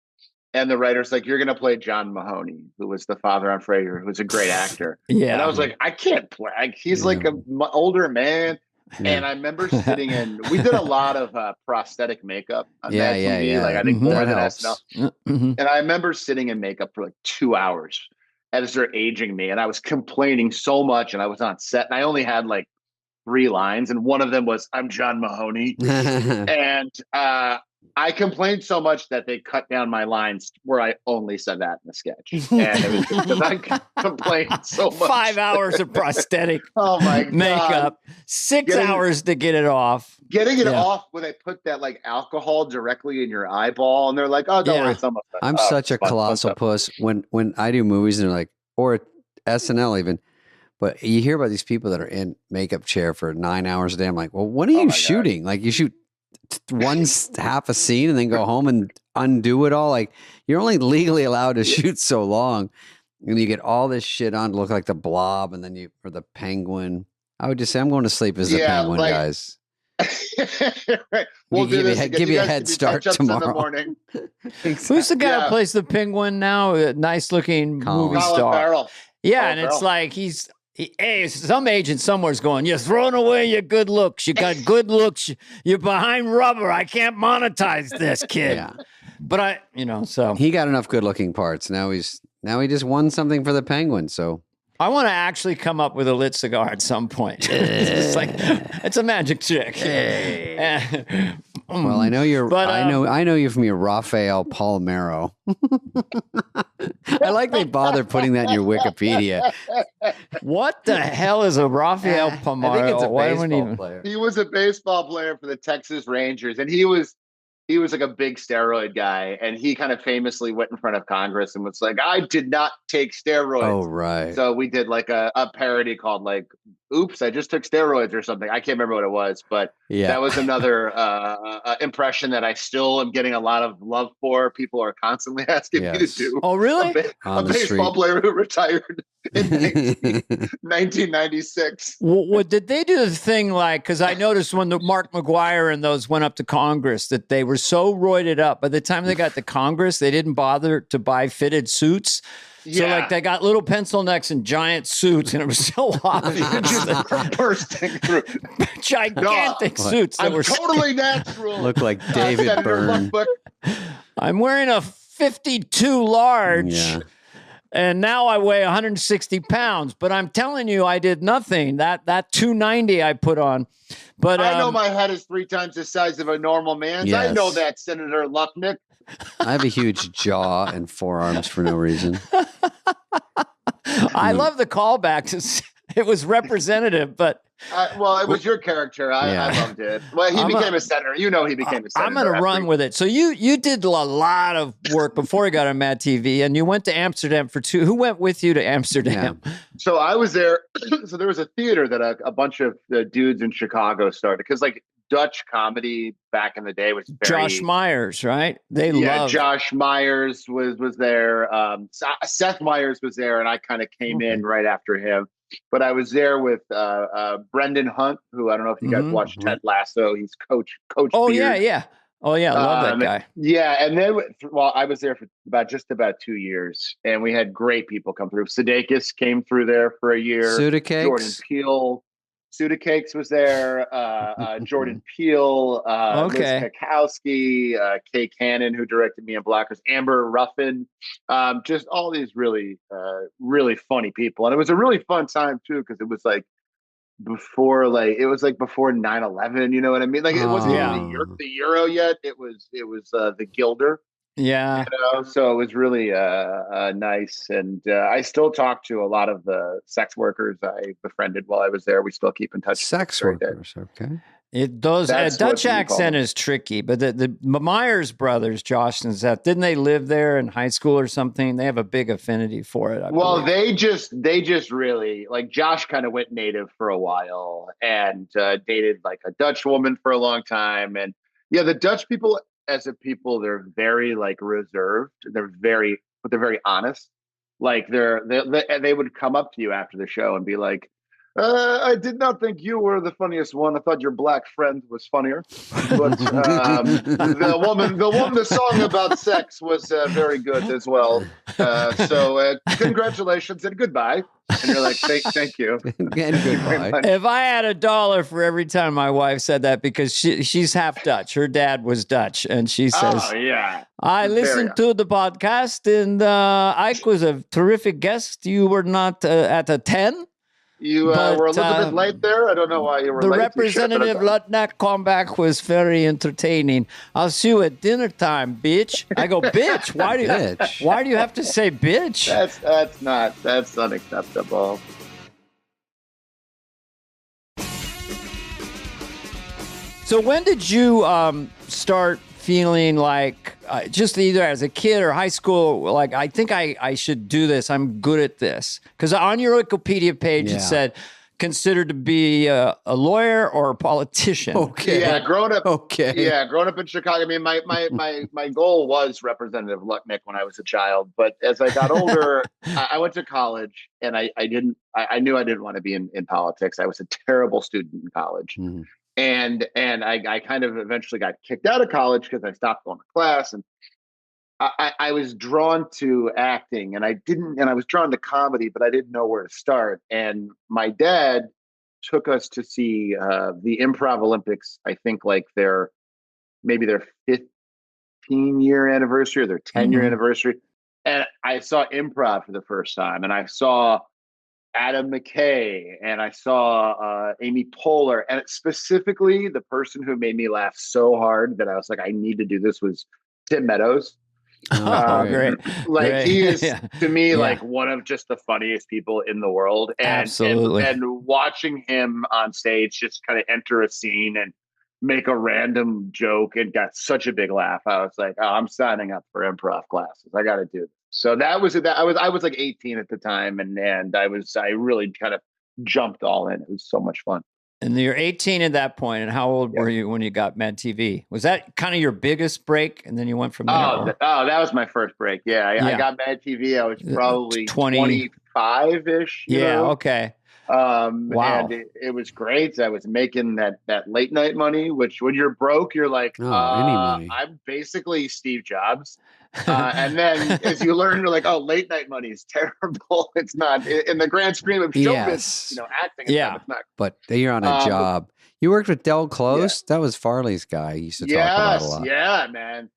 And the writer's like, you're going to play John Mahoney, who was the father on Frasier, who's a great actor. Yeah. And I was like, I can't play. He's like an older man. Yeah. And I remember sitting we did a lot of prosthetic makeup on that TV. Like I think more than SNL. And I remember sitting in makeup for like 2 hours as they're aging me. And I was complaining so much. And I was on set and I only had like 3 lines. And one of them was, I'm John Mahoney. And I complained so much that they cut down my lines where I only said that in the sketch. And it was because I complained so much. 5 hours of prosthetic makeup, 6 hours to get it off. Getting it off when they put that like alcohol directly in your eyeball. And they're like, oh, don't worry. I'm such a colossal puss when I do movies and they're like, or SNL even. But you hear about these people that are in makeup chair for 9 hours a day. I'm like, well, what are you shooting? Like you shoot half a scene and then go home and undo it all. Like you're only legally allowed to shoot so long, and you get all this shit on to look like the Blob, and then or the Penguin. I would just say I'm going to sleep as the Penguin, guys. Right. We'll give you a head start tomorrow. Who's the guy who plays the Penguin now? A nice looking movie star. Farrell. Yeah, and it's like hey, some agent somewhere's going, you're throwing away your good looks. You got good looks. You're behind rubber. I can't monetize this, kid. Yeah. But so he got enough good looking parts. Now he just won something for the Penguin. So I want to actually come up with a lit cigar at some point. It's like it's a magic trick. Well, I know you're. But, I know you from your Rafael Palmero. I like they bother putting that in your Wikipedia. What the hell is a Rafael Palmero? I think it's a baseball player. He was a baseball player for the Texas Rangers, and he was like a big steroid guy, and he kind of famously went in front of Congress and was like, I did not take steroids. Oh, right. So we did like a parody called like, oops, I just took steroids or something. I can't remember what it was, but that was another impression that I still am getting a lot of love for. People are constantly asking me to do. Oh, really? A baseball player who retired in 1996. What did they do the thing like, because I noticed when the Mark McGuire and those went up to Congress that they were so roided up. By the time they got to Congress, they didn't bother to buy fitted suits. So like they got little pencil necks and giant suits, and it was so obvious. Bursting through gigantic suits that were totally natural. Look like David Byrne. I'm wearing a 52 large, and now I weigh 160 pounds. But I'm telling you, I did nothing. That 290 I put on. But I know my head is 3 times the size of a normal man's. Yes. I know that, Senator Lupnick. I have a huge jaw and forearms for no reason. I love the callback. It was representative, but well, it was your character. I loved it. Well, he became a senator. He became a senator. I'm going to run with it. So you did a lot of work before you got on Mad TV, and you went to Amsterdam for 2. Who went with you to Amsterdam? Yeah. So I was there. So there was a theater that a bunch of the dudes in Chicago started, because like Dutch comedy back in the day was very... Josh Myers, right? Josh Myers was there. Seth Meyers was there, and I kind of came in right after him. But I was there with Brendan Hunt, who I don't know if you guys watched Ted Lasso. He's Coach Oh, Beard. yeah. Oh, yeah. I love that guy. Yeah. And then, I was there for about 2 years, and we had great people come through. Sudeikis came through there for a year. Sudeikis. Jordan Peele. Suda Cakes was there. Jordan Peele, Liz Kukowski, Kay Cannon, who directed me in Blockers, Amber Ruffin, just all these really, really funny people. And it was a really fun time too, because it was like before 9/11. You know what I mean? Like it wasn't even the Euro yet. It was the Gilder. Yeah. So it was really nice. And I still talk to a lot of the sex workers I befriended while I was there. We still keep in touch. Sex workers, okay. Dutch accent is tricky, but the Myers brothers, Josh and Seth, didn't they live there in high school or something? They have a big affinity for it. I believe. They just really, like, Josh kind of went native for a while and dated like a Dutch woman for a long time. And yeah, the Dutch people as a people, they're very like reserved. They're very honest. Like they would come up to you after the show and be like, I did not think you were the funniest one. I thought your black friend was funnier. But the song about sex was very good as well. So congratulations and goodbye. And you're like, thank you. And goodbye. If I had $1 for every time my wife said that, because she's half Dutch. Her dad was Dutch. And she says, oh, yeah. I listened to the podcast and Ike was a terrific guest. You were not at a 10. You were a little bit late there. I don't know why you were late. The Representative Lutnack comeback was very entertaining. I'll see you at dinner time, bitch. I go, bitch. Why do you have to say bitch? That's unacceptable. So when did you start feeling like just either as a kid or high school, like, I think I should do this. I'm good at this. Because on your Wikipedia page, it said, considered to be a lawyer or a politician. Okay. Yeah, growing up. Okay. Yeah, growing up in Chicago. I mean, my goal was Representative Lutnick when I was a child. But as I got older, I went to college and I knew I didn't want to be in politics. I was a terrible student in college. Mm. And I kind of eventually got kicked out of college because I stopped going to class, and I was drawn to acting, and I was drawn to comedy, but I didn't know where to start. And my dad took us to see the Improv Olympics. I think like their 15-year anniversary or their 10-year anniversary, and I saw improv for the first time, and I saw Adam McKay, and I saw Amy Poehler, and specifically the person who made me laugh so hard that I was like, I need to do this was Tim Meadows. Great. Like he is to me like one of just the funniest people in the world, and absolutely. And watching him on stage just kind of enter a scene and make a random joke and got such a big laugh. I was like, oh, I'm signing up for improv classes. I got to do this. So I was like 18 at the time, and I really kind of jumped all in. It was so much fun. And you're 18 at that point, and how old were you when you got Mad TV? Was that kind of your biggest break, and then you went from there? That was my first break. Yeah, I got Mad TV. I was probably 25-ish. Yeah, okay. Wow. And it was great. I was making that late night money, which when you're broke, you're like, any money. I'm basically Steve Jobs. And then as you learn, you're like, oh, late night money is terrible. It's not in the grand scheme of showbiz, acting. It's not. But you're on a job. You worked with Del Close. That was Farley's guy. He used to talk about a lot. Yeah, man.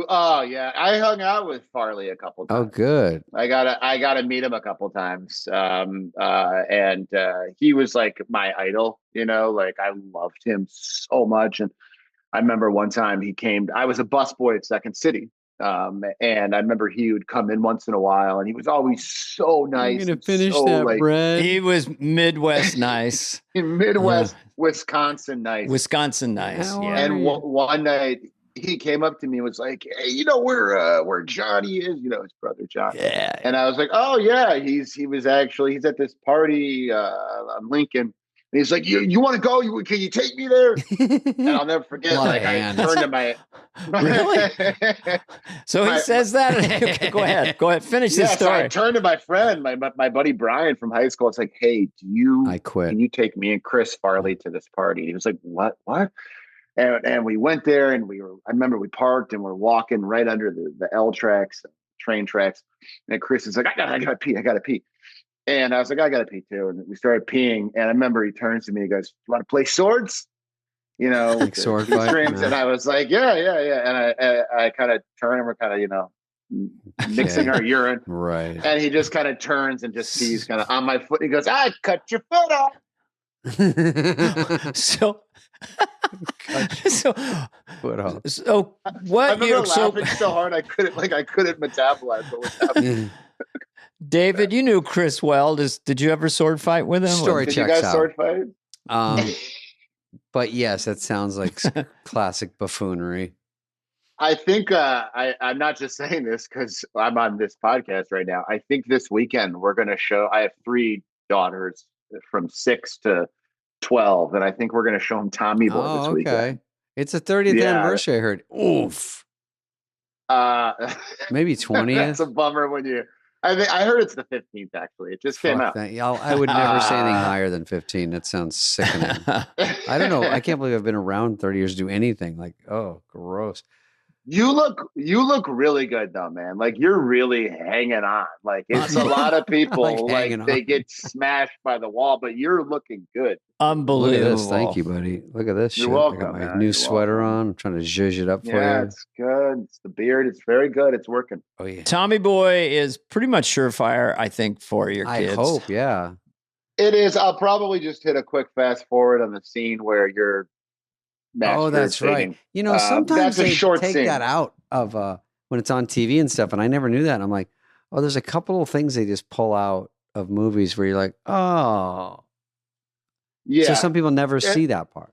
I hung out with Farley a couple times. Oh, good. I gotta meet him a couple times. And he was like my idol, like I loved him so much. And I remember one time he came, I was a busboy at Second City. And I remember he would come in once in a while, and he was always so nice. I'm gonna finish that bread. He was Midwest nice. Wisconsin nice. Wisconsin nice. And one night he came up to me and was like, hey, where Johnny is, his brother Johnny. Yeah. And I was like, oh yeah, he's at this party on Lincoln. And he's like, you want to go? Can you take me there? And I'll never forget. Like I turned to my really. So he says that. Go ahead. Finish this story. So I turned to my friend, my buddy Brian from high school. It's like, hey, I quit. Can you take me and Chris Farley to this party? And he was like, what? And we went there, and I remember we parked, and we're walking right under the L tracks, train tracks. And Chris is like, I gotta pee. And I was like, I got to pee too. And we started peeing. And I remember he turns to me, he goes, "You want to play swords?" You know, like sword fight. Streams. And I was like, yeah. And I kind of turn and we're kind of, you know, mixing our urine. Right. And he just kind of turns and just sees kind of on my foot. He goes, "I cut your foot off." So what? I remember laughing so hard I couldn't metabolize what was happening. David, you knew Chris well. Did you ever sword fight with him? Story Did checks you guys out. sword fight? But yes, that sounds like classic buffoonery. I think I'm not just saying this because I'm on this podcast right now. I think this weekend we're going to show. I have 3 daughters from 6 to 12, and I think we're going to show them Tommy Boy this weekend. It's a 30th anniversary. I heard. Oof. Maybe 20th. That's a bummer when you. I heard it's the 15th. Actually, it just came out. I would never say anything higher than 15. That sounds sickening. I don't know. I can't believe I've been around 30 years to do anything. Like, oh, gross. You look really good though, man. Like you're really hanging on. Like it's a lot of people like they get smashed by the wall, but you're looking good. Unbelievable. Look at this. Thank you, buddy. Look at this. You're shit. welcome. I got my Man. new sweater on. I'm trying to zhuzh it up for you. Yeah, it's good. It's the beard. It's very good. It's working. Oh yeah. Tommy Boy is pretty much surefire, I think, for your kids. I hope, yeah. It is. I'll probably just hit a quick fast forward on the scene where you're. Oh, that's right. You know, sometimes they take that out of when it's on TV and stuff, and I never knew that. And I'm like, oh, there's a couple of things they just pull out of movies where you're like, oh, yeah. So some people never see that part.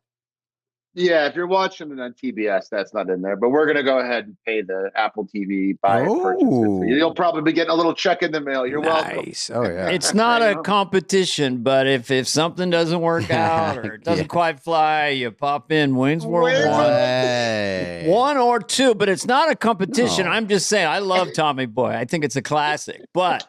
Yeah, if you're watching it on TBS, that's not in there. But we're going to go ahead and pay the Apple TV purchase it. You'll probably be getting a little check in the mail. You're welcome. Oh, yeah. It's not a competition, but if something doesn't work out or it doesn't quite fly, you pop in Wayne's World 1 or 2, but it's not a competition. No. I'm just saying, I love Tommy Boy. I think it's a classic. But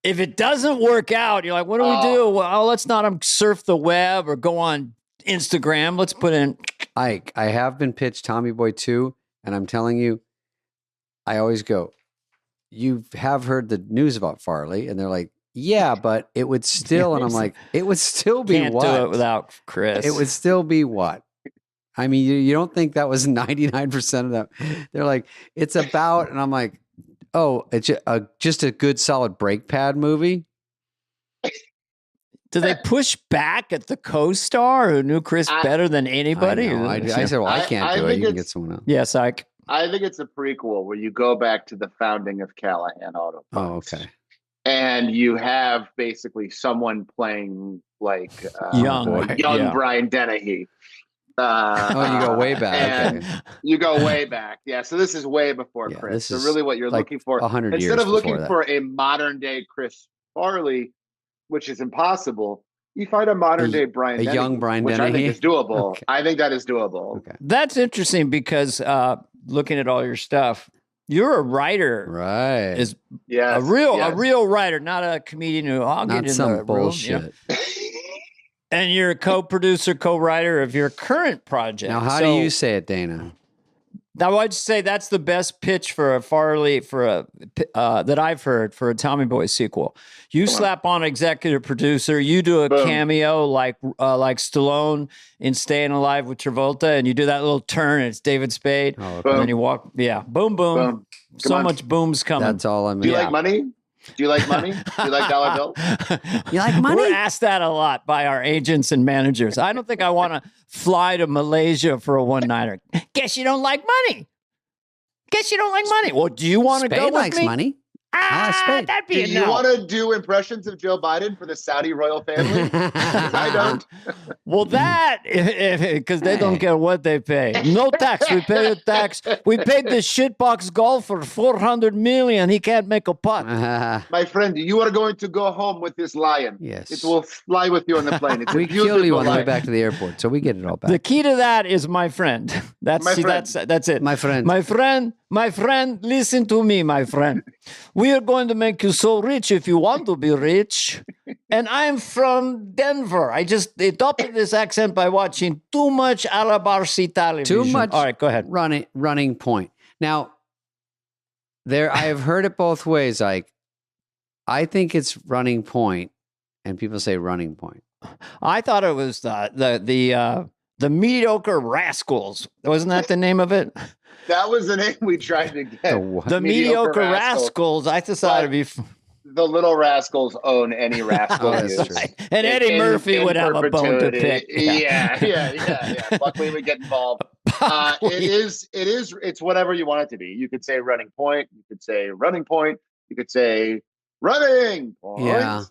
if it doesn't work out, you're like, what do we do? Well, let's not surf the web or go on Instagram. Let's put in. I have been pitched Tommy Boy 2, and I'm telling you, I always go, you have heard the news about Farley, and they're like, yeah, but it would still, and I'm like, it would still be Can't what? do it without Chris. It would still be what? I mean, you don't think that was 99% of them? They're like, it's about, and I'm like, oh, it's just a good solid brake pad movie. Do they push back at the co-star who knew Chris better than anybody? I said, well, I can't do it. You can get someone else. Yes, I think it's a prequel where you go back to the founding of Callahan Auto Parts. Oh, okay. And you have basically someone playing like young Brian Dennehy. You go way back. Okay. You go way back. Yeah. So this is way before Chris. So really what you're like looking for, 100 years instead of looking for a modern day Chris Farley, which is impossible, you find a modern day Brian Dennehy, young Brian Dennehy, which I think is doable. Okay. I think that is doable. Okay. That's interesting because looking at all your stuff, you're a writer, right? A real writer, not a comedian who I'll not get in some the bullshit. Room, you know? And you're a co-producer, co-writer of your current project. Now, how do you say it, Dana? Now, I'd say that's the best pitch for a Farley that I've heard for a Tommy Boy sequel. You slap on executive producer, you do a cameo like Stallone in Staying Alive with Travolta, and you do that little turn, and it's David Spade, and then you walk, boom. So much boom's coming. That's all I mean. Do you like money? Do you like money? Do you like dollar bills? You like money? We're asked that a lot by our agents and managers. I don't think I want to fly to Malaysia for a one-nighter. Guess you don't like money. Well, do you want to go with me? Spade likes money. That'd be do you want to do impressions of Joe Biden for the Saudi royal family? I don't. Well, that because they don't care what they pay. No tax. We pay the tax. We paid the shitbox golfer $400 million. He can't make a putt. My friend, you are going to go home with this lion. Yes, it will fly with you on the plane. It's we kill you on the way back to the airport, so we get it all back. The key to that is my friend. That's it. My friend. My friend, listen to me, my friend. We are going to make you so rich if you want to be rich. And I'm from Denver. I just adopted this accent by watching too much Alabarsi television. Too much. All right, go ahead. Running Point. Now, I have heard it both ways. Like, I think it's Running Point and people say Running Point. I thought it was the Mediocre Rascals. Wasn't that the name of it? That was the name we tried to get. The Mediocre Rascals. I decided to be. The Little Rascals own any rascal. Right. And Eddie Murphy would have a bone to pick. Yeah. Luckily, we get involved. It's whatever you want it to be. You could say Running Point. You could say Running Point. You could say Running Point. Yeah.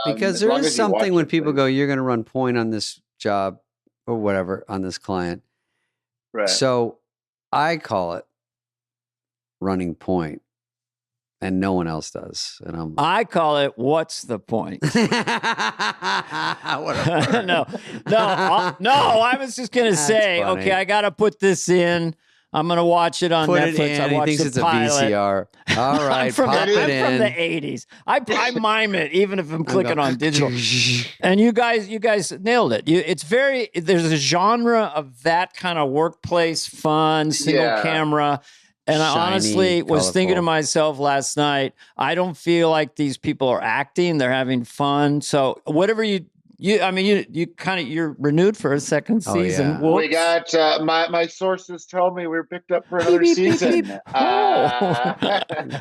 Because there is something when people go, you're going to run point on this job or whatever on this client. Right. So I call it Running Point. And no one else does. And I call it, what's the point? What a no. I was just going to say, funny. okay, I got to put this in. I'm going to watch it on Netflix. I watch the pilot. A VCR. All right, I'm from pop it in. From the 80s. I mime it, even if I'm clicking on digital. And you guys nailed it. There's a genre of that kind of workplace fun, single camera. And I honestly was thinking to myself last night, I don't feel like these people are acting; they're having fun. So whatever you're renewed for a second season. Yeah. We got my sources tell me we're picked up for another season.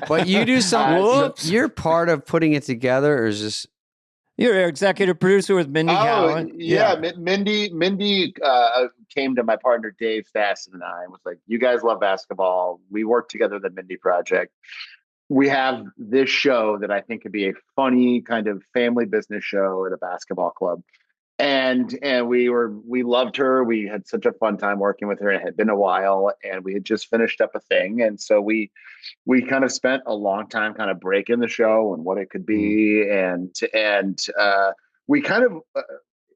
But you do something. You're part of putting it together, or is this? You're an executive producer with Mindy Cowan. Yeah. Mindy came to my partner Dave Fasson and I and was like, "You guys love basketball. We work together, the Mindy Project. We have this show that I think could be a funny kind of family business show at a basketball club." And we loved her. We had such a fun time working with her. It had been a while, and we had just finished up a thing, and so we kind of spent a long time kind of breaking the show and what it could be, and we kind of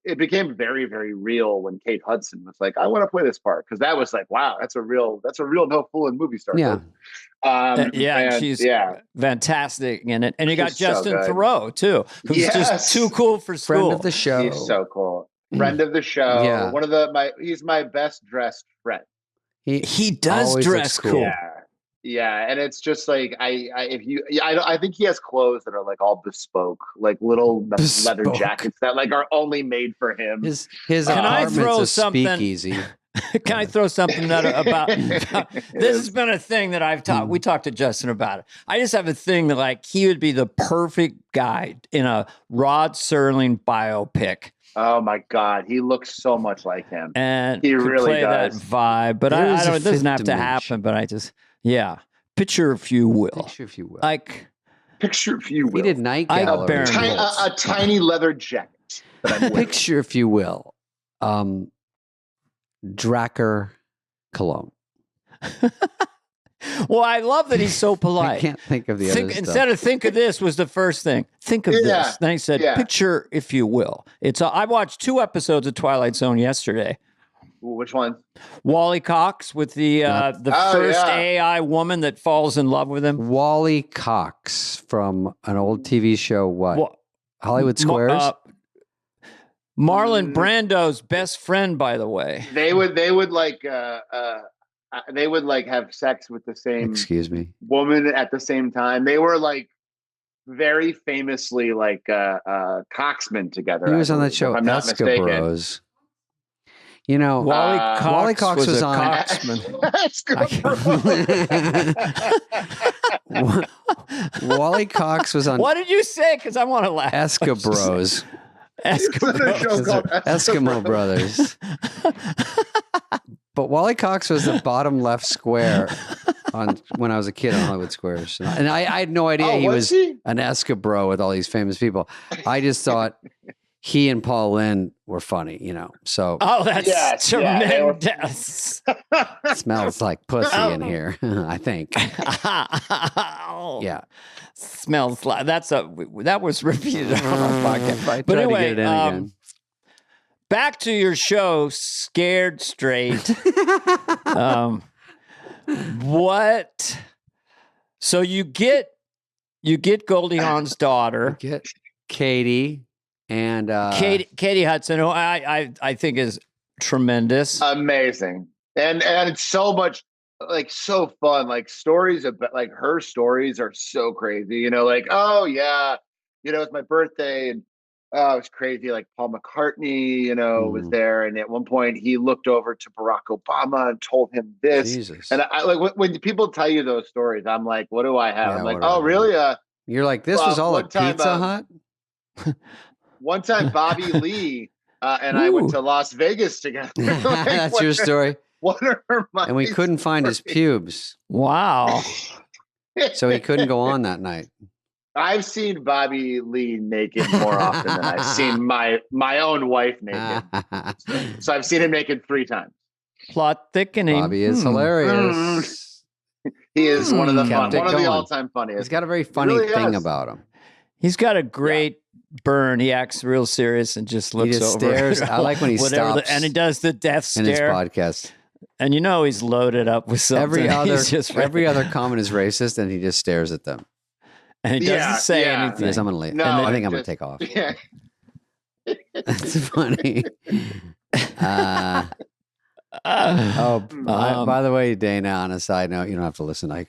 it became very, very real when Kate Hudson was like, "I want to play this part," because that was like, wow, that's a real no fooling movie star. Yeah. She's fantastic in it. And you got Justin Theroux too, who's just too cool for school. Friend of the show. He's so cool. Friend of the show. Yeah. He's my best dressed friend. He does dress cool. Yeah. And it's just like, I think he has clothes that are like all bespoke, like little leather jackets that like are only made for him. His apartment's a speakeasy. Can I throw something about this has been a thing that we talked to Justin about it. I just have a thing that like he would be the perfect guy in a Rod Serling biopic. Oh my God, he looks so much like him, and he really play does. that vibe. But I don't. It doesn't have to happen. But I just picture if you will. Picture if you will. He did Night Gallery. A tiny leather jacket. Picture if you will. Dracker Cologne. Well, I love that he's so polite. I can't think of the other stuff. Instead of think of this was the first thing. Think of this. Then he said, picture if you will. I watched 2 episodes of Twilight Zone yesterday. Which one? Wally Cox with the first AI woman that falls in love with him. Wally Cox from an old TV show. What? Hollywood Squares. Marlon Brando's best friend, by the way. They would have sex with the same woman at the same time. They were like very famously like Coxman together. He was on that show, Esca Bros. You know, Wally Cox was on Coxman. Wally Cox was on. What did you say? Because I want to laugh. Esca Bros. Eskimo Brothers. But Wally Cox was the bottom left square when I was a kid on Hollywood Squares. And I had no idea he was an Escabro with all these famous people. I just thought he and Paul Lynde were funny, you know. So that's tremendous. Smells like pussy in here, I think. Yeah. Smells like that was repeated on our podcast. But anyway, to get it in again. Back to your show, Scared Straight. What? So you get Goldie Hawn's daughter. You get Katie and Katie Hudson, who I think is tremendous, amazing, and it's so much. Like so fun, like stories about like her stories are so crazy, you know, like, oh yeah, you know, it's my birthday and it was crazy. Like Paul McCartney, was there. And at one point he looked over to Barack Obama and told him this. Jesus. And I like when people tell you those stories, I'm like, what do I have? Yeah, I'm like, oh, really? You're like, this was all at Pizza Hut? One time Bobby Lee and I went to Las Vegas together. Like, that's your story. What are my And we couldn't find his pubes. Wow. So he couldn't go on that night. I've seen Bobby Lee naked more often than I've seen my own wife naked. So I've seen him naked 3 times. Plot thickening. Bobby is hilarious. He is one of the all-time funniest. He's got a very funny thing about him. He's got a great burn. He acts real serious and just looks over. Stares. I like when he stops. And he does the death stare. In his podcast. And he's loaded up with something. Every other comment is racist, and he just stares at them. And he doesn't say anything. Yes, I'm going to leave. No, I think I'm going to take off. Yeah. That's funny. By the way, Dana, on a side note, you don't have to listen. Like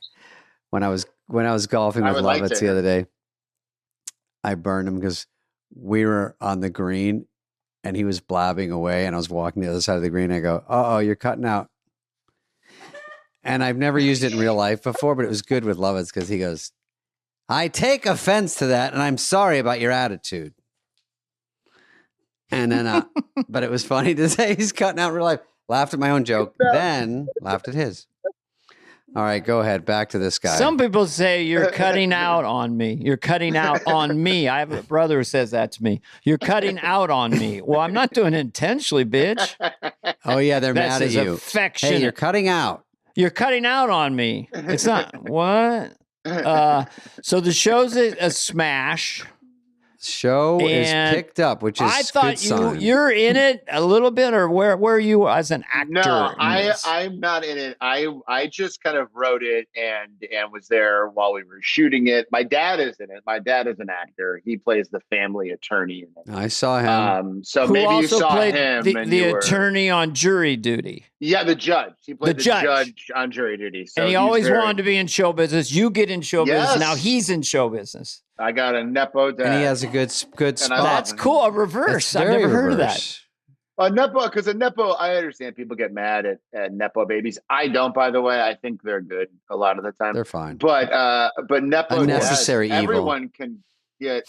when I was golfing with Lovitz the other day, I burned him because we were on the green and he was blabbing away, and I was walking the other side of the green. I go, "Oh, you're cutting out." And I've never used it in real life before, but it was good with Lovitz because he goes, "I take offense to that, and I'm sorry about your attitude." And then, but it was funny to say he's cutting out in real life. Laughed at my own joke, then laughed at his. All right, go ahead. Back to this guy. Some people say you're cutting out on me. You're cutting out on me. I have a brother who says that to me. You're cutting out on me. Well, I'm not doing it intentionally, bitch. Oh, yeah, they're mad at you. Affectionate. Hey, you're cutting out. You're cutting out on me. It's not, what? So the show's a smash. Show is picked up, which is I thought sign. You're in it a little bit, or where are you as an actor? No, I'm not in it. I just kind of wrote it and was there while we were shooting it. My dad is in it. My dad is an actor. He plays the family attorney in it. I saw him. So Who maybe you saw played him. The attorney on jury duty. Yeah, the judge. He played the judge on jury duty. So and he always wanted to be in show business. You get in show business. Now he's in show business. I got a Nepo dad. And he has a good spot. That's cool. A reverse. I've never heard of that. A Nepo, because a Nepo, I understand people get mad at Nepo babies. I don't, by the way. I think they're good a lot of the time. They're fine. But Nepo unnecessary dads, evil. Everyone can get,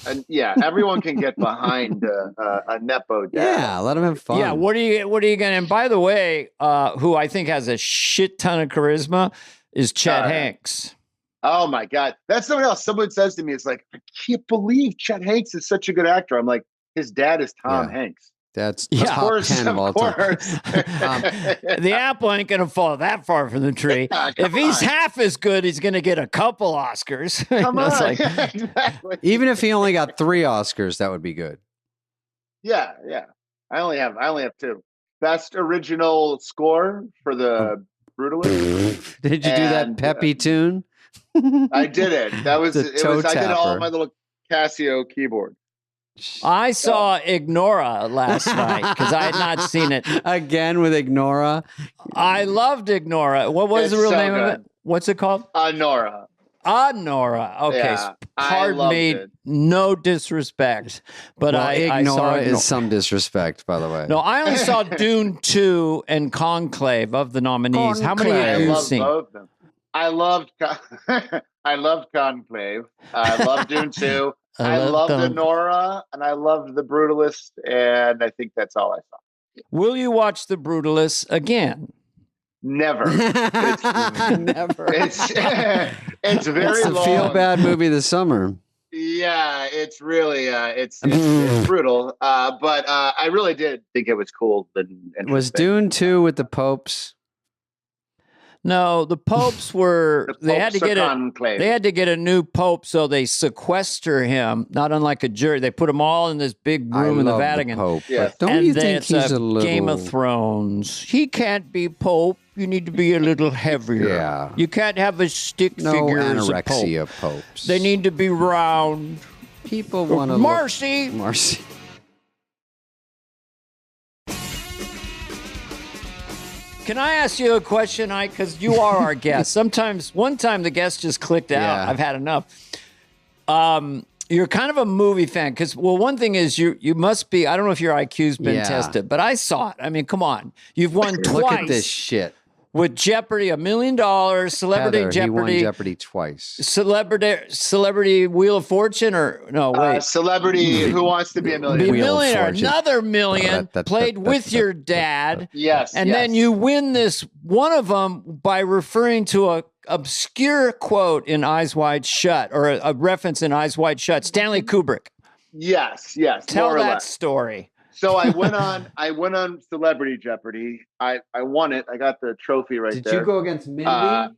everyone can get behind a Nepo dad. Yeah, let them have fun. Um, Yeah, what are you going to, and by the way, who I think has a shit ton of charisma is Chet Hanks. Oh my God. That's someone else. Someone says to me, it's like, I can't believe Chet Hanks is such a good actor. I'm like, his dad is Tom Hanks. That's top 10 of all time. The apple ain't going to fall that far from the tree. If he's half as good, he's going to get a couple Oscars. Come on. Like, Exactly. Even if he only got 3 Oscars, that would be good. Yeah. I only have 2. Best original score for the Brutalist. Did you do that peppy tune? I did it. That was, I did all of my little Casio keyboard. I saw Ignora last night because I had not seen it. Again with Ignora. I loved Ignora. What was the real name of it? What's it called? Nora. Nora. Okay. Yeah, Pardon me. No disrespect. But I saw is some disrespect, by the way. No, I only saw Dune 2 and Conclave of the nominees. How many have you seen? Both of them. I loved Conclave. I loved Dune 2. I loved Nora, and I loved The Brutalist, and I think that's all I saw. Will you watch The Brutalist again? Never. Never. It's very long. It's a feel-bad movie this summer. Yeah, it's really it's brutal. But I really did think it was cool. And was Dune 2 with the popes? No, the popes were. They had to get a new pope, so they sequester him. Not unlike a jury, they put them all in this big room in the Vatican. The pope, yes. Don't you think he's a little Game of Thrones? He can't be pope. You need to be a little heavier. Yeah. You can't have a stick figure as a anorexia pope. popes. They need to be round. People want to Marcy. Marcy. Can I ask you a question, Ike? Because you are our guest. One time the guest just clicked out. Yeah. I've had enough. you're kind of a movie fan because, well, one thing is you must be. I don't know if your IQ's been tested, but I saw it. I mean, come on, you've won twice. Look at this shit. With Jeopardy, $1 million, Celebrity Heather, Jeopardy, he won Jeopardy twice. Celebrity Wheel of Fortune, or no? Wait, Celebrity Who Wants to Be a Millionaire? Be a millionaire, another million. Played with your dad, yes, and then you win this one of them by referring to a obscure quote in Eyes Wide Shut, or a reference in Eyes Wide Shut. Stanley Kubrick. Yes. Tell that story. So I went on Celebrity Jeopardy. I won it. I got the trophy right there. Did you go against Mindy?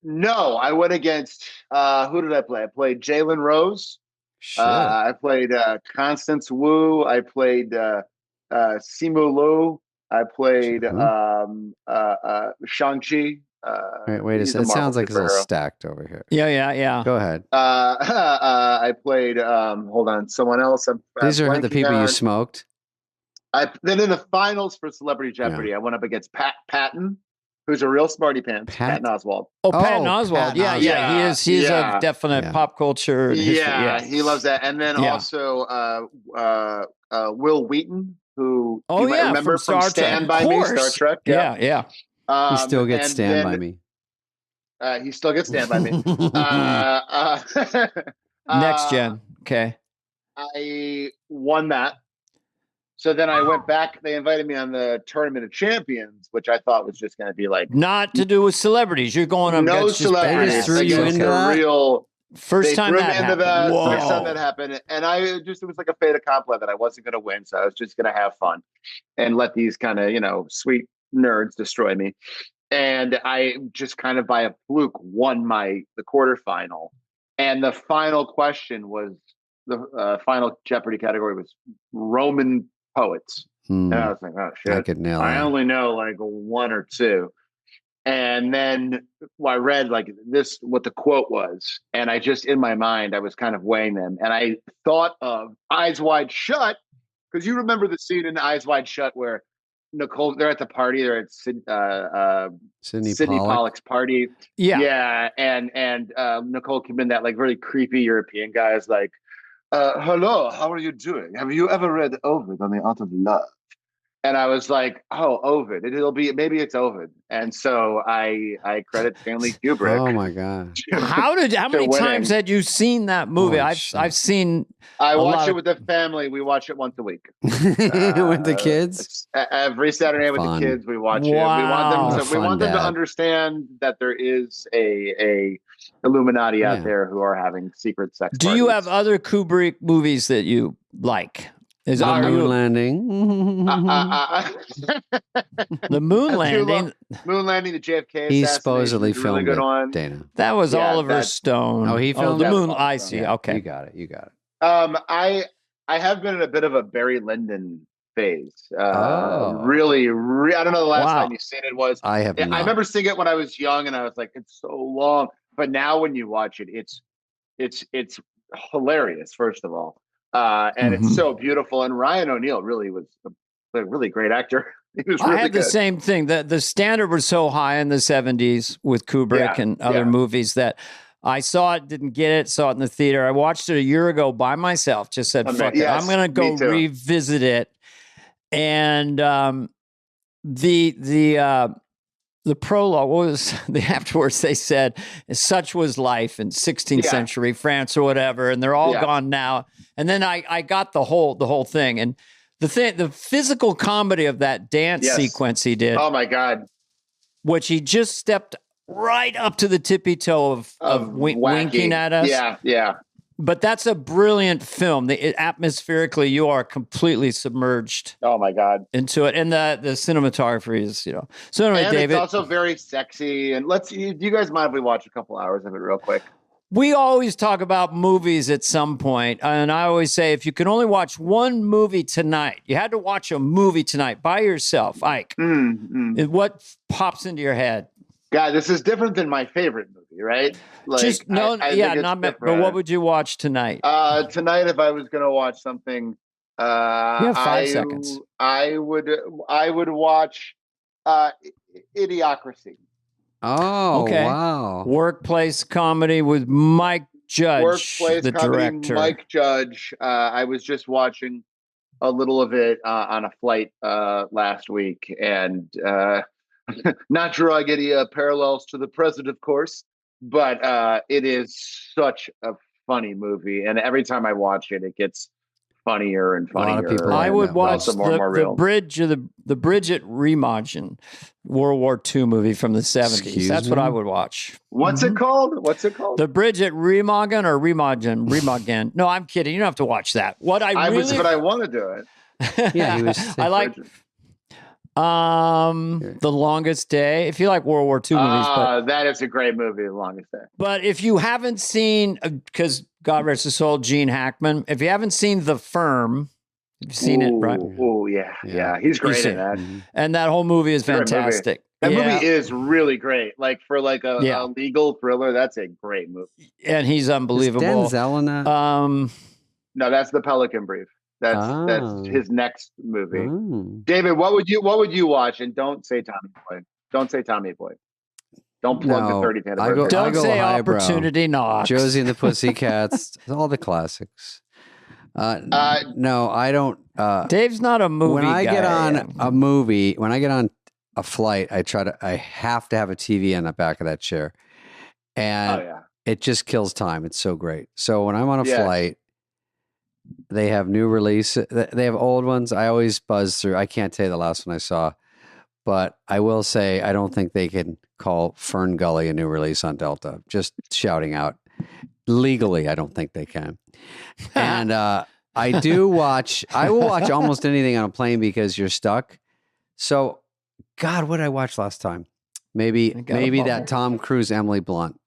No, I went against who did I play? I played Jalen Rose. I played Constance Wu. I played Simu Liu. I played Shang-Chi. Wait a second. It sounds like it's all stacked over here. Yeah. Go ahead. I played, hold on, someone else. These are the people you smoked? Then in the finals for Celebrity Jeopardy, I went up against Patton, who's a real smarty pants. Patton Oswalt. Patton Oswalt. Yeah. He's a definite pop culture. History. He loves that. And then also Will Wheaton, who you might remember from Stand By Me, Star Trek. Yeah. He still gets Stand By Me. He still gets Stand By Me. Next gen. Okay. I won that. So then I went back. They invited me on the Tournament of Champions, which I thought was just going to be like not to do with celebrities. You're going up no against celebrities. Just threw you into that? Real. First time that happened. First time that happened, and it was like a fait accompli that I wasn't going to win, so I was just going to have fun and let these kind of sweet nerds destroy me. And I just kind of by a fluke won the quarterfinal. And the final question was the final Jeopardy category was Roman poets. And I was like, oh shit, I could nail I that. only know like one or two. And then I read like this, what the quote was. And I just, in my mind, I was kind of weighing them. And I thought of Eyes Wide Shut, because you remember the scene in Eyes Wide Shut where Nicole, they're at the party. They're at Sidney Pollack's party. Yeah. And Nicole came in, that like really creepy European guy is like, hello, how are you doing? Have you ever read Ovid on the Art of Love? And I was like, oh, Ovid. Maybe it's Ovid. And so I credit Stanley Kubrick. Oh my God. How many times had you seen that movie? Oh, I watch it with the family. We watch it once a week. With the kids? Every Saturday with the kids, we watch it. We want them to understand that there is a Illuminati out there who are having secret sex parties. Do you have other Kubrick movies that you like? The moon landing. The moon landing. Moon landing, the JFK. He supposedly filmed it, Dana. That was Oliver Stone. Oh, he filmed the moon. I see. Yeah, okay. You got it. I have been in a bit of a Barry Lyndon phase. Really, I don't know the last time you've seen it was. I have not. I remember seeing it when I was young and I was like, it's so long. But now when you watch it, it's hilarious, first of all. And it's so beautiful. And Ryan O'Neal really was a really great actor. He was really I had good. the same thing. The standard was so high in the 70s with Kubrick and other movies that I saw it, didn't get it, saw it in the theater. I watched it a year ago by myself, just said, fuck it. I'm going to go revisit it. And the prologue, what was the afterwards? They said, such was life in 16th century France or whatever, and they're all gone now. And then I got the whole thing, and the physical comedy of that dance sequence he did. Oh my God! Which he just stepped right up to the tippy toe of winking at us. Yeah. But that's a brilliant film. Atmospherically, you are completely submerged. Oh my God! Into it, and the cinematography is, So anyway, and David, it's also very sexy. And do you guys mind if we watch a couple hours of it real quick? We always talk about movies at some point, and I always say, if you can only watch one movie tonight, you had to watch a movie tonight by yourself, Ike. What pops into your head? God, this is different than my favorite movie, right? Like, but what would you watch tonight? Tonight, if I was going to watch something, you have 5 seconds. I would watch Idiocracy. Oh, okay. Wow. Workplace comedy with Mike Judge, Workplace the comedy, director. Mike Judge. I was just watching a little of it on a flight last week, and not drawing any parallels to the president, of course, but it is such a funny movie, and every time I watch it, it gets funnier and funnier. A lot of people I would watch the Bridge of the Bridget Remagen World War II movie from the 70s. Excuse That's me? what I would watch. What's it called? What's it called? The Bridget Remagen. No, I'm kidding. You don't have to watch that. But I want to do it. Yeah, he was. I like The Longest Day. If you like World War II movies, that is a great movie, The Longest Day. But if you haven't seen, because God rest his soul, Gene Hackman, if you haven't seen The Firm, you've seen it, right? Oh, yeah. He's great in that. And that whole movie is fantastic. That movie is really great. Like for like a legal thriller, that's a great movie. And he's unbelievable. Is Denzel in that? No, that's The Pelican Brief. That's his next movie. Oh. David, what would you watch? And don't say Tommy Boy. Don't say Tommy Boy. Don't plug the 30th anniversary. Don't say Opportunity Knocks. Josie and the Pussycats. All the classics. No, I don't. Dave's not a movie When I guy. get on a movie, when I get on a flight, I have to have a TV in the back of that chair. And it just kills time. It's so great. So when I'm on a flight, they have new releases. They have old ones. I always buzz through. I can't tell you the last one I saw, but I will say I don't think they can call Fern Gully a new release on Delta. Just shouting out legally, I don't think they can. And I will watch almost anything on a plane because you're stuck. So, God, what did I watch last time? Maybe that Tom Cruise, Emily Blunt.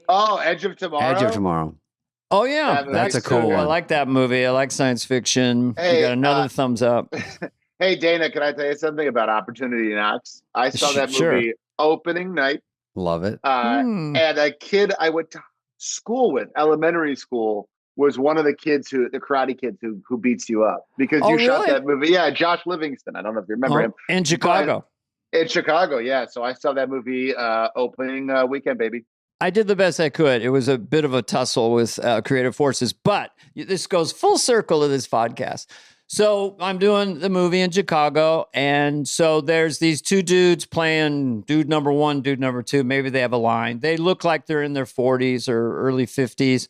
Oh, Edge of Tomorrow. Edge of Tomorrow. Oh, yeah. That's a cool one. I like that movie. I like science fiction. Hey, you got another thumbs up. Hey, Dana, can I tell you something about Opportunity Knocks? I saw that movie opening night. Love it. And a kid I went to school with, elementary school, was one of the karate kids who beats you up because you shot that movie. Yeah, Josh Livingston. I don't know if you remember him. In Chicago. In Chicago, yeah. So I saw that movie opening weekend, baby. I did the best I could. It was a bit of a tussle with creative forces, but this goes full circle of this podcast. So I'm doing the movie in Chicago, and so there's these two dudes playing dude number one, dude number two. Maybe they have a line. They look like they're in their 40s or early 50s,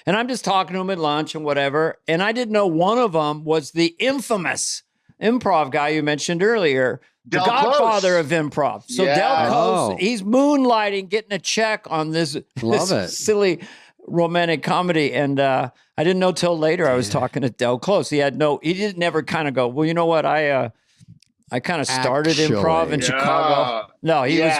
and I'm just talking to them at lunch and whatever, and I didn't know one of them was the infamous improv guy you mentioned earlier, the godfather of improv. So Del Close, he's moonlighting, getting a check on this silly romantic comedy. And I didn't know till later I was talking to Del Close. He didn't never kind of go, well, you know what? I kind of started improv in Chicago. No, he was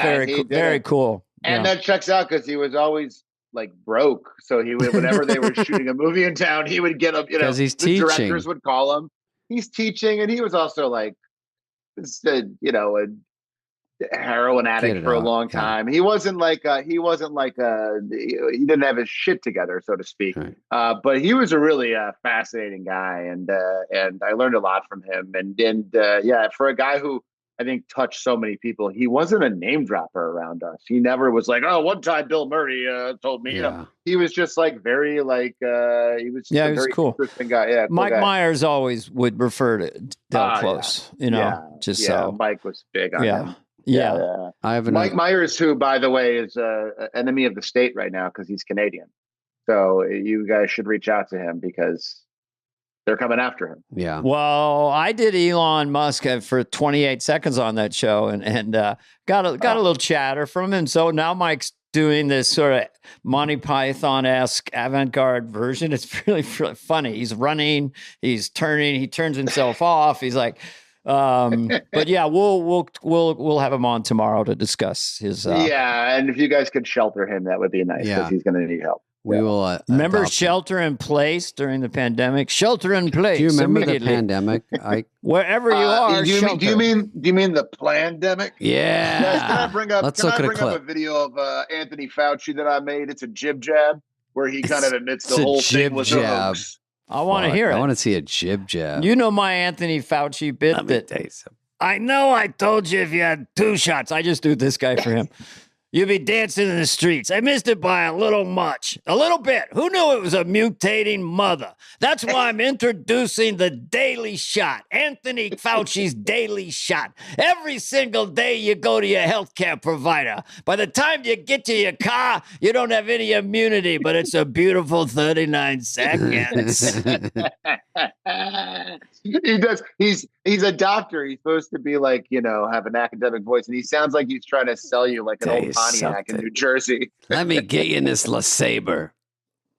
very cool. And that checks out because he was always like broke. So he would, whenever they were shooting a movie in town, he would get up, he's the directors would call him. He's teaching, and he was also like, a heroin addict for a long time. He wasn't like he didn't have his shit together, so to speak. Right. But he was a really fascinating guy, and I learned a lot from him. And for a guy who I think touched so many people, he wasn't a name dropper around us. He never was like, oh, one time Bill Murray told me. Yeah. He was just like very like he was a very cool. interesting guy. Yeah, cool Mike guy. Myers always would refer to Del Close. So Mike was big on him. Yeah. I have Mike Myers, who by the way is an enemy of the state right now because he's Canadian. So you guys should reach out to him because they're coming after him. Yeah. Well, I did Elon Musk for 28 seconds on that show and got a little chatter from him. So now Mike's doing this sort of Monty Python-esque avant-garde version. It's really, really funny. He's running, he's turning, he turns himself off. He's like, but yeah, we'll have him on tomorrow to discuss his. And if you guys could shelter him, that would be nice because he's going to need help. We will remember shelter in place during the pandemic. Shelter in place. Do you remember the pandemic? Wherever you are. Do you mean the plandemic? Yeah. Guys, can I bring up a a video of Anthony Fauci that I made? It's a jib jab where he kind of admits the whole thing was a hoax. I want to hear it. I want to see a jib jab. You know my Anthony Fauci bit that I know I told you if you had 2 shots. I just do this guy for him. you'll be dancing in the streets. I missed it by a little much. A little bit. Who knew it was a mutating mother? That's why I'm introducing the Daily Shot. Anthony Fauci's Daily Shot. Every single day you go to your healthcare provider. By the time you get to your car, you don't have any immunity, but it's a beautiful 39 seconds. He does. He's a doctor. He's supposed to be like, have an academic voice, and he sounds like he's trying to sell you like an old Pontiac in New Jersey. Let me get you in this LeSabre.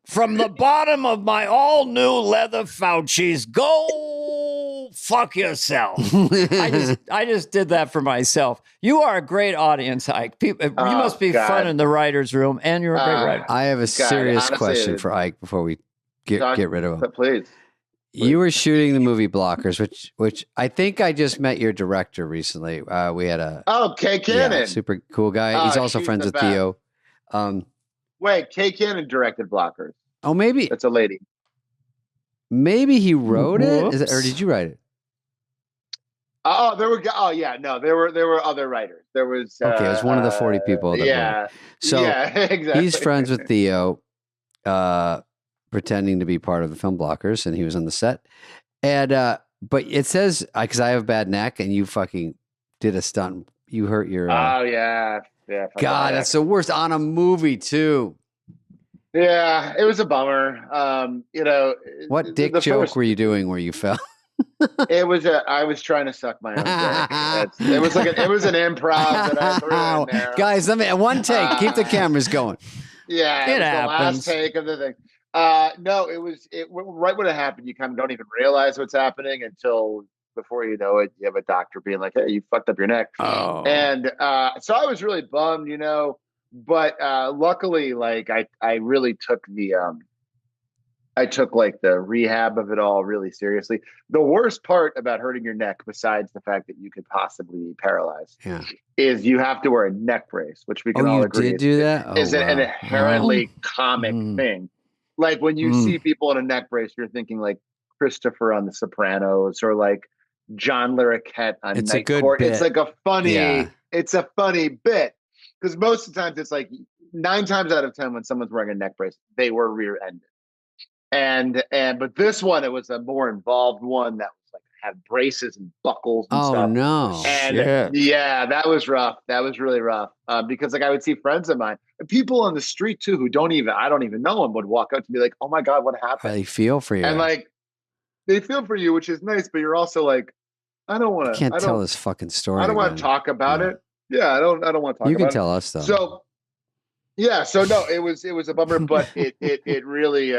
From the bottom of my all-new leather Fauci's, go fuck yourself. I just did that for myself. You are a great audience, Ike. You must be fun in the writer's room, and you're a great writer. I have a serious question for Ike before we get rid of him. Please. You were shooting the movie Blockers, which I think I just met your director recently. We had Kay Cannon, super cool guy. He's also friends with Theo. Wait, Kay Cannon directed Blockers. Oh, maybe that's a lady. Maybe he wrote it, or did you write it? There were other writers. There was it was one of the 40 people. That exactly. He's friends with Theo, pretending to be part of the film Blockers, and he was on the set. And but it says because I have a bad neck, and you fucking did a stunt. You hurt your. Yeah. God, that's the worst on a movie too. Yeah, it was a bummer. What dick joke were you doing where you fell? I was trying to suck my own dick. It was an improv that I threw in there. Guys, one take. Keep the cameras going. Yeah, it The last happens. take of the thing. No, right when it happened. You kind of don't even realize what's happening until before you know it. You have a doctor being like, "Hey, you fucked up your neck." Oh, and so I was really bummed, But luckily, like I really took the rehab of it all really seriously. The worst part about hurting your neck, besides the fact that you could possibly be paralyzed, is you have to wear a neck brace, which we can all agree did do that? Is an inherently comic thing. Like when you see people in a neck brace, you're thinking like Christopher on The Sopranos or like John Larroquette on Night Court. It's like it's a funny bit. Because most of the times it's like 9 times out of 10 when someone's wearing a neck brace, they were rear-ended. But this one, it was a more involved one that was like had braces and buckles and stuff. Oh no. And that was rough. That was really rough. Because like I would see friends of mine, and people on the street too, I don't even know them, would walk up to me like, "Oh my God, what happened?" They feel for you. And like they feel for you, which is nice, but you're also like, I don't want to. Can't tell this fucking story. I don't want to talk about it. Yeah, I don't want to talk about it. You can tell us though. So no, it was a bummer, but it really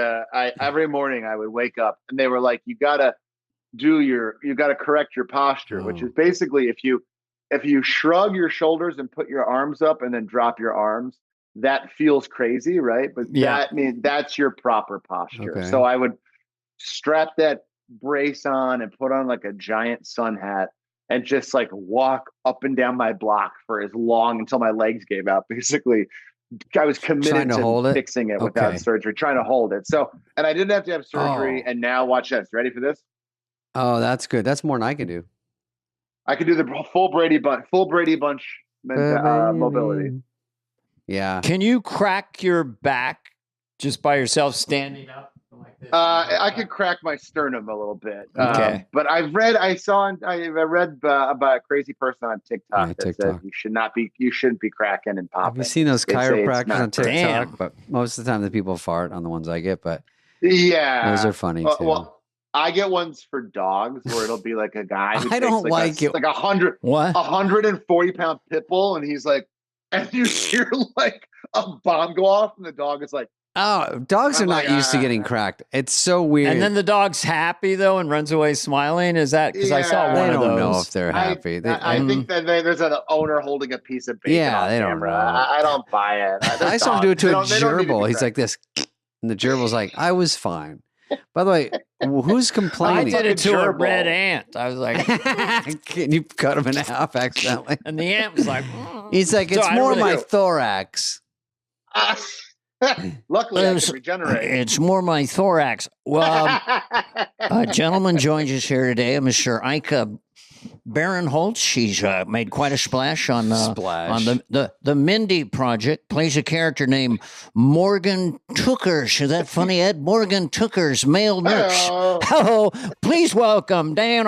every morning I would wake up and they were like, you gotta correct your posture, which is basically if you shrug your shoulders and put your arms up and then drop your arms, that feels crazy, right? But that means that's your proper posture. Okay. So I would strap that brace on and put on like a giant sun hat and just like walk up and down my block for as long until my legs gave out. Basically, I was committed to fixing it without surgery, trying to hold it. So, and I didn't have to have surgery. And now watch this. Ready for this? Oh, that's good. That's more than I can do. I could do the full Brady Bunch mobility. Yeah. Can you crack your back just by yourself standing up? Like this? I could crack my sternum a little bit. Okay. But I read about a crazy person on TikTok that said you shouldn't be cracking and popping. Have you seen those chiropractors on TikTok? Damn. But most of the time the people fart on the ones I get, but yeah, those are funny too. Well, I get ones for dogs where it'll be like a guy who I don't like it. Like 140-pound pit bull, and he's like, and you hear like a bomb go off, and the dog is like, oh, dogs are not used to getting cracked. It's so weird. And then the dog's happy though and runs away smiling. Is that because I saw one of those? They don't know if they're happy. I think that there's an owner holding a piece of bacon on they camera. don't know. I don't buy it. I saw him do it to a gerbil. He's like this, and the gerbil's like, I was fine. By the way, who's complaining? I did it to a red ant. I was like, can you cut him in half accidentally? And the ant was like, he's like, it's more my thorax. Luckily, I can regenerate. It's more my thorax. Well, a gentleman joins us here today. I'm Mr. Ike Baron Holtz. She's made quite a splash on the Mindy Project. Plays a character named Morgan Tookers. Is that funny, Ed? Morgan Tookers, male nurse. Oh, please welcome Dan.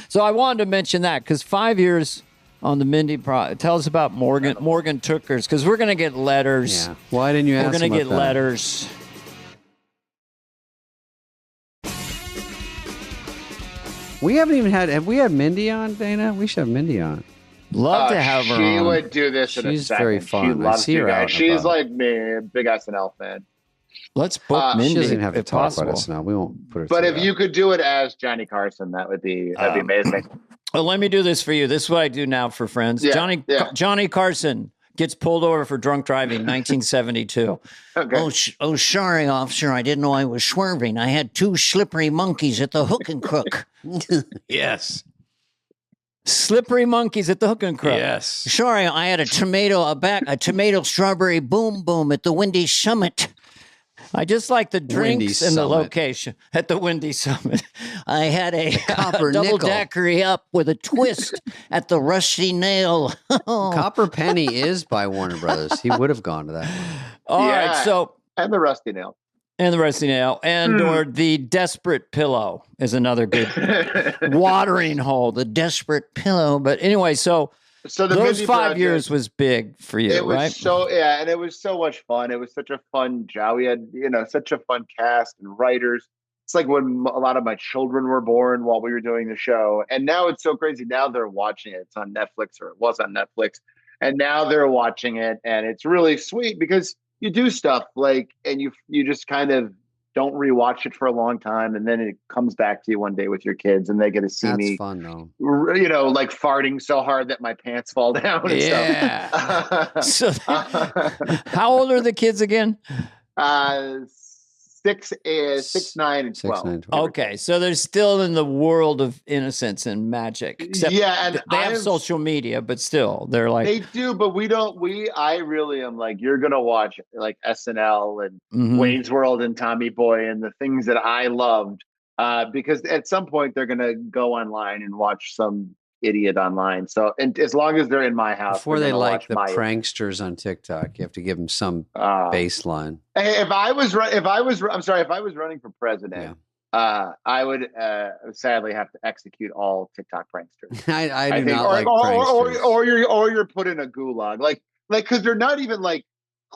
So I wanted to mention that because 5 years on the Mindy Project. Tell us about Morgan Tookers, because we're going to get letters. Yeah. Why didn't you ask? We're going to get letters. We haven't even have we had Mindy on, Dana? We should have Mindy on. Love to have her on. She would do this in a second. She's very fun. She loves you guys. She's about. like me, a big SNL fan. Let's book Mindy. She doesn't even have to talk possible. about SNL. We won't put her. But if you could do it as Johnny Carson, that'd be amazing. Well, let me do this for you. This is what I do now for friends. Yeah, Johnny Carson gets pulled over for drunk driving, 1972. Okay. Oh, sorry, officer. I didn't know I was swerving. I had 2 slippery monkeys at the Hook and Crook. Yes. Slippery monkeys at the Hook and Crook. Yes. Sorry, I had a tomato strawberry boom boom at the Windy Summit. I just like the drinks and the location at the Windy Summit. I had a Copper double nickel. daiquiri up with a twist at the Rusty Nail. Copper Penny is by Warner Brothers. He would have gone to that one. All right, so and the Rusty Nail. And the Rusty Nail, or the Desperate Pillow is another good watering hole. The Desperate Pillow, but anyway, so those Mindy 5 Project, years was big for you, it was right? And it was so much fun. It was such a fun job. We had such a fun cast and writers. It's like when a lot of my children were born while we were doing the show, and now it's so crazy. Now they're watching it. It's on Netflix, or it was on Netflix, and now they're watching it, and it's really sweet because you do stuff like, and you just kind of don't rewatch it for a long time, and then it comes back to you one day with your kids, and they get to see me. That's fun though. Like farting so hard that my pants fall down. And Yeah. So, how old are the kids again? 6, 9, and 12. 6, 9, 12. Okay, so they're still in the world of innocence and magic. Except and they have social media, but still, they're like they do. But we don't. I really am like, you're gonna watch like SNL and Wayne's World and Tommy Boy and the things that I loved, because at some point they're gonna go online and watch some idiot online. So, and as long as they're in my house, before they like the pranksters on TikTok, you have to give them some baseline. If I was running for president, I would sadly have to execute all TikTok pranksters. I do not like pranksters. Or you're put in a gulag, like because they're not even like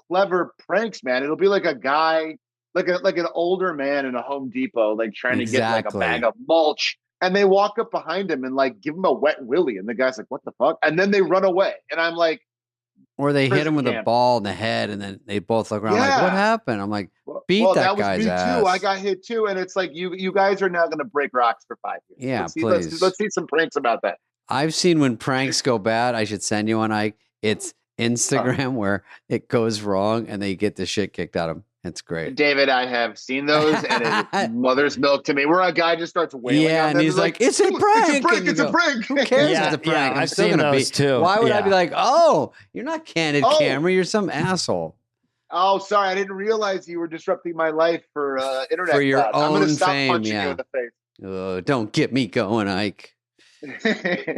clever pranks, man. It'll be like a guy, like an older man in a Home Depot, like trying to get like a bag of mulch. And they walk up behind him and like give him a wet willy. And the guy's like, what the fuck? And then they run away. And I'm like, or they hit him with a ball in the head and then they both look around like, what happened? I'm like, beat that guy's ass. Too. I got hit too. And it's like, you guys are now going to break rocks for 5 years. Yeah, please. Let's see some pranks about that. I've seen when pranks go bad. I should send you one, Ike. It's Instagram where it goes wrong and they get the shit kicked out of them. It's great. David, I have seen those, and it's mother's milk to me, where a guy just starts wailing. Yeah, and he's like, it's a prank. It's a prank. Who cares if it's a prank? I've seen those too. Why would I be like, oh, you're not Candid Camera. You're some asshole. Oh, sorry. I didn't realize you were disrupting my life for internet. For your I'm going own to stop fame, punching you in the face. Don't get me going, Ike.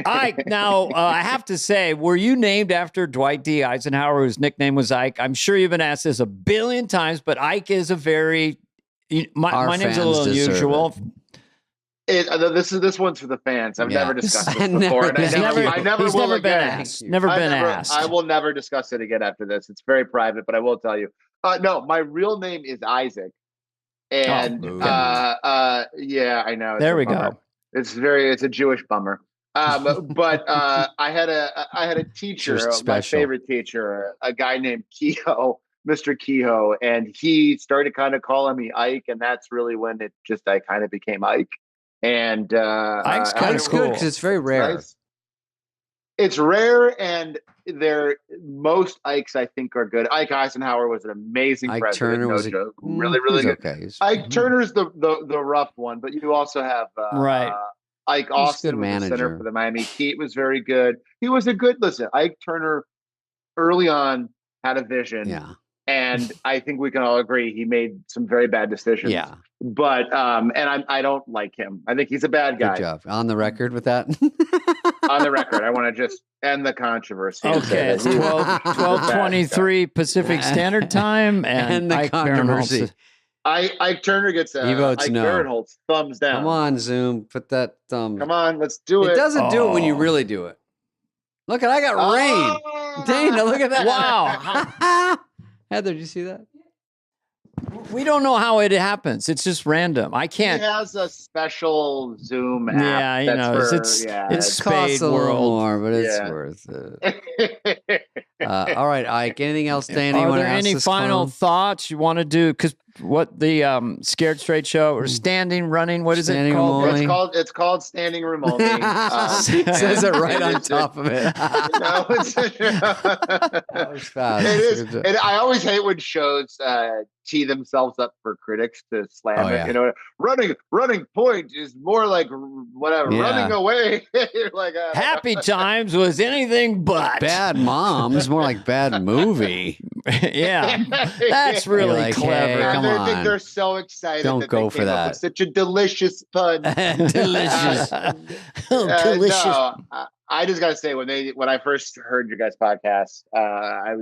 Ike, now I have to say, were you named after Dwight D. Eisenhower, whose nickname was Ike? I'm sure you've been asked this a billion times, but Ike is a very my name's a little unusual. This one's for the fans. I've never discussed this before, and I never will again. Never been asked. I will never discuss it again after this. It's very private, but I will tell you. No, my real name is Isaac, and yeah, I know. There we go. It's a Jewish bummer. But I had a teacher, my favorite teacher, a guy named Kehoe, Mr. Kehoe, and he started kind of calling me Ike, and that's really when I kind of became Ike. And Ike's kind of cool because it's very rare. It's rare, and most Ikes I think are good. Ike Eisenhower was an amazing president. Turner was really, really good. Okay. Ike Turner's the rough one, but you also have Ike Austin was the center for the Miami Heat, was very good. He was a good Ike Turner early on had a vision. Yeah. And I think we can all agree he made some very bad decisions. Yeah. But and I don't like him. I think he's a bad guy. Good job. On the record with that. On the record, I want to just end the controversy. Okay, it's 12:23 Pacific Standard Time, and the controversy. Ike Turner gets he votes Ike no. Barinholtz thumbs down. Come on, Zoom. Put that thumb. Come on, let's do it. It doesn't do it when you really do it. Look, I got rain. Dana, look at that. Wow. Heather, did you see that? We don't know how it happens. It's just random. I can't. He has a special Zoom app. Yeah, you know, it's It costs Spade a little World. more, but it's Yeah. worth it. All right, Ike. Anything else, Dana? Are there any final thoughts you want to do? Because what the Scared Straight Show or Standing Running? What is it called? It's called Standing Room Only. It says it right on top of it. No, That was fast. It is. And I always hate when shows tee themselves up for critics to slam it. Yeah. You know, running point is more like whatever. Yeah. Running away. You're like Happy Times was anything but Bad Moms, more like bad movie. Yeah, that's really like, clever. hey, come I think on. they're so excited. Don't that go they for came up that. with such a delicious pun. Delicious. Delicious. No, I just gotta say when I first heard your guys' podcast, I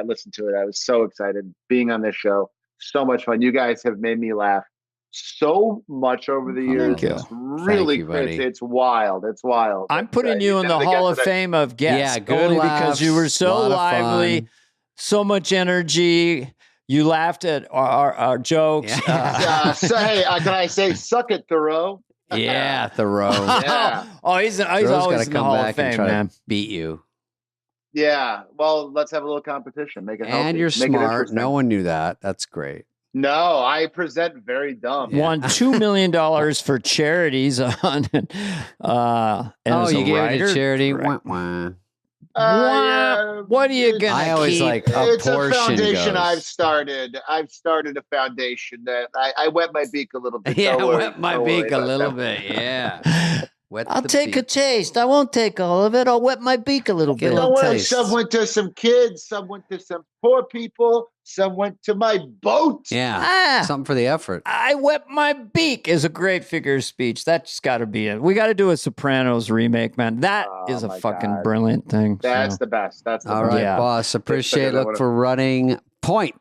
listened to it. I was so excited being on this show. So much fun. You guys have made me laugh so much over the years. Thank you. It's really Thank you, buddy. it's wild. It's wild. I'm putting you in the Hall of Fame of guests. Yeah, good only laughs, because you were so lot of lively, fun. so much energy. You laughed at our jokes. Yeah. So hey, can I say, suck it, Thoreau? Yeah, Thoreau. Yeah. Oh, he's Thoreau's always gotta in the come Hall back of Fame, and try man. to beat you. Yeah. Well, let's have a little competition. Make it healthy. And you're Make it smart. interesting. No one knew that. That's great. No, I present very dumb. Won $2 million for charities on. And Oh, as you a gave it writer, to charity? correct. Wah, wah. Yeah, What are you gonna I always keep? like a it's a portion foundation goes. I've started. I've started a foundation that I wet my beak a little bit. Yeah, Don't worry. wet my Don't worry beak a about little that. bit. Yeah. Wet I'll the take a beak. taste. I won't take all of it. I'll wet my beak a little Get a bit. little Don't worry. taste. Some went to some kids. Some went to some poor people. Some went to my boat. Yeah. Ah, Something for the effort. I wet my beak is a great figure of speech. That's got to be it. We got to do a Sopranos remake, man. That Oh, is a my fucking God. brilliant thing. That's so. the best. That's the All best. right, Yeah. boss. Appreciate it. Look for running point.